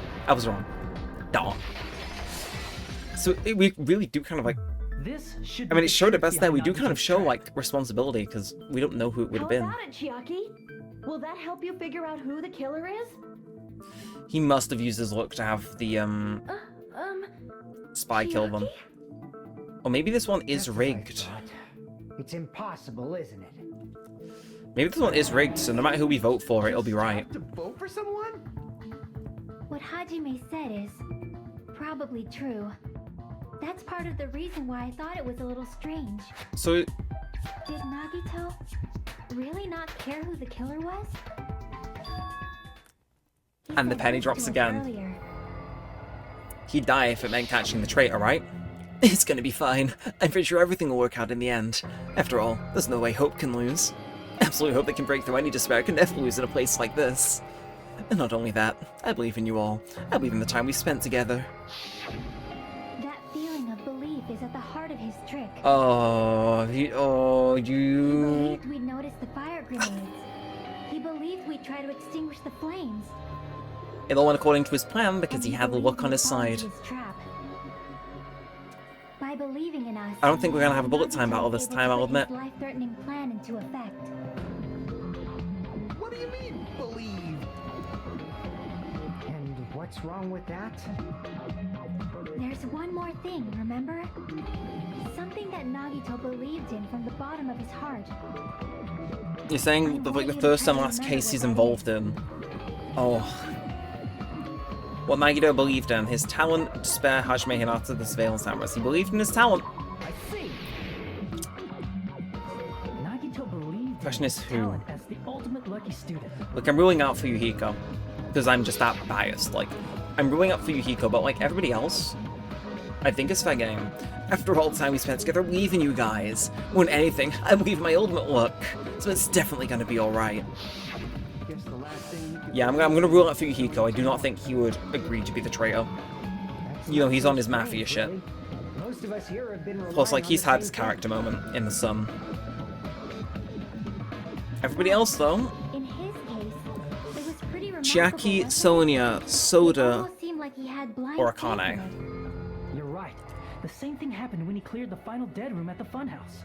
Darn. So we really do kind of like... This should. I mean, be it the showed it truth best there. We do behind kind of Nagito's show, trap. like, responsibility, because we don't know who it would have How been. about it, Chiaki? Will that help you figure out who the killer is? He must have used his luck to have the, spy kill them. Chiaki? Or maybe this one is That's what I rigged. thought. It's impossible, isn't it? Maybe this one is rigged, so no matter who we vote for, it'll be right. Have to vote for someone? What Hajime said is probably true. That's part of the reason why I thought it was a little strange. So, Did Nagito really not care who the killer was? He And the said penny this drops to us again. earlier. he'd die if it meant catching the traitor, right? It's gonna be fine. I'm pretty sure everything will work out in the end. After all, there's no way Hope can lose. Absolutely hope they can break through any despair. Can never lose in a place like this. And not only that, I believe in you all. I believe in the time we spent together. That feeling of belief is at the heart of his trick. Oh, He you... believed we'd notice the fire grenades. He believed we'd try to extinguish the flames. It all went according to his plan because And he had the believed luck on we'd his fall side. into his trap. By believing in us, I don't think we're gonna have a bullet time battle this time, I'll admit. Life-threatening plan into effect. What do you mean, believe? And what's wrong with that? There's one more thing, remember? Something that Nagito believed in from the bottom of his heart. You're saying like the first and last case he's involved in. Oh. What Nagito believed in, his talent to spare Hajime Hinata the surveillance cameras. He believed in his talent. I see. Question is who? Talent as the ultimate lucky student. Look, I'm ruling out Fuyuhiko. Because I'm just that biased. Like, I'm ruling out Fuyuhiko, but like everybody else, I think it's fair game. After all the time we spent together, I believe in you guys. More than anything, I believe in my ultimate luck. So it's definitely gonna be alright. Guess the last thing you could Yeah, I'm gonna rule out Fuyuhiko. I do not think he would agree to be the traitor. You know, he's on his mafia shit. Most of us here have been Plus, like, relying he's on had the his same character moment in the sun. Everybody else, though, In his case, it was pretty remarkable. Chiaki, wasn't it? Sonia, It Soda, almost seemed like he had blind or faith Akane. in it. You're right. The same thing happened when he cleared the final dead room at the funhouse.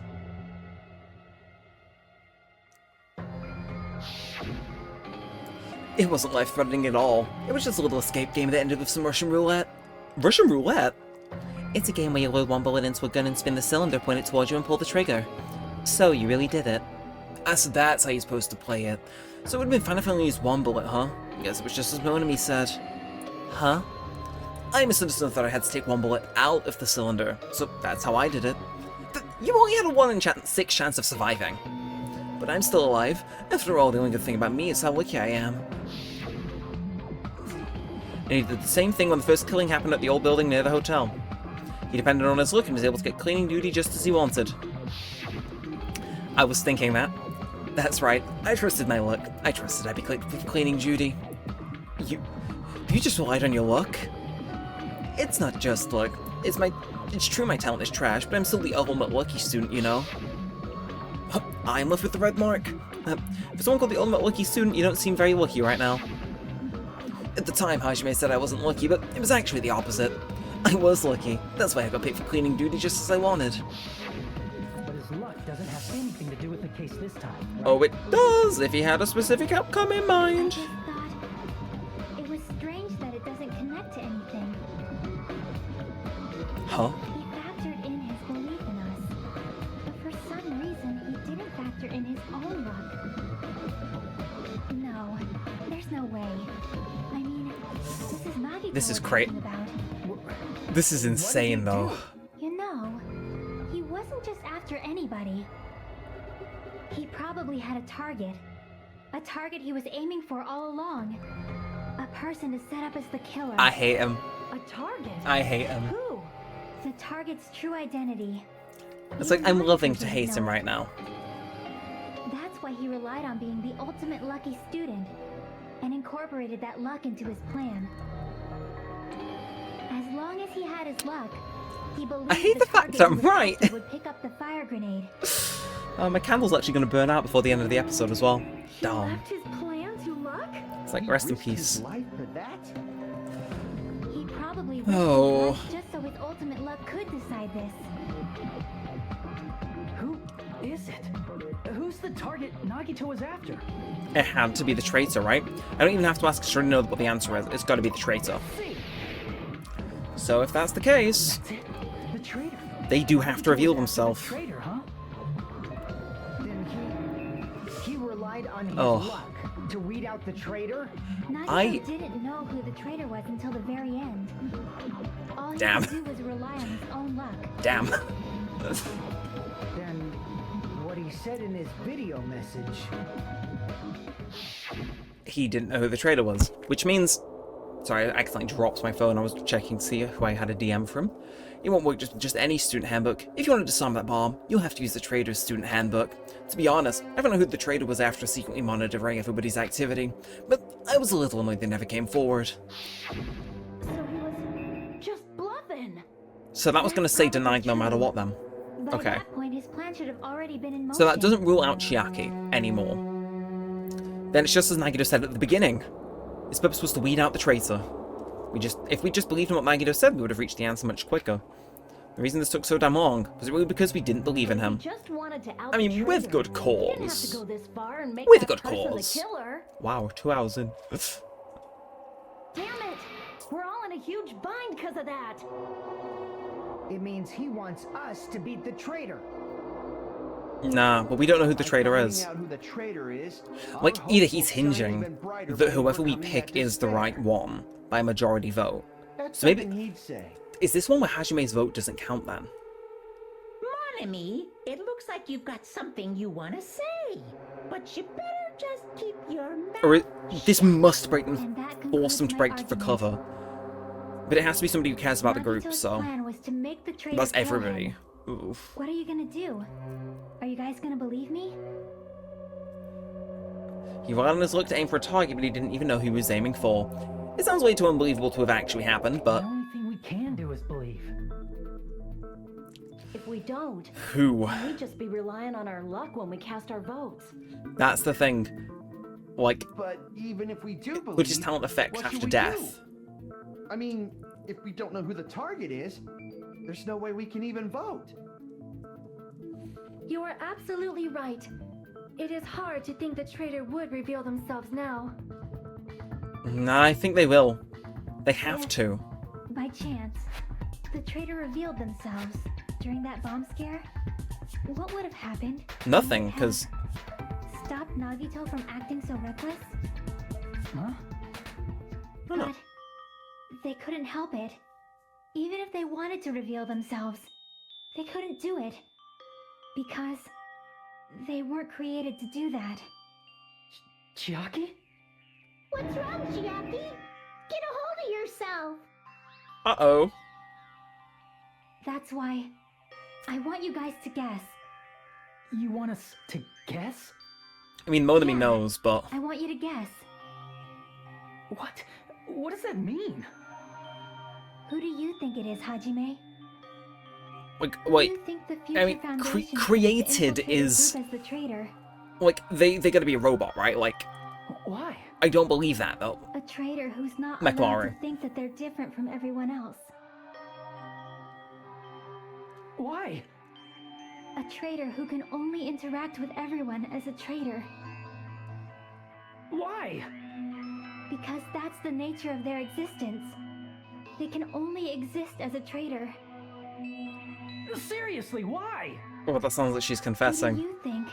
It wasn't life-threatening at all. It was just a little escape game that ended with some Russian roulette. Russian roulette? It's a game where you load one bullet into a gun and spin the cylinder, point it towards you, and pull the trigger. So, you really did it. So that's how you're supposed to play it. So it would have been fine if I only used one bullet, huh? Guess it was just as my enemy said. Huh? I misunderstood that I had to take one bullet out of the cylinder, so that's how I did it. You only had a 1 in 6 chance of surviving. But I'm still alive. After all, the only good thing about me is how lucky I am. And he did the same thing when the first killing happened at the old building near the hotel. He depended on his luck and was able to get cleaning duty just as he wanted. I was thinking that. That's right, I trusted my luck. I trusted I'd be cleaning duty. You just relied on your luck? It's not just luck. It's true my talent is trash, but I'm still the ultimate lucky student, you know? I'm left with the red mark. For someone called the ultimate lucky student, you don't seem very lucky right now. At the time, Hajime said I wasn't lucky, but it was actually the opposite. I was lucky. That's why I got picked for cleaning duty just as I wanted. But his luck doesn't have anything to do with the case this time. Oh, it does, if he had a specific outcome in I mind. just thought it was strange that it doesn't connect to anything. Huh? He factored in his belief in us, but for some reason he didn't factor in his own luck. No, there's no way. I mean, this is Nagito This is we're great. talking about. This is insane, though. You know, he wasn't just after anybody. He probably had a target. A target he was aiming for all along. A person to set up as the killer. I hate him. A target? I hate him. Who? The target's true identity. It's like I'm Even loving Nagito to hate didn't him know right it. now. That's why he relied on being the ultimate lucky student and incorporated that luck into his plan. As long as he had his luck, he believed I hate the fact target that he I'm was right. after would pick up the fire grenade. My candle's actually going to burn out before the end of the episode as well. He Darn. left his plan to luck? It's like, He rest in risked his peace. life for that? He probably risked his Oh. life just so his ultimate luck could decide this. Who is it? Who's the target Nagito was after? It had to be the traitor, right? I don't even have to ask because I already know what the answer is. It's got to be the traitor. See, So if that's the case, that's it. The traitor. they do have to Nagito reveal was after the themselves. Traitor, huh? Then he relied on his Oh. luck to weed out the traitor? Nagito didn't know who the traitor was until the very end. All he Damn. could do was rely on his own luck. Damn. Then what he said in his video message. He didn't know who the traitor was, which means... Sorry, I accidentally dropped my phone. I was checking to see who I had a DM from. It won't work just any student handbook. If you want to disarm that bomb, you'll have to use the traitor's student handbook. To be honest, I don't know who the traitor was after secretly monitoring everybody's activity, but I was a little annoyed they never came forward. So he was just bluffing. So that was going to say denied no matter what then. By Okay. that point, his plan should have already been in motion. So that doesn't rule out Chiaki anymore. Then it's just as Nagito said at the beginning. His purpose was to weed out the traitor. If we just believed in what Nagito said, we would have reached the answer much quicker. The reason this took so damn long was really because we didn't believe in He him. just wanted to out I mean, the with traitor. good He didn't have to cause. go this far and make With that good person cause. the killer. Wow, 2 hours in. Damn it! We're all in a huge bind because of that. It means he wants us to beat the traitor. Nah, but we don't know who the By traitor finding is. out who the traitor is, Like, our either hopes he's will shine hinging even brighter that by whoever we overcoming pick that is the despair. right one by majority vote. That's So maybe- something he'd say. Is this one where Hajime's vote doesn't count then? Mon ami, it looks like you've got something you want to say. But you better just keep your mouth Or this must break And them, that force them to break concludes for my cover. But it has to be somebody who cares about the group, Nagito's so plan was to make the traitor that's kill everybody. him. Oof. What are you gonna do? Are you guys gonna believe me? He went on his look to aim for a target, but he didn't even know who he was aiming for. It sounds way too unbelievable to have actually happened, but The only thing we can do is believe. If we don't, who? we'd just be relying on our luck when we cast our votes. That's the thing. Like, But even if we do believe, would his talent affect what after should we death? do? I mean, if we don't know who the target is, there's no way we can even vote. You are absolutely right. It is hard to think the traitor would reveal themselves now. Nah, I think they will. They have to. By chance, the traitor revealed themselves during that bomb scare. What would have happened? Nothing, Would it because have stopped Nagito from acting so reckless? Huh? I don't know. But they couldn't help it. Even if they wanted to reveal themselves, they couldn't do it. Because they weren't created to do that. Chiaki? What's wrong, Chiaki? Get a hold of yourself. Uh-oh. That's why I want you guys to guess. You want us to guess? I mean, Monami Yeah. knows, but I want you to guess. What? What does that mean? Who do you think it is, Hajime? like, Who wait, do you think the future I mean, foundation chose to created infiltrate the is group as the traitor? like they gotta be a robot, right? Like, Why? I don't believe that though. A traitor who's not McLaren. allowed to think that they're different from everyone else. Why? A traitor who can only interact with everyone as a traitor. Why? Because that's the nature of their existence. They can only exist as a traitor. Seriously, why? Oh, that sounds like she's Who confessing. do you think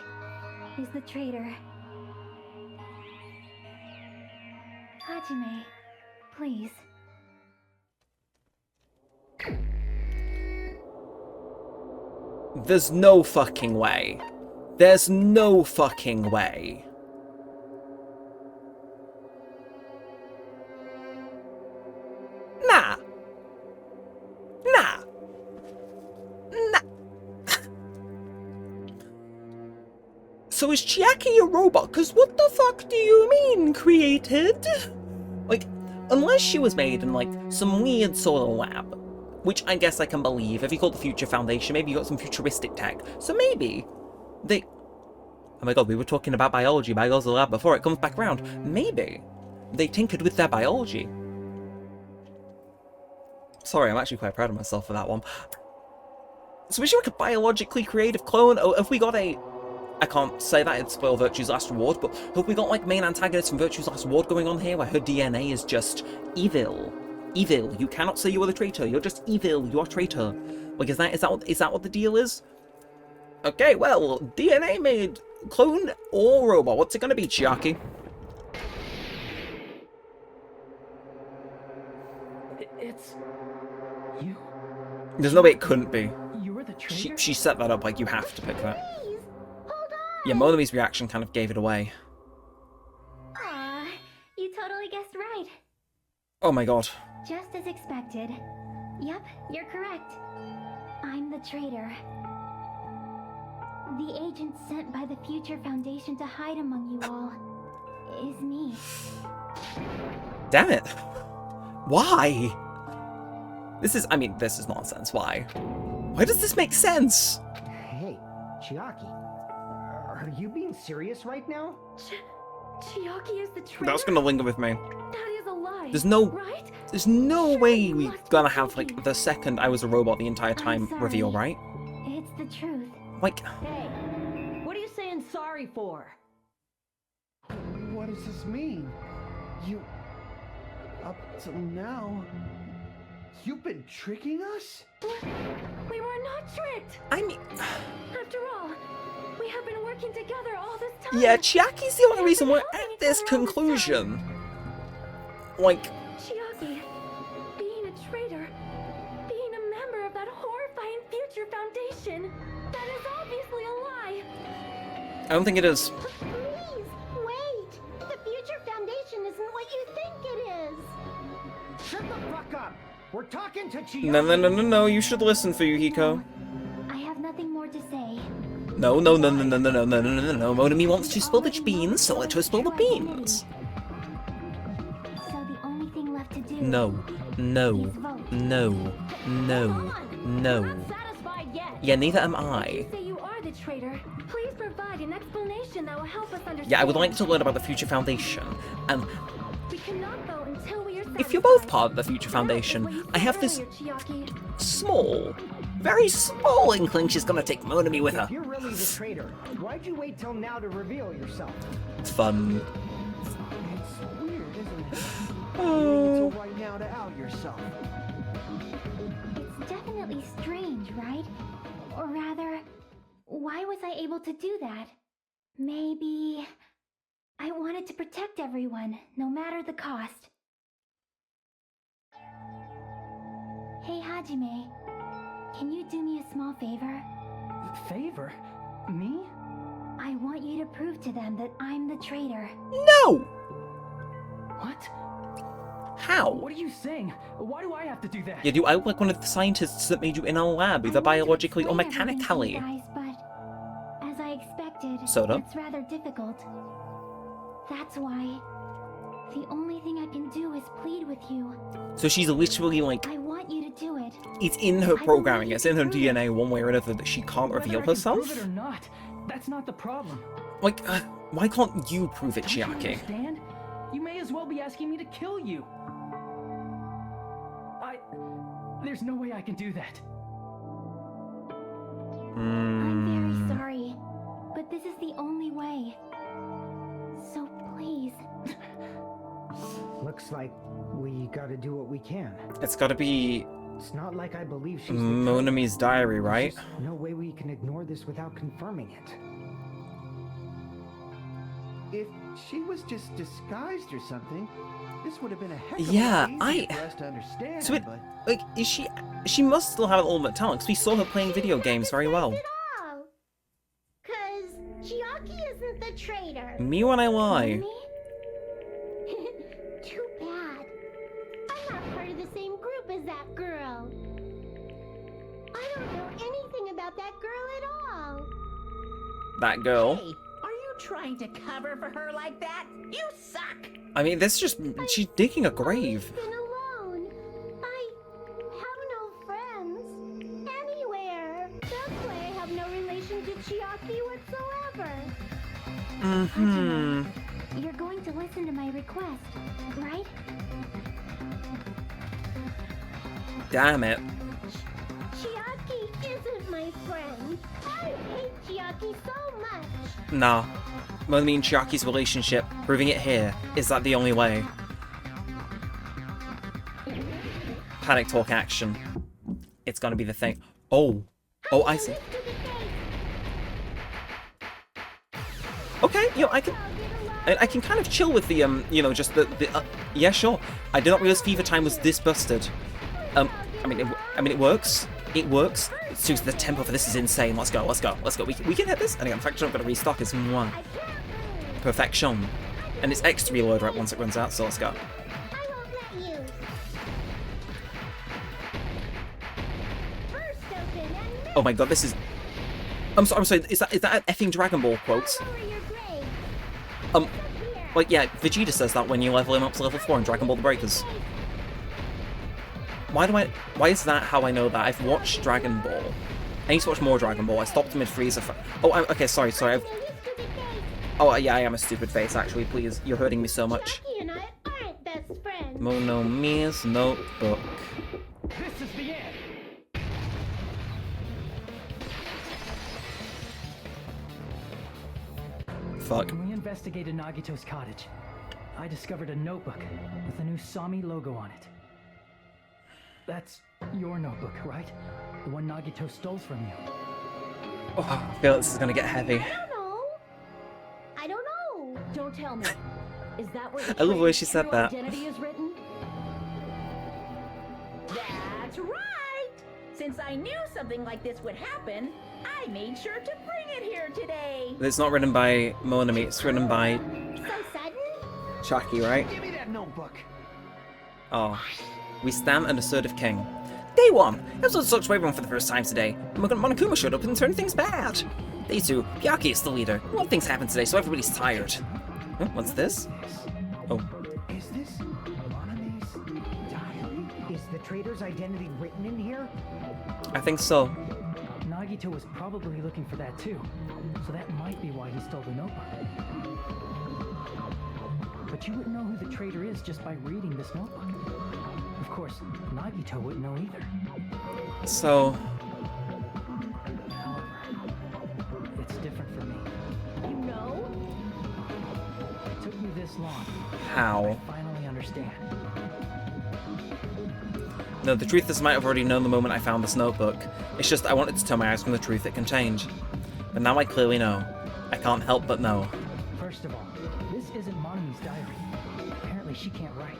is the traitor? Hajime, please. There's no fucking way. There's no fucking way. Nah. Nah. Nah. So is Chiaki a robot? Because what the fuck do you mean, created? Like, unless she was made in, like, some weird sort of lab, which I guess I can believe. If you call it the Future Foundation, maybe you got some futuristic tech. So maybe they... Oh my god, we were talking about biology by the lab before it comes back around. Maybe they tinkered with their biology. Sorry, I'm actually quite proud of myself for that one. So is she like a biologically creative clone? Or have we got a... I can't say that, it'd spoil Virtue's Last Reward, but have we got like main antagonist from Virtue's Last Reward going on here, where her DNA is just evil? Evil. You cannot say you are the traitor. You're just evil. You are traitor. Like, is that what the deal is? Okay, well, DNA made clone or robot. What's it gonna be, Chiaki? It's... You? There's no way it couldn't be. You were the traitor? She set that up like you have to pick that. Please, hold on. Yeah, Monami's reaction kind of gave it away. Aw, you totally guessed right. Oh my god. Just as expected. Yep, you're correct. I'm the traitor. The agent sent by the Future Foundation to hide among you all is me. Damn it. Why? This is nonsense. Why? Why does this make sense? Hey, Chiaki, are you being serious right now? Chiaki is the traitor? That's gonna linger with me. That is a lie. Right? There's no way we must be gonna have joking. like the second I was a robot the entire time sorry. reveal, right? It's the truth. Like, Hey, what are you saying sorry for? What does this mean? You... Up till now... You've been tricking us? We were not tricked. I mean, After all, we have been working together all this time. yeah, Chiaki's the only reason we're at this conclusion. Like, Chiaki, being a traitor, being a member of that horrifying Future Foundation, that is obviously a lie. I don't think it is. Me No, you should listen, Fuyuhiko. I have nothing more to say. No. Monami wants to spill the beans, so let her spill the beans. So the only thing left to do No. Satisfied yet. Yeah, neither am You I. say you are the traitor. Please provide an explanation that will help us understand. Yeah, I would like to learn about the Future Foundation. And We cannot vote until we are if you're both satisfied. part of the Future That is what Foundation, you I said have this earlier, Chiaki. small, very small inkling she's gonna take Monami with her. If you're really the traitor, why'd you wait till now to reveal yourself? Fun. It's weird, isn't it? Oh. Until right now to out yourself. It's definitely strange, right? Or rather, why was I able to do that? Maybe I wanted to protect everyone, no matter the cost. Hey, Hajime, can you do me a small favor? Favor? Me? I want you to prove to them that I'm the traitor. No! What? How? What are you saying? Why do I have to do that? Yeah, do I look like one of the scientists that made you in a lab, either I want to biologically or explain everything to mechanically? you guys, but as I expected, Soda? it's rather difficult. That's why the only thing I can do is plead with you. So she's literally like, I want you to do it. it's in her programming, it's in her DNA one way or another that she can't Whether reveal I can herself? prove it or not, that's not the problem. Like, why can't you prove it, Don't you Chiaki? understand? You may as well be asking me to kill you. There's no way I can do that. I'm very sorry, but this is the only way. So please. Looks like we gotta do what we can. It's gotta be It's not like I believe she's the Monami's traitor. diary, right? There's just no way we can ignore this without confirming it. If she was just disguised or something, this would have been a heck of a Yeah, lot easier for us to understand. So it, but like, is she must still have an ultimate talent, because we saw her playing video games very well. Cause Chiaki isn't the traitor. Me when I lie. Me? Too bad. I'm not part of the same group as that girl. I don't know anything about that girl at all. That girl. Hey, are you trying to cover for her like that? You suck! I mean, this is just, she's digging a grave. I've been alone. I have no friends anywhere. That's why I have no relation to Chiaki whatsoever. Mm-hmm. You're going to listen to my request, right? Damn it. Chiaki isn't my friend. I hate Chiaki so much. Nah. Monami and Chiaki's relationship, proving it here, is that the only way? Panic talk action. It's gonna be the thing. Oh. Oh, I see. Okay, you know, I can kind of chill with the, you know, just the yeah, sure. I did not realize Fever Time was this busted. I mean, it works. It works. It suits the tempo for this is insane. Let's go. We can hit this. And in fact, I'm gonna restock as one. Perfection. And it's X to reload right once it runs out, so let's go. I won't let you. First open and Oh my god, this is... I'm sorry, is that an effing Dragon Ball quote? lower your grade. Here. Like, yeah, Vegeta says that when you level him up to level 4 in Dragon Ball The Breakers. Why is that how I know that? I've watched Dragon Ball. I need to watch more Dragon Ball. I stopped mid-Frieza for... Oh, okay, sorry. Oh, yeah, I am a stupid face, actually. Please, you're hurting me so much. Chiaki and I aren't best friends. Monomi's notebook. This is the end. Fuck. When we investigated Nagito's cottage, I discovered a notebook with the new Sami logo on it. That's your notebook, right? The one Nagito stole from you. Oh, I feel like this is gonna get heavy. I don't know. Don't tell me. Is that where the I love the way traitor's she said true that. identity is written? That's right! Since I knew something like this would happen, I made sure to bring it here today. It's not written by Monami, it's written by So sudden? Chaki, right? give me that notebook. Oh. We stand an assertive king. Day 1. Episode sucked for everyone for the first time today. Monokuma showed up and turned things bad. Day 2. Byakuya is the leader. A lot of things happened today, so everybody's tired. Huh? What's this? Oh. Is this Monome's diary? Is the traitor's identity written in here? I think so. Nagito was probably looking for that too, so that might be why he stole the notebook. But you wouldn't know who the traitor is just by reading this notebook. Of course, Nagito wouldn't know either. So... However, it's different for me. You know? It took me this long. how? I finally understand. No, the truth is I might have already known the moment I found this notebook. It's just I wanted to turn my eyes from the truth it can change. But now I clearly know. I can't help but know. First of all, this isn't Monome's diary. Apparently she can't write.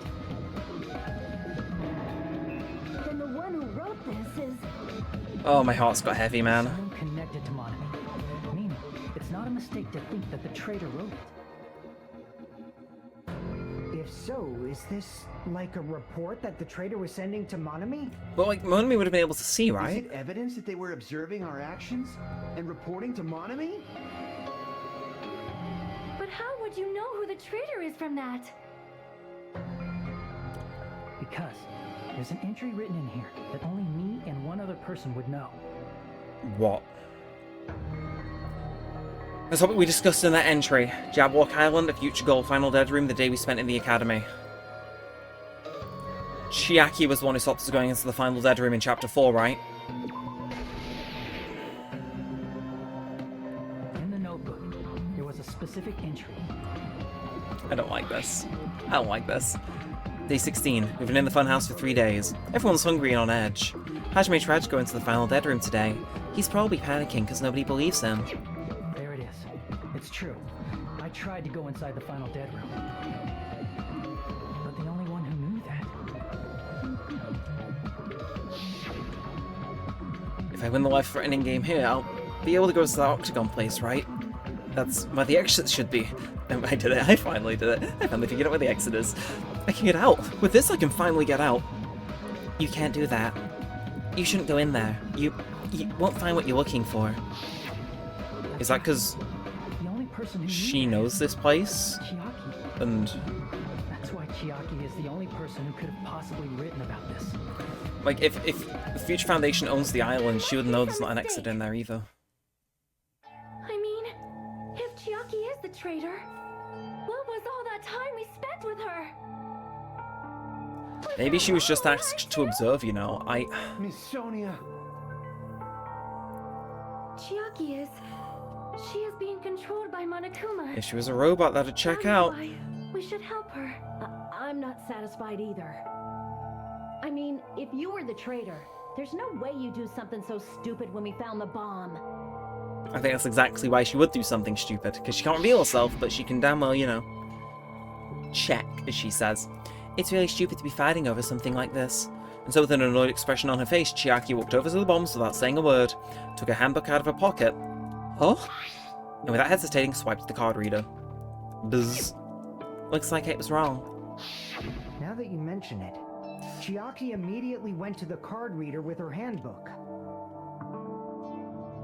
Then the one who wrote this is... Oh, my heart's got heavy, man. Someone connected to Monome. Meaning, it's not a mistake to think that the traitor wrote it. If so, is this like a report that the traitor was sending to Monome? But, like, Monami would have been able to see, Is right? it evidence that they were observing our actions and reporting to Monome? But how would you know who the traitor is from that? Because there's an entry written in here that only me and one other person would know. What? That's what we discussed in that entry. Jabwalk Island, a future goal, final dead room, the day we spent in the academy. Chiaki was the one who stopped us going into the final dead room in chapter 4, right? In the notebook, there was a specific entry. I don't like this. I don't like this. Day 16. We've been in the funhouse for 3 days. Everyone's hungry and on edge. Hajime tried to go into the final dead room today. He's probably panicking because nobody believes him. There it is. It's true. I tried to go inside the final dead room. But the only one who knew that. If I win the life-threatening game here, I'll be able to go to the Octagon place, right? That's where the exit should be. I did it. I finally did it. I finally figured out where the exit is. I can get out. With this, I can finally get out. You can't do that. You shouldn't go in there. You won't find what you're looking for. Is that because The only person who she knew knows this place? Chiaki. And, That's why Chiaki is the only person who could have possibly written about this. like, if the Future Foundation owns the island, she would know there's not an exit in there either. I mean, if Chiaki is the traitor, what was all that time we spent with her? Maybe she was just asked to observe, you know. Miss Sonia. Chiaki is... She is being controlled by Monokuma. If she was a robot, that'd check That is out. why we should help her. I'm not satisfied either. I mean, if you were the traitor, there's no way you'd do something so stupid when we found the bomb. I think that's exactly why she would do something stupid, because she can't reveal herself, but she can damn well, you know, check, as she says. It's really stupid to be fighting over something like this. And so with an annoyed expression on her face, Chiaki walked over to the bombs without saying a word, took a handbook out of her pocket, and without hesitating, swiped the card reader. Buzz. Looks like it was wrong. Now that you mention it, Chiaki immediately went to the card reader with her handbook.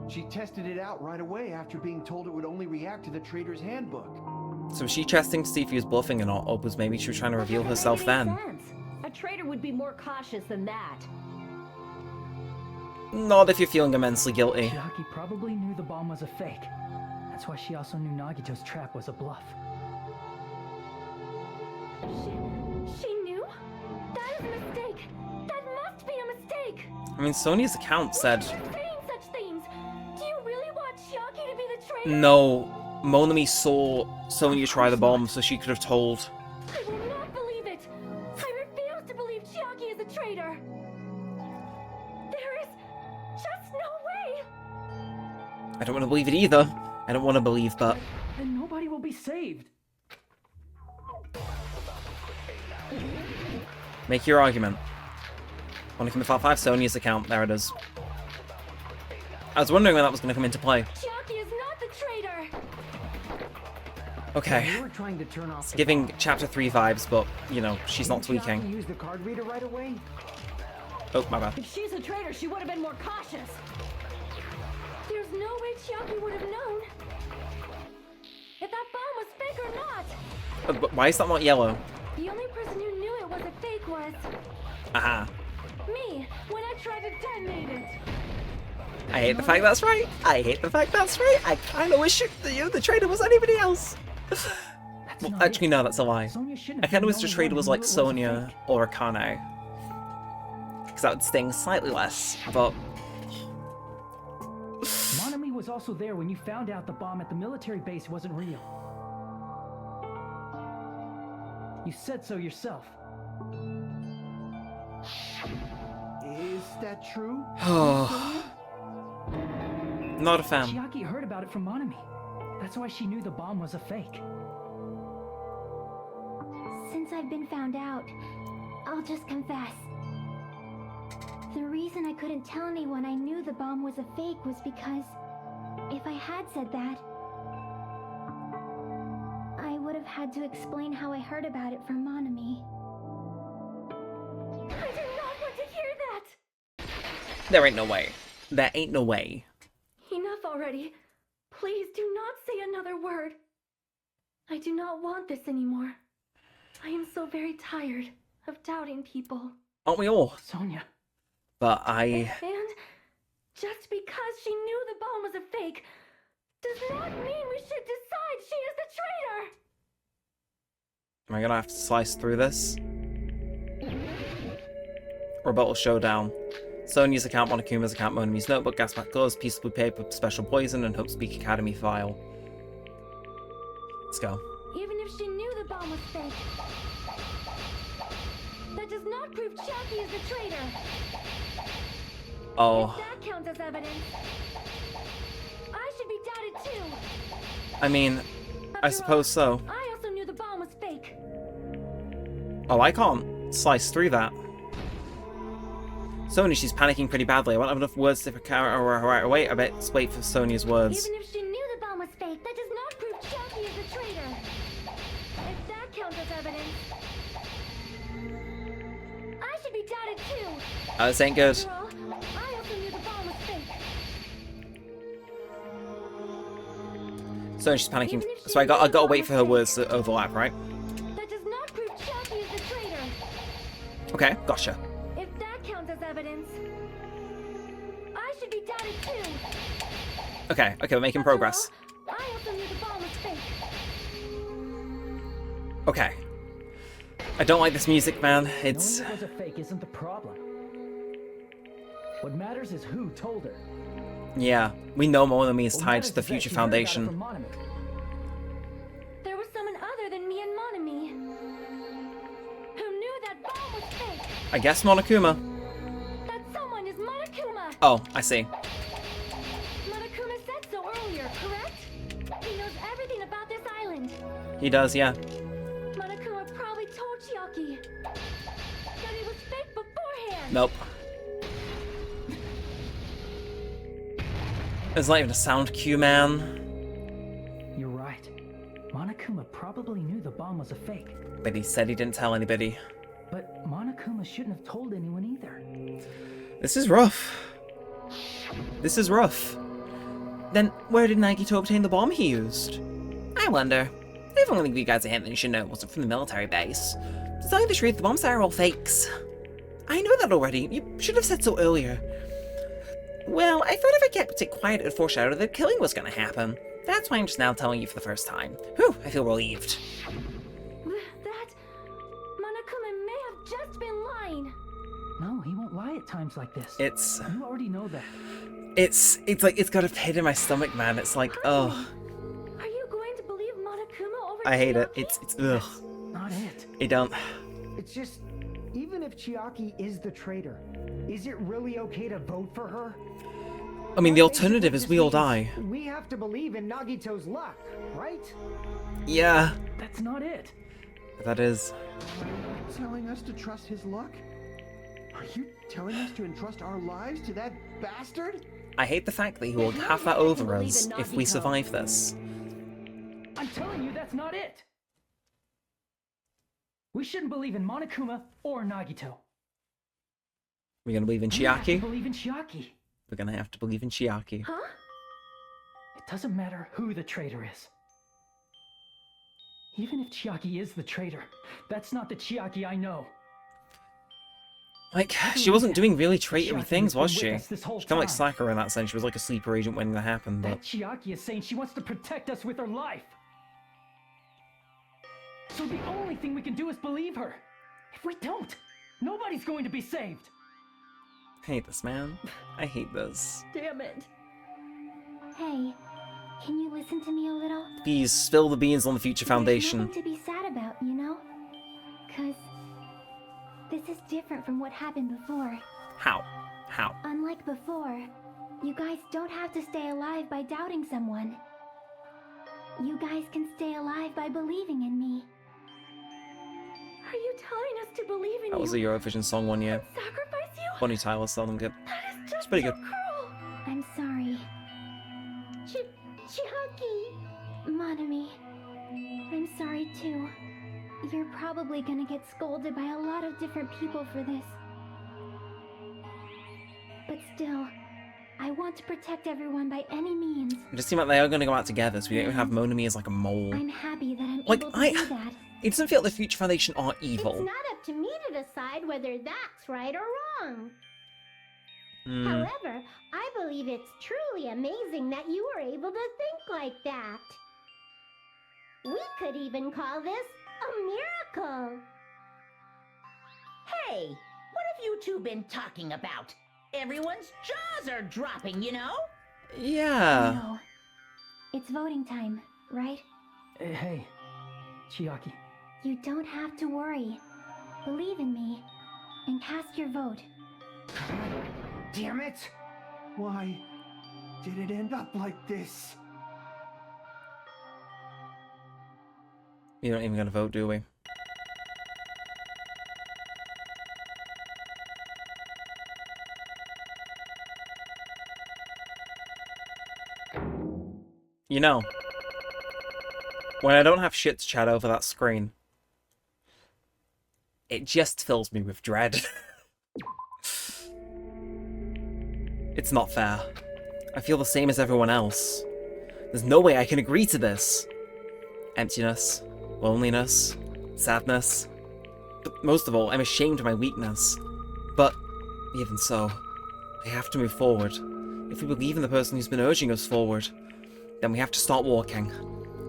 She tested it out right away after being told it would only react to the traitor's handbook. So was she testing to see if he was bluffing or not, or was maybe she was trying to reveal herself then? A traitor would be more cautious than that. Not if you're feeling immensely guilty. Chiaki probably knew the bomb was a fake. That's why she also knew Nagito's trap was a bluff. She knew? That is a mistake. That must be a mistake. I mean, Sonia's account said... Why are you saying such things? Do you really want Chiaki to be the traitor? No, Monami saw Sonia try the bomb, so she could have told. I will not believe it. I refuse to believe Chiaki is a traitor. There is just no way. I don't want to believe it either. I don't want to believe, but... Then nobody will be saved. Make your argument. Monokuma File 5, Sonia's account. There it is. I was wondering when that was going to come into play. Chiaki is not the traitor. Okay. You were trying to turn off It's the giving bomb. Chapter 3 vibes, but, you know, she's not Didn't Chiaki tweaking. use the card reader right away? Oh, my bad. If she's a traitor, she would have been more cautious. There's no way Chiaki would have known if that bomb was fake or not. But why is that not yellow? The only person who knew it was a fake was Aha. me when I tried to detonate it. I hate the fact that's right. I hate the fact that's right. I kind of wish the traitor was anybody else. Well, actually, no, that's a lie. I kind of wish the traitor was like Sonya or Akane. Because that would sting slightly less, but... Monami was also there when you found out the bomb at the military base wasn't real. You said so yourself. Is that true? Oh. Not a fan. Chiaki heard about it from Monami. That's why she knew the bomb was a fake. Since I've been found out, I'll just confess. The reason I couldn't tell anyone I knew the bomb was a fake was because if I had said that, I would have had to explain how I heard about it from Monami. I did not want to hear that. There ain't no way. There ain't no way. Enough already. Please do not say another word. I do not want this anymore. I am so very tired of doubting people. Aren't we all? Sonya. But I... And just because she knew the bomb was a fake does not mean we should decide she is the traitor! Am I gonna have to slice through this? Rebuttal showdown. Sonya's account, Monokuma's account, Monami's notebook, Gaspac gloves, piece of blue paper, special poison, and Hope Speak Academy file. Let's go. Even if she knew the bomb was fake, that does not prove Chiaki is the traitor. Oh. If that counts as evidence, I should be doubted too. I mean, I suppose so. I also knew the bomb was fake. Oh, I can't slice through that. Sonya, she's panicking pretty badly. I won't have enough words to right away. I bet wait for Sonya's words. Even if she knew the bomb was fake, that does not prove Chiaki is the traitor. If that counts as evidence, I should be doubted too. Oh, this ain't good. After all, I also knew the bomb was fake. Sonya, she's panicking. So I gotta wait for her words to overlap, right? That does not prove Chiaki is the traitor. Okay, gotcha. If that counts as evidence, I should be doubted too. Okay, we're making After progress. all, I also knew the bomb was fake. Okay. I don't like this music, man. It's... Knowing it was a fake isn't the problem. What matters is who told her. Yeah, we know Monami is What tied matters to the is that Future she heard about it Foundation. from Monami. There was someone other than me and Monami who knew that bomb was fake. I guess Monokuma. That someone is Monokuma. Oh, I see. Monokuma said so earlier, correct? He knows everything about this island. He does, yeah. Monokuma probably told Chiaki that it was fake beforehand. Nope. There's not even a sound cue, man. You're right. Monokuma probably knew the bomb was a fake. But he said he didn't tell anybody. But Monokuma shouldn't have told anyone either. This is rough. This is rough. Then, where did Nagito obtain the bomb he used? I wonder. If I'm gonna give you guys a hint, then you should know it wasn't from the military base. To tell you the truth, the bombs there are all fakes. I know that already. You should have said so earlier. Well, I thought if I kept it quiet, it would foreshadow that killing was gonna happen. That's why I'm just now telling you for the first time. Whew, I feel relieved. That Monokuma may have just been lying. No, he won't lie at times like this. It's You already know that. like, it's got a pit in my stomach, man. It's like, ugh. Are you going to believe Monokuma over I hate it. Chiaki? It's ugh. Not it. I don't. It's just, even if Chiaki is the traitor, is it really okay to vote for her? I mean, the That alternative basically is we all just die. means We have to believe in Nagito's luck, right? Yeah, That's not it. that is. Telling us to trust his luck? Are you telling us to entrust our lives to that bastard? I hate the fact that he will have that over us if we survive this. I'm telling you, that's not it. We shouldn't believe in Monokuma or Nagito. We're gonna believe in We have to Chiaki? believe in Chiaki. We're gonna have to believe in Chiaki. Huh? It doesn't matter who the traitor is. Even if Chiaki is the traitor, that's not the Chiaki I know. Like, she wasn't doing really traitory Chiaki things, has been was with she? us this whole She's kind of like time. Sakura in that sense. She was like a sleeper agent when that happened, but... That Chiaki is saying she wants to protect us with her life. So the only thing we can do is believe her. If we don't, nobody's going to be saved. I hate this, man. I hate this. Damn it. Hey, can you listen to me a little? Please, spill the beans on the Future Foundation. There's nothing to be sad about, you know? 'Cause this is different from what happened before. How? How? Unlike before, you guys don't have to stay alive by doubting someone. You guys can stay alive by believing in me. Are you telling us to believe in That was a you? Eurovision song one year. Sacrifice you? Bonnie Tyler seldom good. That is just It's pretty so good. cruel. I'm sorry, Chiaki. Monami. I'm sorry too. You're probably gonna get scolded by a lot of different people for this. But still, I want to protect everyone by any means. It just seemed like they are going to go out together, so we don't even have Monami as like a mole. I'm happy that I'm Like, able to do that. It doesn't feel like the Future Foundation are It's evil. not up to me to decide whether that's right or wrong. Hmm. However, I believe it's truly amazing that you were able to think like that. We could even call this a miracle. Hey, what have you two been talking about? Everyone's jaws are dropping, you know? Yeah. No. It's voting time, right? Hey, Chiaki. You don't have to worry. Believe in me and cast your vote. Damn it! Why did it end up like this? You're not even going to vote, do we? You know, when I don't have shit to chat over that screen, it just fills me with dread. It's not fair. I feel the same as everyone else. There's no way I can agree to this. Emptiness, loneliness, sadness. But most of all, I'm ashamed of my weakness. But, even so, we have to move forward. If we believe in the person who's been urging us forward, then we have to start walking.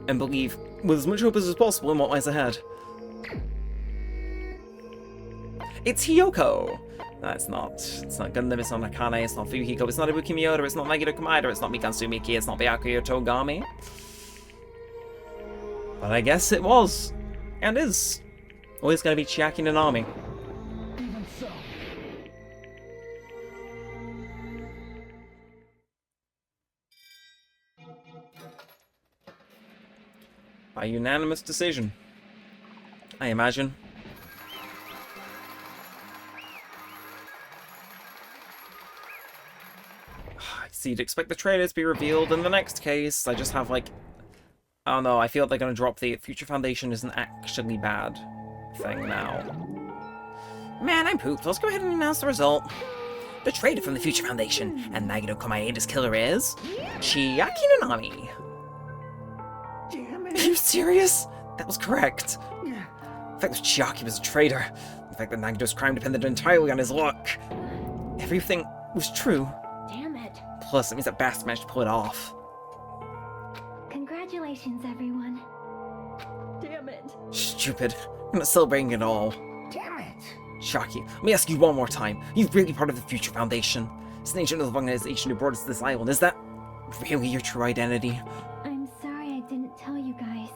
And believe, with as much hope as is possible, in what lies ahead. It's Hiyoko! No, it's not Gundam, it's not Nakane, it's not Fuyuhiko, it's not Ibuki Miyoda, it's not Nagito Komaeda, it's not Mikan Miki, it's not Byakuya Togami. But I guess it was. And is. Always gonna be Chiaki Nanami. Even so. By unanimous decision, I imagine. So you'd expect the trailer to be revealed in the next case. I just have like, I don't know, I feel like they're gonna drop the Future Foundation isn't actually bad thing now. Man, I'm pooped. Let's go ahead and announce the result. The traitor from the Future Foundation and Nagito Komaeda's killer is Chiaki Nanami. Damn Are it! you serious? That was correct. The fact that Chiaki was a traitor, the fact that Nagito's crime depended entirely on his luck, everything was true. Damn it. Plus, it means that Bast managed to pull it off. Congratulations, everyone. Damn it. Stupid. I'm not celebrating at all. Damn it! Chiaki, let me ask you one more time. Are you really part of the Future Foundation? It's an agent of the organization who brought us to this island. Is that really your true identity? I'm sorry I didn't tell you guys.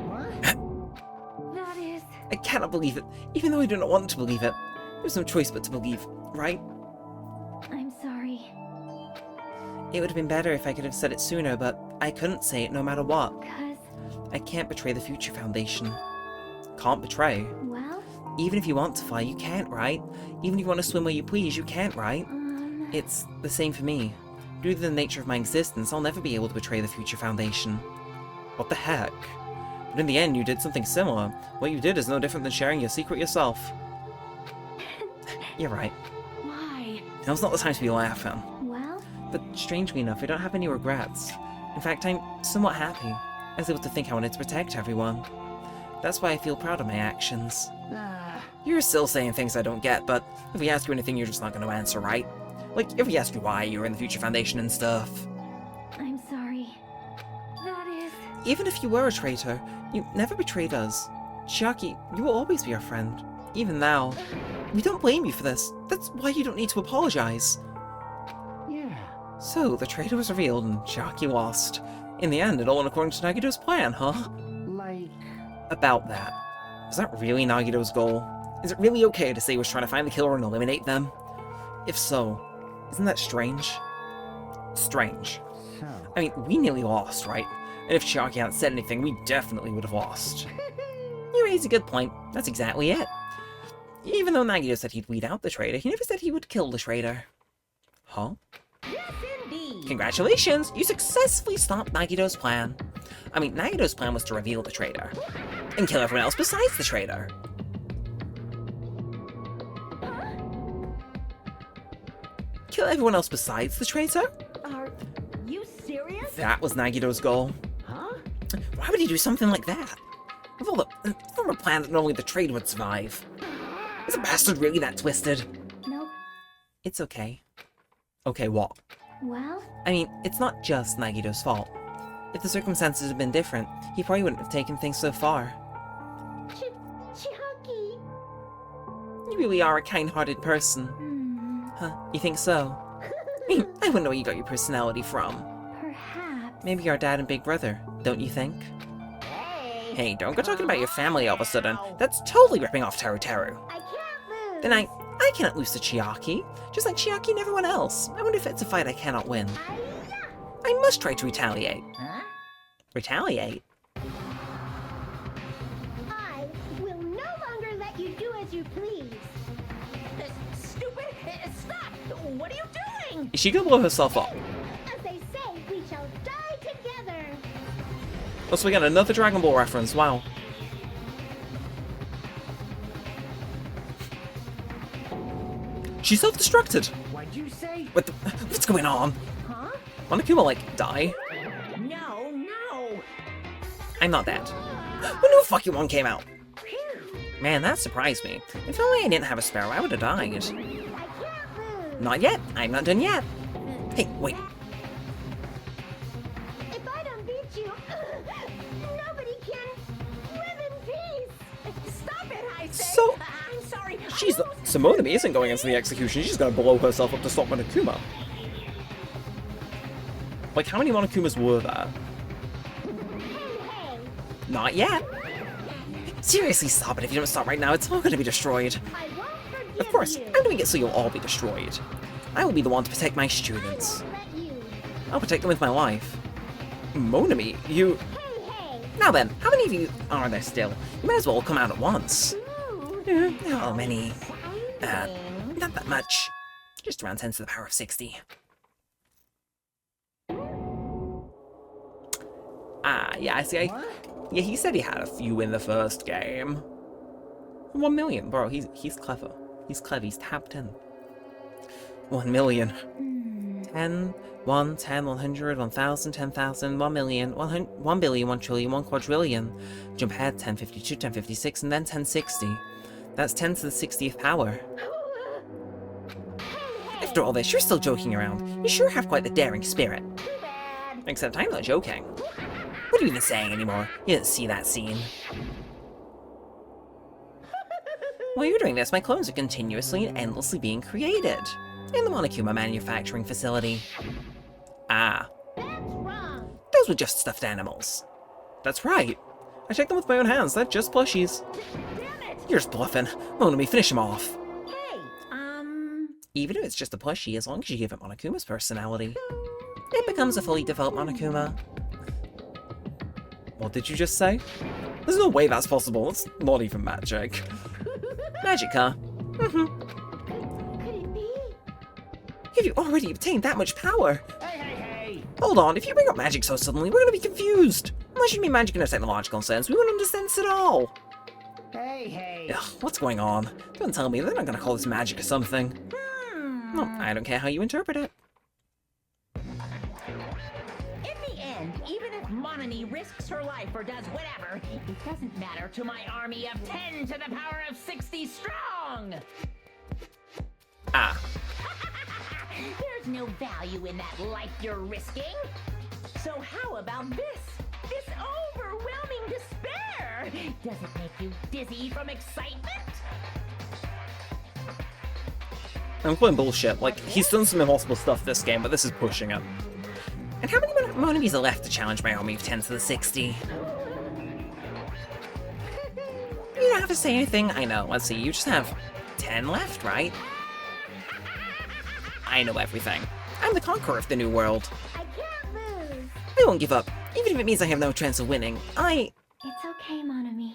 What? That is... I cannot believe it, even though I do not want to believe it. There's no choice but to believe, right? I'm sorry. It would have been better if I could have said it sooner, but I couldn't say it no matter what. 'Cause, I can't betray the Future Foundation. Can't betray. well, Even if you want to fly, you can't, right? Even if you want to swim where you please, you can't, right? It's the same for me. Due to the nature of my existence, I'll never be able to betray the Future Foundation. What the heck? But in the end, you did something similar. What you did is no different than sharing your secret yourself. You're right. Now's not the time to be laughing. Well, But strangely enough, I don't have any regrets. In fact, I'm somewhat happy. I was able to think I wanted to protect everyone. That's why I feel proud of my actions. You're still saying things I don't get, but if we ask you anything, you're just not going to answer, right? Like, if we ask you why you're in the Future Foundation and stuff. I'm sorry. That is... Even if you were a traitor, you never betrayed us. Chiaki, you will always be our friend. Even now. We don't blame you for this. That's why you don't need to apologize. Yeah. So, the traitor was revealed and Chiaki lost. In the end, it all went according to Nagito's plan, huh? Like... About that. Was that really Nagito's goal? Is it really okay to say he was trying to find the killer and eliminate them? If so, isn't that strange? Strange. So... I mean, we nearly lost, right? And if Chiaki hadn't said anything, we definitely would have lost. You raise a good point. That's exactly it. Even though Nagito said he'd weed out the traitor, he never said he would kill the traitor. Huh? Yes, indeed. Congratulations! You successfully stopped Nagito's plan. I mean, Nagito's plan was to reveal the traitor. And kill everyone else besides the traitor. Kill everyone else besides the traitor? Are you serious? That was Nagito's goal. Huh? Why would he do something like that? Of all from a plan that only the traitor would survive. Is the bastard really that twisted? nope. It's okay. Okay, what? Well, I mean, it's not just Nagito's fault. If the circumstances had been different, he probably wouldn't have taken things so far. Chiaki. You really are a kind-hearted person. Huh, you think so? I mean, I wouldn't know where you got your personality from. perhaps... Maybe our dad and big brother, don't you think? Hey, don't go talking about your family all of a sudden. That's totally ripping off Teru Teru. I can't lose. Then I cannot lose to Chiaki, just like Chiaki and everyone else. I wonder if it's a fight I cannot win. I must try to retaliate. Huh? Retaliate? I will no longer let you do as you please. Stupid! Stop! What are you doing? Is she gonna blow herself up? As they say, we shall die together. Oh, so we got another Dragon Ball reference, wow. She self-destructed! What'd you say? What's going on? Huh? Monokuma, like, die? No, no! I'm not dead. When the fucking one came out? Man, that surprised me. If only I didn't have a sparrow, I would have died. I can't lose. Not yet. I'm not done yet. Hey, wait. If I don't beat you, nobody can live in peace. Stop it, I say! So- I'm sorry. She's Simonami isn't going into the execution. She's gonna blow herself up to stop Monokuma. Like, how many Monokumas were there? Hey, Not yet. Seriously, stop it. If you don't stop right now, it's all gonna be destroyed. I won't forgive Of course, you. I'm doing it so you'll all be destroyed. I will be the one to protect my students. I won't let you. I'll protect them with my life. Monami, you... Hey. Now then, how many of you are there still? You might as well come out at once. Ooh, How many? exciting. Not that much. Just around 10 to the power of 60. Ah, yeah, I see. Yeah, he said he had a few in the first game. 1 million, bro. He's clever. He's clever. He's tapped in. 1 million. 10, 1, 10, 100, 1,000, 10,000, 1 million, 1 billion, 1 trillion, 1 quadrillion. Jump ahead, 1052, 1056, and then 1060. That's 10 to the 60th power. After all this, you're still joking around. You sure have quite the daring spirit. Except I'm not joking. What are you even saying anymore? You didn't see that scene. While you're doing this, my clones are continuously and endlessly being created. In the Monokuma manufacturing facility. Ah. That's wrong. Those were just stuffed animals. That's right. I checked them with my own hands. They're just plushies. Damn it! You're just bluffing. Monami, finish him off. Hey, Even if it's just a plushie, as long as you give it Monokuma's personality, it becomes a fully developed Monokuma. What did you just say? There's no way that's possible. It's not even magic. Magic, huh? Could it be? Have you already obtained that much power? Hey! Hold on, if you bring up magic so suddenly, we're gonna be confused. Unless you mean magic in a technological sense, we wouldn't understand this at all. Hey! Ugh, what's going on? Don't tell me they're not gonna call this magic or something. Well, I don't care how you interpret it. In the end, even if Monami risks her life or does whatever, it doesn't matter to my army of 10 to the power of 60 strong! Ah. There's no value in that life you're risking. So how about this? This overwhelming despair! Does it make you dizzy from excitement? I'm calling bullshit. Like, he's done some impossible stuff this game, but this is pushing it. And how many Monamis are left to challenge my army of 10 to the 60? You don't have to say anything. I know. Let's see. You just have 10 left, right? I know everything. I'm the conqueror of the new world. I can't lose. I won't give up, even if it means I have no chance of winning. It's okay, Monami.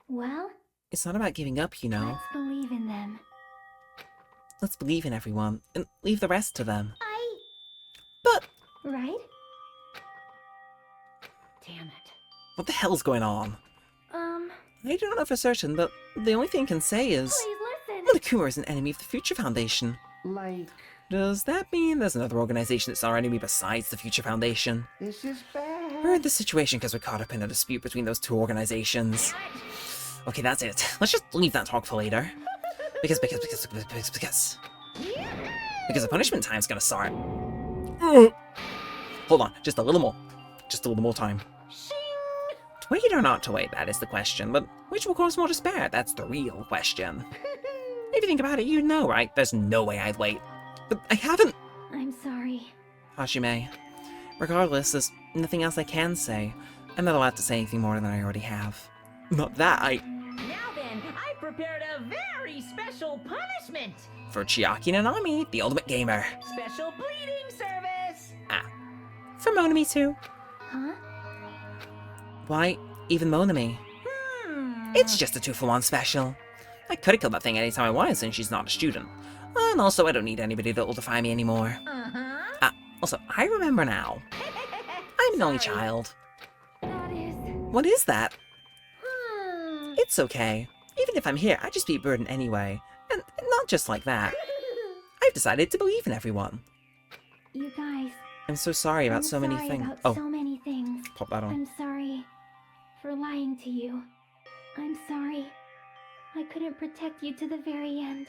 Well, It's not about giving up, you know. let's believe in them. Let's believe in everyone, and leave the rest to them. I... But, Right? Damn it. what the hell's going on? I don't know for certain, but the only thing I can say is... Please listen. Monokuma is an enemy of the Future Foundation. Like, Does that mean there's another organization that's our enemy besides the Future Foundation? this is bad. We're in this situation because we're caught up in a dispute between those two organizations. Okay, that's it. Let's just leave that talk for later. Because the punishment time's gonna start. Hold on, just a little more. Just a little more time. To wait or not to wait, that is the question. But which will cause more despair? That's the real question. If you think about it, you know, right? There's no way I'd wait. But I haven't. I'm sorry. Hashime. Regardless, there's nothing else I can say. I'm not allowed to say anything more than I already have. Not that Now then, I prepared a very special punishment! For Chiaki Nanami, the ultimate gamer. Special bleeding service! For Monami too. Huh? Why, even Monami. It's just a 2-for-1 special. I could have killed that thing anytime I wanted since she's not a student. And also, I don't need anybody that will defy me anymore. Also, I remember now. I'm an only child. That is... What is that? It's okay. Even if I'm here, I just be a burden anyway. And not just like that. I've decided to believe in everyone. You guys. I'm so sorry about I'm so many sorry things. about Oh, so many things. pop that on. I'm sorry for lying to you. I'm sorry. I couldn't protect you to the very end.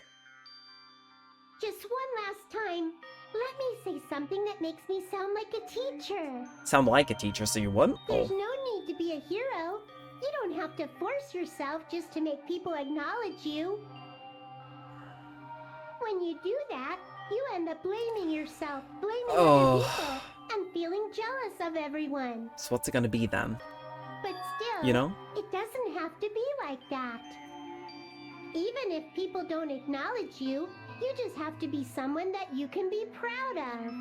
Just one last time, let me say something that makes me sound like a teacher. Sound like a teacher, so you wouldn't? There's Oh. no need to be a hero. You don't have to force yourself just to make people acknowledge you. When you do that, you end up blaming yourself, blaming other people, and feeling jealous of everyone. So what's it gonna be then? But still, You know? it doesn't have to be like that. Even if people don't acknowledge you, you just have to be someone that you can be proud of.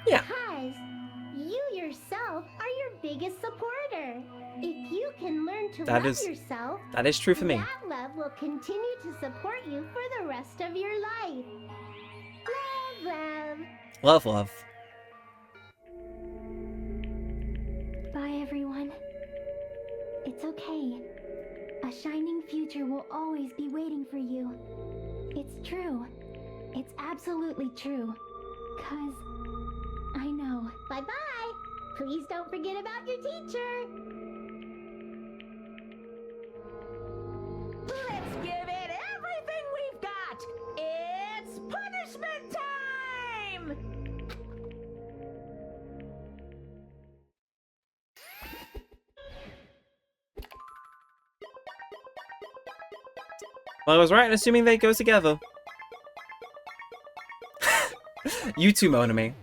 Yeah. Because you yourself are your biggest supporter. If you can learn to That love is- yourself, That is true for me. that love will continue to support you for the rest of your life. Love, love. Love, love. Bye, everyone. It's okay. A shining future will always be waiting for you. It's true. It's absolutely true. 'Cause I know. Bye-bye. Please don't forget about your teacher. Let's give it everything we've got! It's punishment time! Well, I was right in assuming they go together. You too, Monami.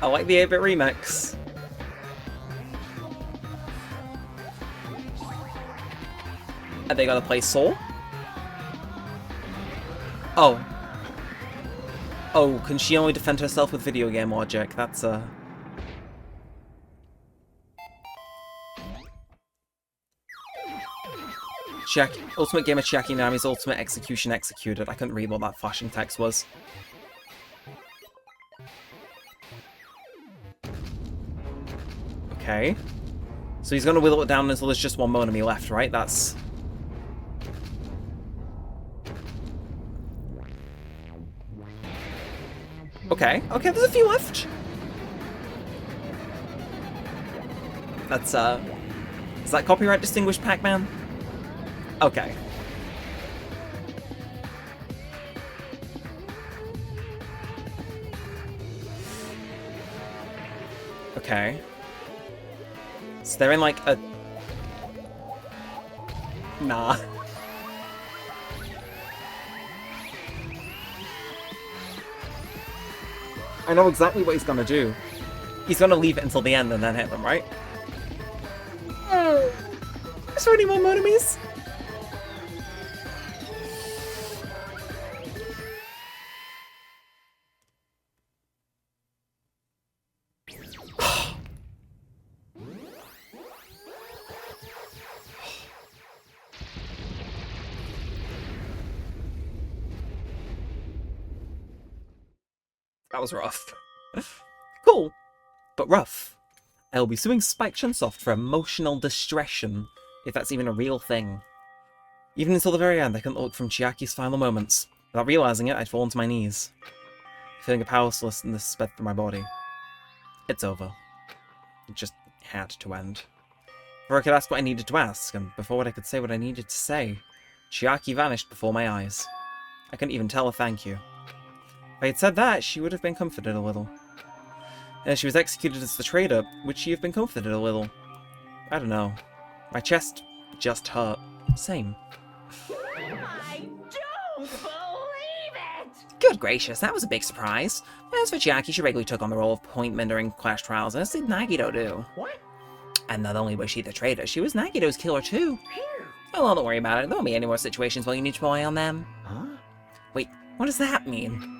I like the 8-bit remix. Are they gonna play Soul? Oh. Oh, can she only defend herself with video game logic? That's Ultimate Gamer Chiaki Nami's ultimate execution executed. I couldn't read what that flashing text was. Okay. So he's gonna whittle it down until there's just one more enemy left, right? That's... Okay, okay, there's a few left. That's, is that copyright distinguished Pac-Man? Okay. Okay. So they're in, like, a... Nah. I know exactly what he's gonna do. He's gonna leave it until the end and then hit them, right? Is there any more enemies? That was rough. Cool, but rough. I'll be suing Spike Chunsoft for emotional distraction, if that's even a real thing. Even until the very end, I couldn't look from Chiaki's final moments. Without realizing it, I'd fallen to my knees, feeling a powerlessness sped through my body. It's over. It just had to end. Before I could ask what I needed to ask, and before I could say what I needed to say, Chiaki vanished before my eyes. I couldn't even tell her thank you. If I had said that, she would have been comforted a little. She was executed as the traitor, would she have been comforted a little? I don't know. My chest just hurt. Same. I don't believe it! Good gracious, that was a big surprise. As for Chiaki, she regularly took on the role of point man during Clash Trials, as did Nagito do. What? And not only was she the traitor, she was Nagito's killer too. Oh, well, don't worry about it. There won't be any more situations where you need to rely on them. Huh? Wait, what does that mean?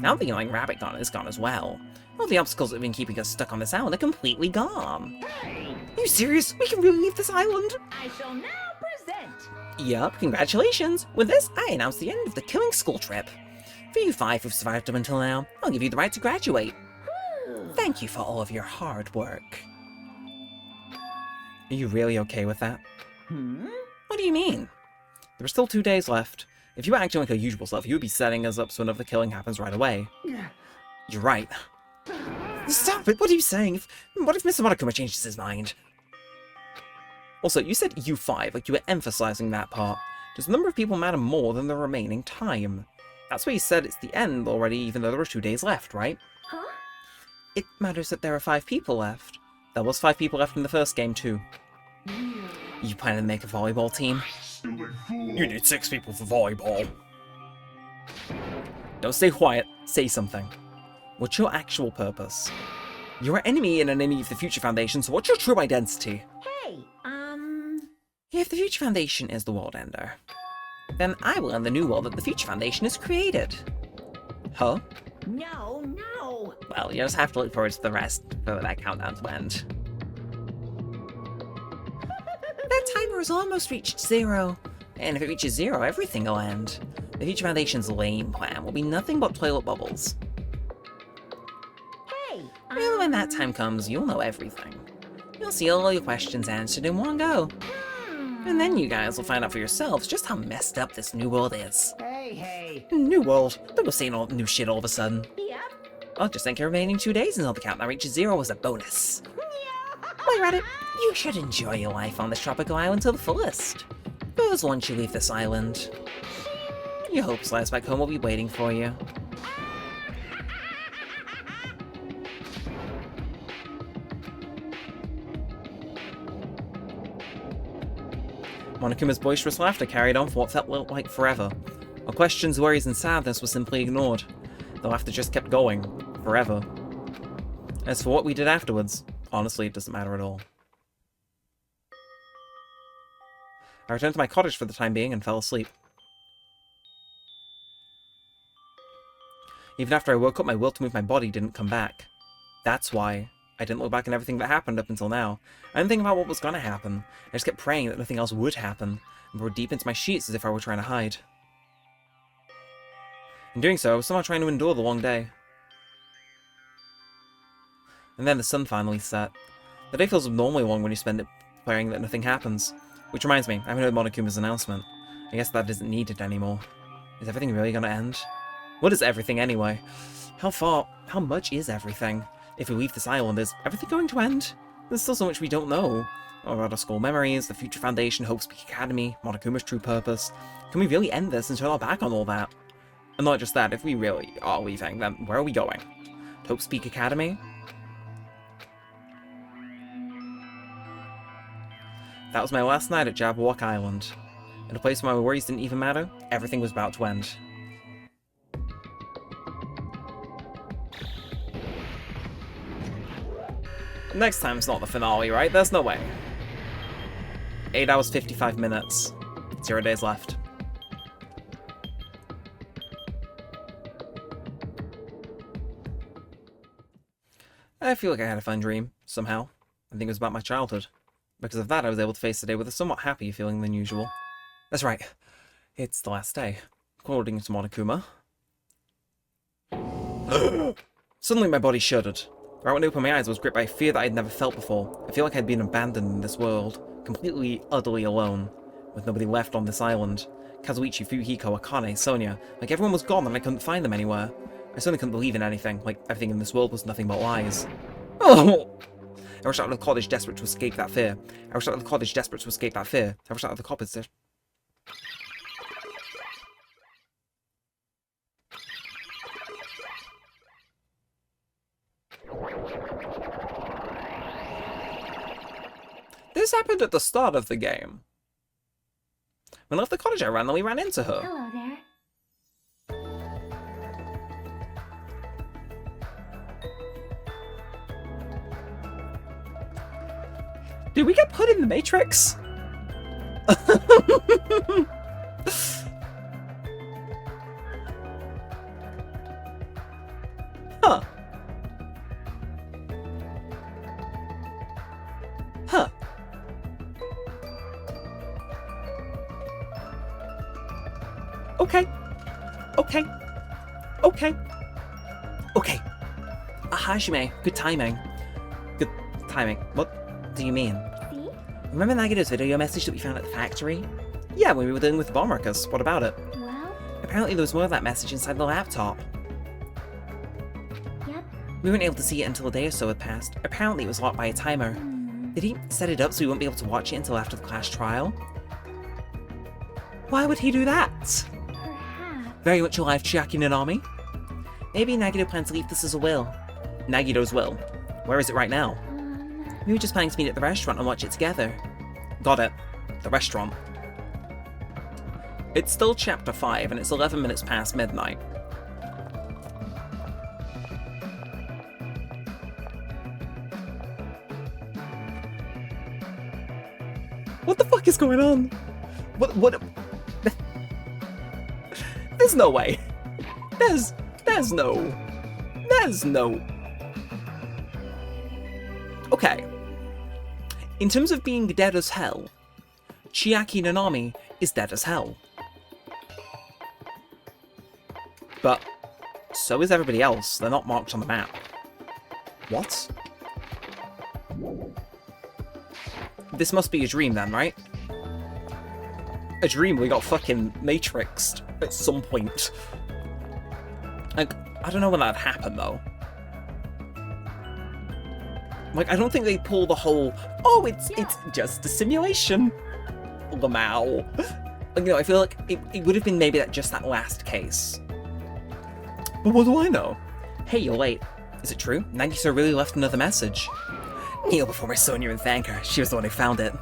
Now the annoying rabbit gun is gone as well. All the obstacles that have been keeping us stuck on this island are completely gone. Hey! Are you serious? We can really leave this island? I shall now present. Yup, congratulations. With this, I announce the end of the Killing School trip. For you 5 who've survived up until now, I'll give you the right to graduate. Thank you for all of your hard work. Are you really okay with that? What do you mean? There are still 2 days left. If you were acting like your usual self, you would be setting us up so another killing happens right away. You're right. Stop it! What are you saying? What if Mr. Monokuma changes his mind? Also, you said you 5, like you were emphasizing that part. Does the number of people matter more than the remaining time? That's why you said it's the end already, even though there are 2 days left, right? Huh? It matters that there are 5 people left. There was 5 people left in the first game, too. You planning to make a volleyball team? You need 6 people for volleyball. Don't stay quiet, say something. What's your actual purpose? You're an enemy in an enemy of the Future Foundation, so what's your true identity? Hey, If the Future Foundation is the world ender, then I will end the new world that the Future Foundation has created. Huh? no. Well, you just have to look forward to the rest for that countdown to end. That timer has almost reached 0. And if it reaches 0, everything will end. The Future Foundation's lame plan will be nothing but toilet bubbles. Hey, Well, when that time comes, you'll know everything. You'll see all your questions answered in one go. And then you guys will find out for yourselves just how messed up this new world is. Hey. New world? Don't go saying all new shit all of a sudden. Yep. I'll just think your remaining 2 days until the countdown reaches 0 as a bonus. While you're at it, you should enjoy your life on this tropical island to the fullest. Because once you leave this island, your hopes lies back home will be waiting for you. Monokuma's boisterous laughter carried on for what felt like forever. Our questions, worries, and sadness were simply ignored. The laughter just kept going, forever. As for what we did afterwards, honestly, it doesn't matter at all. I returned to my cottage for the time being and fell asleep. Even after I woke up, my will to move my body didn't come back. That's why I didn't look back on everything that happened up until now. I didn't think about what was gonna happen. I just kept praying that nothing else would happen, and burrowed deep into my sheets as if I were trying to hide. In doing so, I was somehow trying to endure the long day. And then the sun finally set. The day feels abnormally long when you spend it praying that nothing happens. Which reminds me, I haven't heard Monokuma's announcement. I guess that isn't needed anymore. Is everything really gonna end? What is everything anyway? How much is everything? If we leave this island, is everything going to end? There's still so much we don't know. About our school memories, the future foundation, Hope's Peak Academy, Monokuma's true purpose. Can we really end this and turn our back on all that? And not just that, if we really are leaving, then where are we going? Hope's Peak Academy? That was my last night at Jabberwock Island. In a place where my worries didn't even matter, everything was about to end. Next time's not the finale, right? There's no way. 8 hours, 55 minutes. 0 days left. I feel like I had a fun dream, somehow. I think it was about my childhood. Because of that, I was able to face the day with a somewhat happier feeling than usual. That's right. It's the last day. According to Monokuma. Suddenly my body shuddered. Right when I opened my eyes, I was gripped by a fear that I'd never felt before. I feel like I'd been abandoned in this world. Completely, utterly alone. With nobody left on this island. Kazuichi, Fuyuhiko, Akane, Sonia. Like everyone was gone and I couldn't find them anywhere. I suddenly couldn't believe in anything. Like everything in this world was nothing but lies. Oh! I rushed out of the cottage desperate to escape that fear. I rushed out of the cottage desperate to escape that fear. I rushed out of the cottage. This happened at the start of the game. When I left the cottage, I randomly ran into her. Hello there. Did we get put in the Matrix? Huh. Huh. Okay. Okay. Okay. Okay. Hajime, good timing. Good timing. What do you mean? See? Remember Nagito's video message that we found at the factory? Yeah, when we were dealing with the bomb workers. What about it? Well, Apparently there was more of that message inside the laptop. yep. We weren't able to see it until a day or so had passed. Apparently it was locked by a timer. Did he set it up so we wouldn't be able to watch it until after the class trial? Why would he do that? Perhaps. Very much alive, Chiaki Nanami. Maybe Nagito plans to leave this as a will. Nagito's will. Where is it right now? We were just planning to meet at the restaurant and watch it together. Got it. The restaurant. It's still chapter 5 and it's 11 minutes past midnight. What the fuck is going on? What? There's no way. There's no. Okay. In terms of being dead as hell, Chiaki Nanami is dead as hell. But so is everybody else. They're not marked on the map. What? This must be a dream then, right? A dream we got fucking matrixed at some point. Like, I don't know when that happened though. Like, I don't think they pull the whole, oh, it's just a simulation. Lamau. You know, I feel like it would have been maybe just that last case. But what do I know? Hey, you're late. Is it true? Nagisa really left another message. Kneel before my Sonia and thank her. She was the one who found it.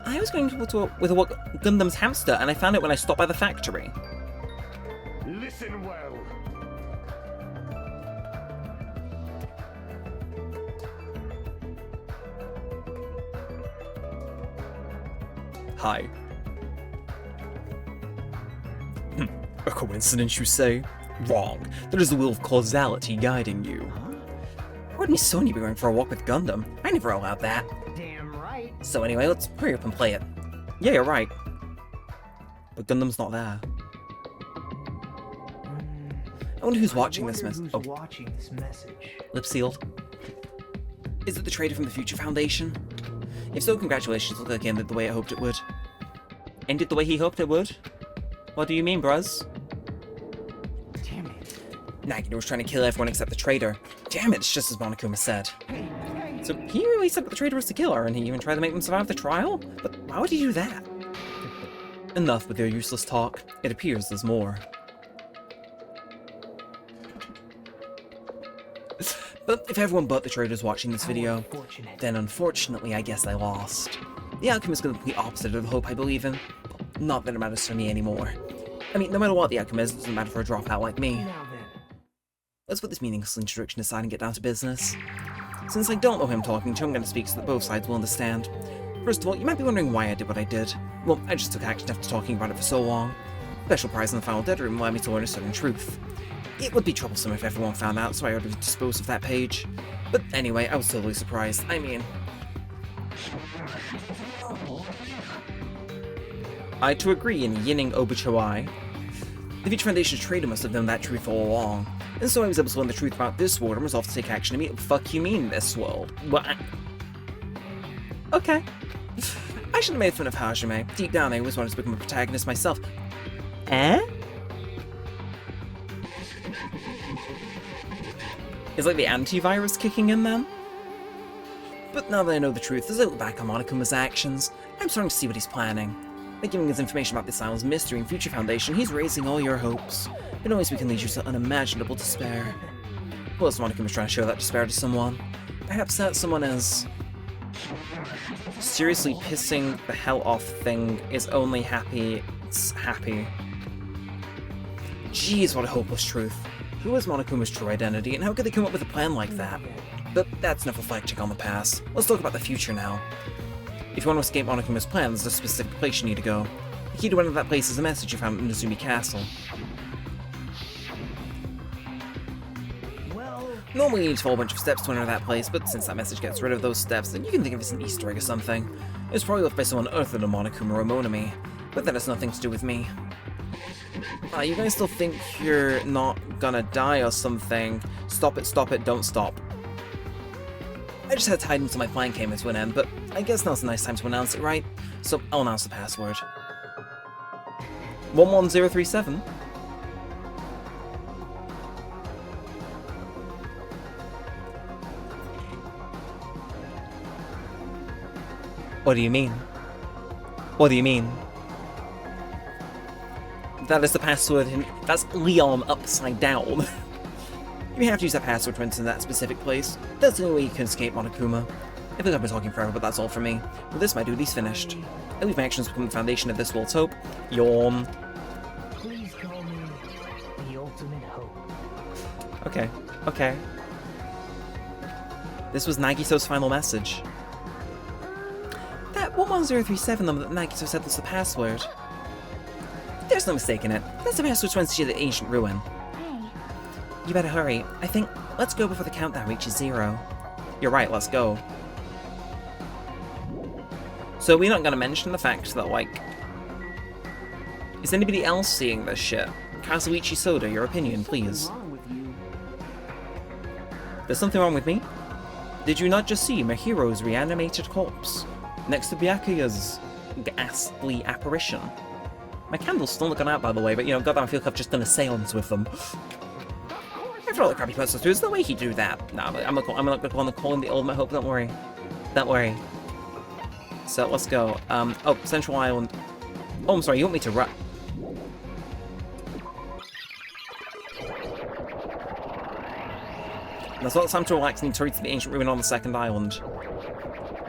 I was going with a Gundam's hamster, and I found it when I stopped by the factory. Listen well. Hi. A coincidence, you say? Wrong. That is the will of causality guiding you. Wouldn't me Sonia be going for a walk with Gundam? I never allowed that. Damn right. So anyway, let's hurry up and play it. Yeah, you're right. But Gundam's not there. I wonder who's watching this message. Who's watching this message? Lip sealed. Is it the trader from the Future Foundation? If so, congratulations, look like it ended the way I hoped it would. Ended the way he hoped it would? What do you mean, bruz? Damn it. Nagito was trying to kill everyone except the traitor. Damn it, it's just as Monokuma said. So he really said that the traitor was the killer, and he even tried to make them survive the trial? But why would he do that? Enough with your useless talk. It appears there's more. But if everyone but the traitor's watching this video, then unfortunately I guess I lost. The outcome is the complete opposite of the hope I believe in. Not that it matters to me anymore. I mean, no matter what the outcome is, it doesn't matter for a dropout like me. Let's put this meaningless introduction aside and get down to business. Since I don't know who I'm talking to, I'm going to speak so that both sides will understand. First of all, you might be wondering why I did what I did. Well, I just took action after talking about it for so long. Special prize in the final dead room allowed me to learn a certain truth. It would be troublesome if everyone found out, so I ordered to dispose of that page. But anyway, I was totally surprised. I mean... I to agree in Yinning Obuchawai. The Future Foundation's traitor must have known that truth all along, and so I was able to learn the truth about this world and resolved to take action immediately. Fuck you mean, this world? What? Okay. I should have made fun of Hajime. Deep down, I always wanted to become a protagonist myself. Eh? Is like the antivirus kicking in then? But now that I know the truth, as I look back on Monokuma's actions, I'm starting to see what he's planning. By giving us information about this island's mystery and Future Foundation, he's raising all your hopes. But always we can lead you to unimaginable despair. Plus, Monokuma's trying to show that despair to someone. Perhaps that someone is... seriously pissing the hell off thing is only happy it's happy. Jeez, what a hopeless truth. Who is Monokuma's true identity, and how could they come up with a plan like that? But that's enough reflecting on the past. Let's talk about the future now. If you want to escape Monokuma's plan, there's a specific place you need to go. The key to enter that place is a message you found in Nezumi Castle. Normally you need to follow a bunch of steps to enter that place, but since that message gets rid of those steps, then you can think of it as an Easter egg or something. It was probably left by someone other than Monokuma or Monami, but that has nothing to do with me. You guys still think you're not gonna die or something? Stop it, don't stop. I just had to hide until my plan came to an end, but I guess now's a nice time to announce it, right? So I'll announce the password. 11037. What do you mean? What do you mean? That is the password, and that's Leon upside down. You may have to use that password to enter that specific place. That's the only way you can escape Monokuma. I think I've been talking forever, but that's all from me. With this, my duty's finished. I leave my actions become the foundation of this world's hope. Yawn. Please call me the ultimate hope. Okay, okay. This was Nagito's final message. That 11037 number that Nagito said was the password. There's no mistake in it. That's the password to enter the ancient ruin. Hey. You better hurry. I think let's go before the countdown reaches 0. You're right, let's go. So we're not gonna mention the fact that, like... Is anybody else seeing this shit? Kazuichi Soda, your opinion, please. There's something wrong with me? Did you not just see my hero's reanimated corpse? Next to Byakuya's ghastly apparition. My candle's still not gone out, by the way, but, you know, goddamn, I feel like I've just done a seance with them. After all the crappy puzzles through, there's no way he'd do that. Nah, but I'm not gonna call him the ultimate hope, don't worry. Don't worry. So, let's go. Oh, Central Island. Oh, I'm sorry, you want me to run? There's lots of time to relax and to reach the ancient ruin on the second island.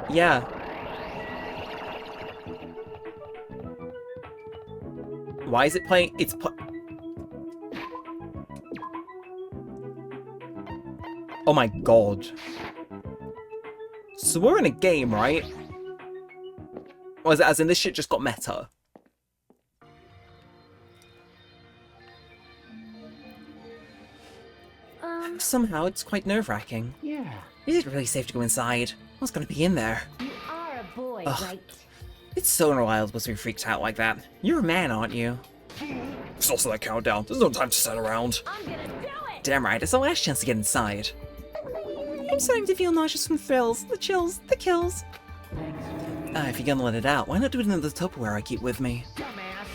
Yeah. Why is it playing? It's oh my god. So we're in a game, right? Or is it as in this shit just got meta? Somehow it's quite nerve-wracking. Yeah. Is it really safe to go inside? What's gonna be in there? You are a boy, Ugh. right? It's so unreliable to be freaked out like that. You're a man, aren't you? There's also that countdown. There's no time to sit around. I'm gonna do it! Damn right, it's the last chance to get inside. I'm starting to feel nauseous from thrills, the chills, the kills. If you're gonna let it out, why not do it in the Tupperware I keep with me?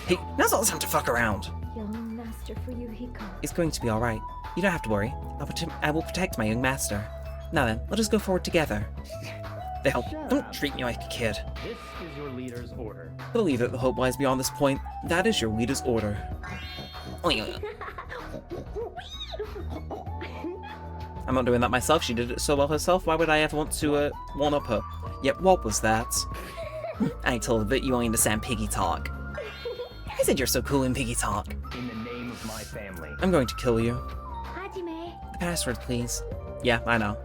Hey, now's not the time to fuck around. Young master for Yuhiko. It's going to be alright. You don't have to worry. I will protect my young master. Now then, let us go forward together. The hell, don't treat me like a kid. This is your leader's order. Believe that the hope lies beyond this point. That is your leader's order. I'm not doing that myself. She did it so well herself. Why would I ever want to one-up her? Yep, what was that? I told her that you only understand piggy talk. I said you're so cool in piggy talk. In the name of my family. I'm going to kill you. Hajime. The password, please. Yeah, I know.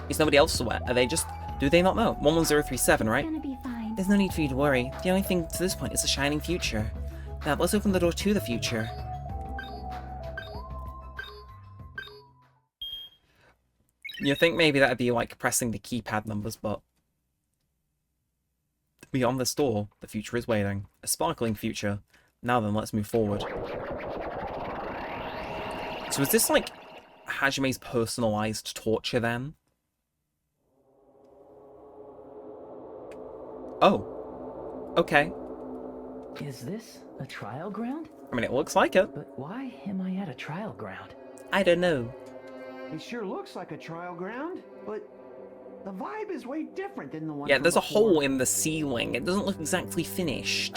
Is nobody else aware? Are they just... Do they not know? 11037, right? It's gonna be fine. There's no need for you to worry. The only thing to this point is the shining future. Now, let's open the door to the future. You think maybe that'd be like pressing the keypad numbers, but... Beyond this door, the future is waiting. A sparkling future. Now then, let's move forward. So is this like Hajime's personalized torture then? Oh. Okay. Is this a trial ground? I mean, it looks like it. But why am I at a trial ground? I don't know. It sure looks like a trial ground, but the vibe is way different than the one. Yeah, from there's a before. hole in the ceiling. It doesn't look exactly finished.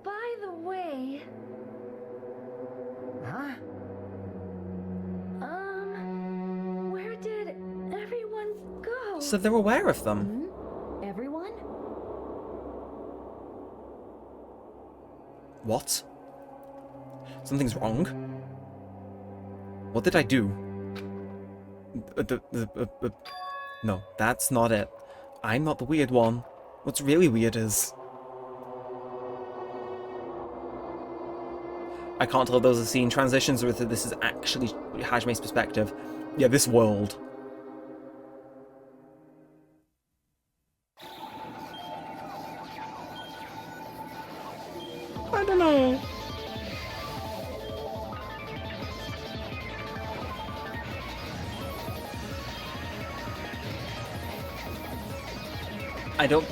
By the way, Huh? where did everyone go? So they're aware of them. Everyone? What? Something's wrong? What did I do? No, that's not it. I'm not the weird one. What's really weird is... I can't tell if those are scene transitions or if this is actually Hajime's perspective. Yeah, this world. I don't know. I don't...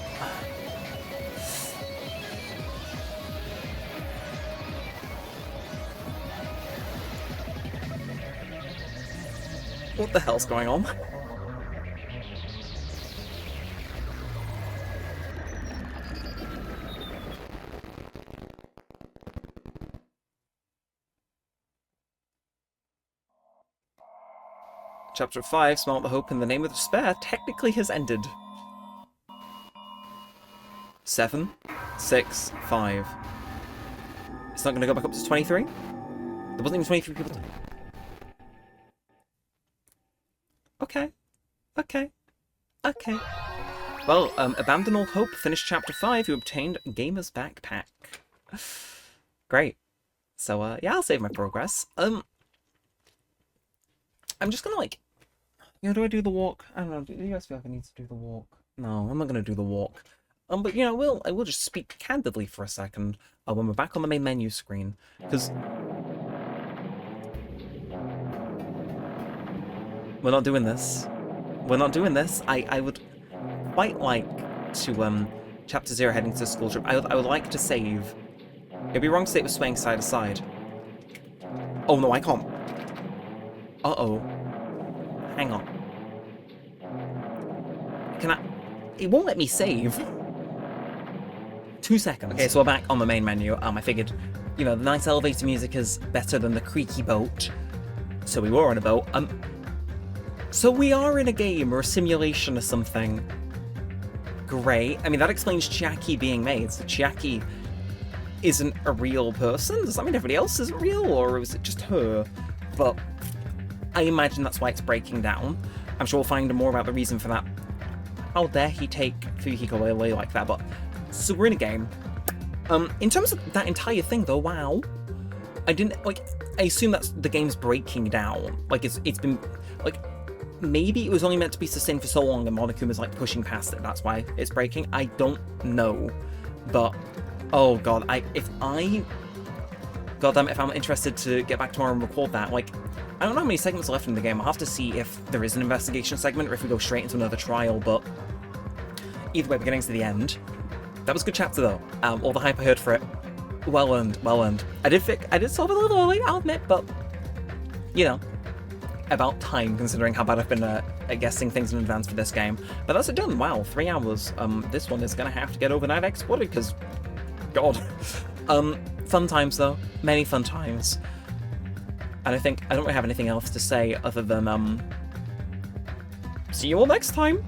What the hell's going on? Chapter 5, Smell the Hope in the Name of Despair, technically has ended. 7, 6, 5. It's not going to go back up to 23? There wasn't even 23 people. Okay. Okay. Okay. Well, Abandon All Hope finished Chapter 5, you obtained Gamer's Backpack. Great. So, yeah, I'll save my progress. I'm just gonna, like... You know, do I do the walk? I don't know, do you guys feel like I need to do the walk? No, I'm not gonna do the walk. But, you know, I will just speak candidly for a second when we're back on the main menu screen, because... We're not doing this. We're not doing this. I would quite like to, Chapter 0 heading to the school trip. I would like to save. It'd be wrong to say it was swaying side to side. Oh no, I can't. Uh-oh. Hang on. Can I... It won't let me save. 2 seconds. Okay, so we're back on the main menu. I figured, you know, the nice elevator music is better than the creaky boat. So we were on a boat. So we are in a game or a simulation or something. Great. I mean, that explains Chiaki being made. So Chiaki isn't a real person? Does that mean everybody else isn't real? Or is it just her? But I imagine that's why it's breaking down. I'm sure we'll find more about the reason for that. How dare he take Fuyuhiko away like that? But so we're in a game. In terms of that entire thing, though, wow. I didn't, like, I assume that's the game's breaking down. Like, it's been, like, maybe it was only meant to be sustained for so long and Monokuma's, like, pushing past it. That's why it's breaking. I don't know. But, oh god, if I goddamn, if I'm interested to get back tomorrow and record that, like, I don't know how many segments are left in the game. I'll have to see if there is an investigation segment or if we go straight into another trial, but either way, we're getting to the end. That was a good chapter, though. All the hype I heard for it, well earned, well earned. I did solve it a little early, I'll admit, but, you know, about time, considering how bad I've been at guessing things in advance for this game. But that's it done. Wow, 3 hours. This one is going to have to get overnight exported, because, God. Fun times, though. Many fun times. And I think I don't really have anything else to say other than, see you all next time!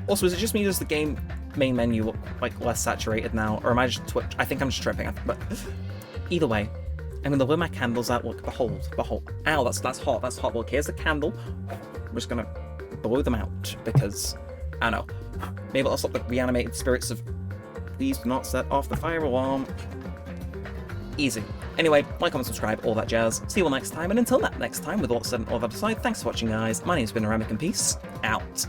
Also, is it just me, does the game main menu look, like, less saturated now? Or am I just I think I'm just tripping, but either way, I'm gonna blow my candles out. Look, behold. Ow, that's hot, Look, here's the candle. I'm just gonna blow them out, because, I don't know. Maybe I'll stop the reanimated spirits of... Please do not set off the fire alarm. Easy. Anyway, like, comment, subscribe, all that jazz. See you all next time, and until that next time, with all said and all that aside, thanks for watching, guys. My name's been Neremik, and peace out.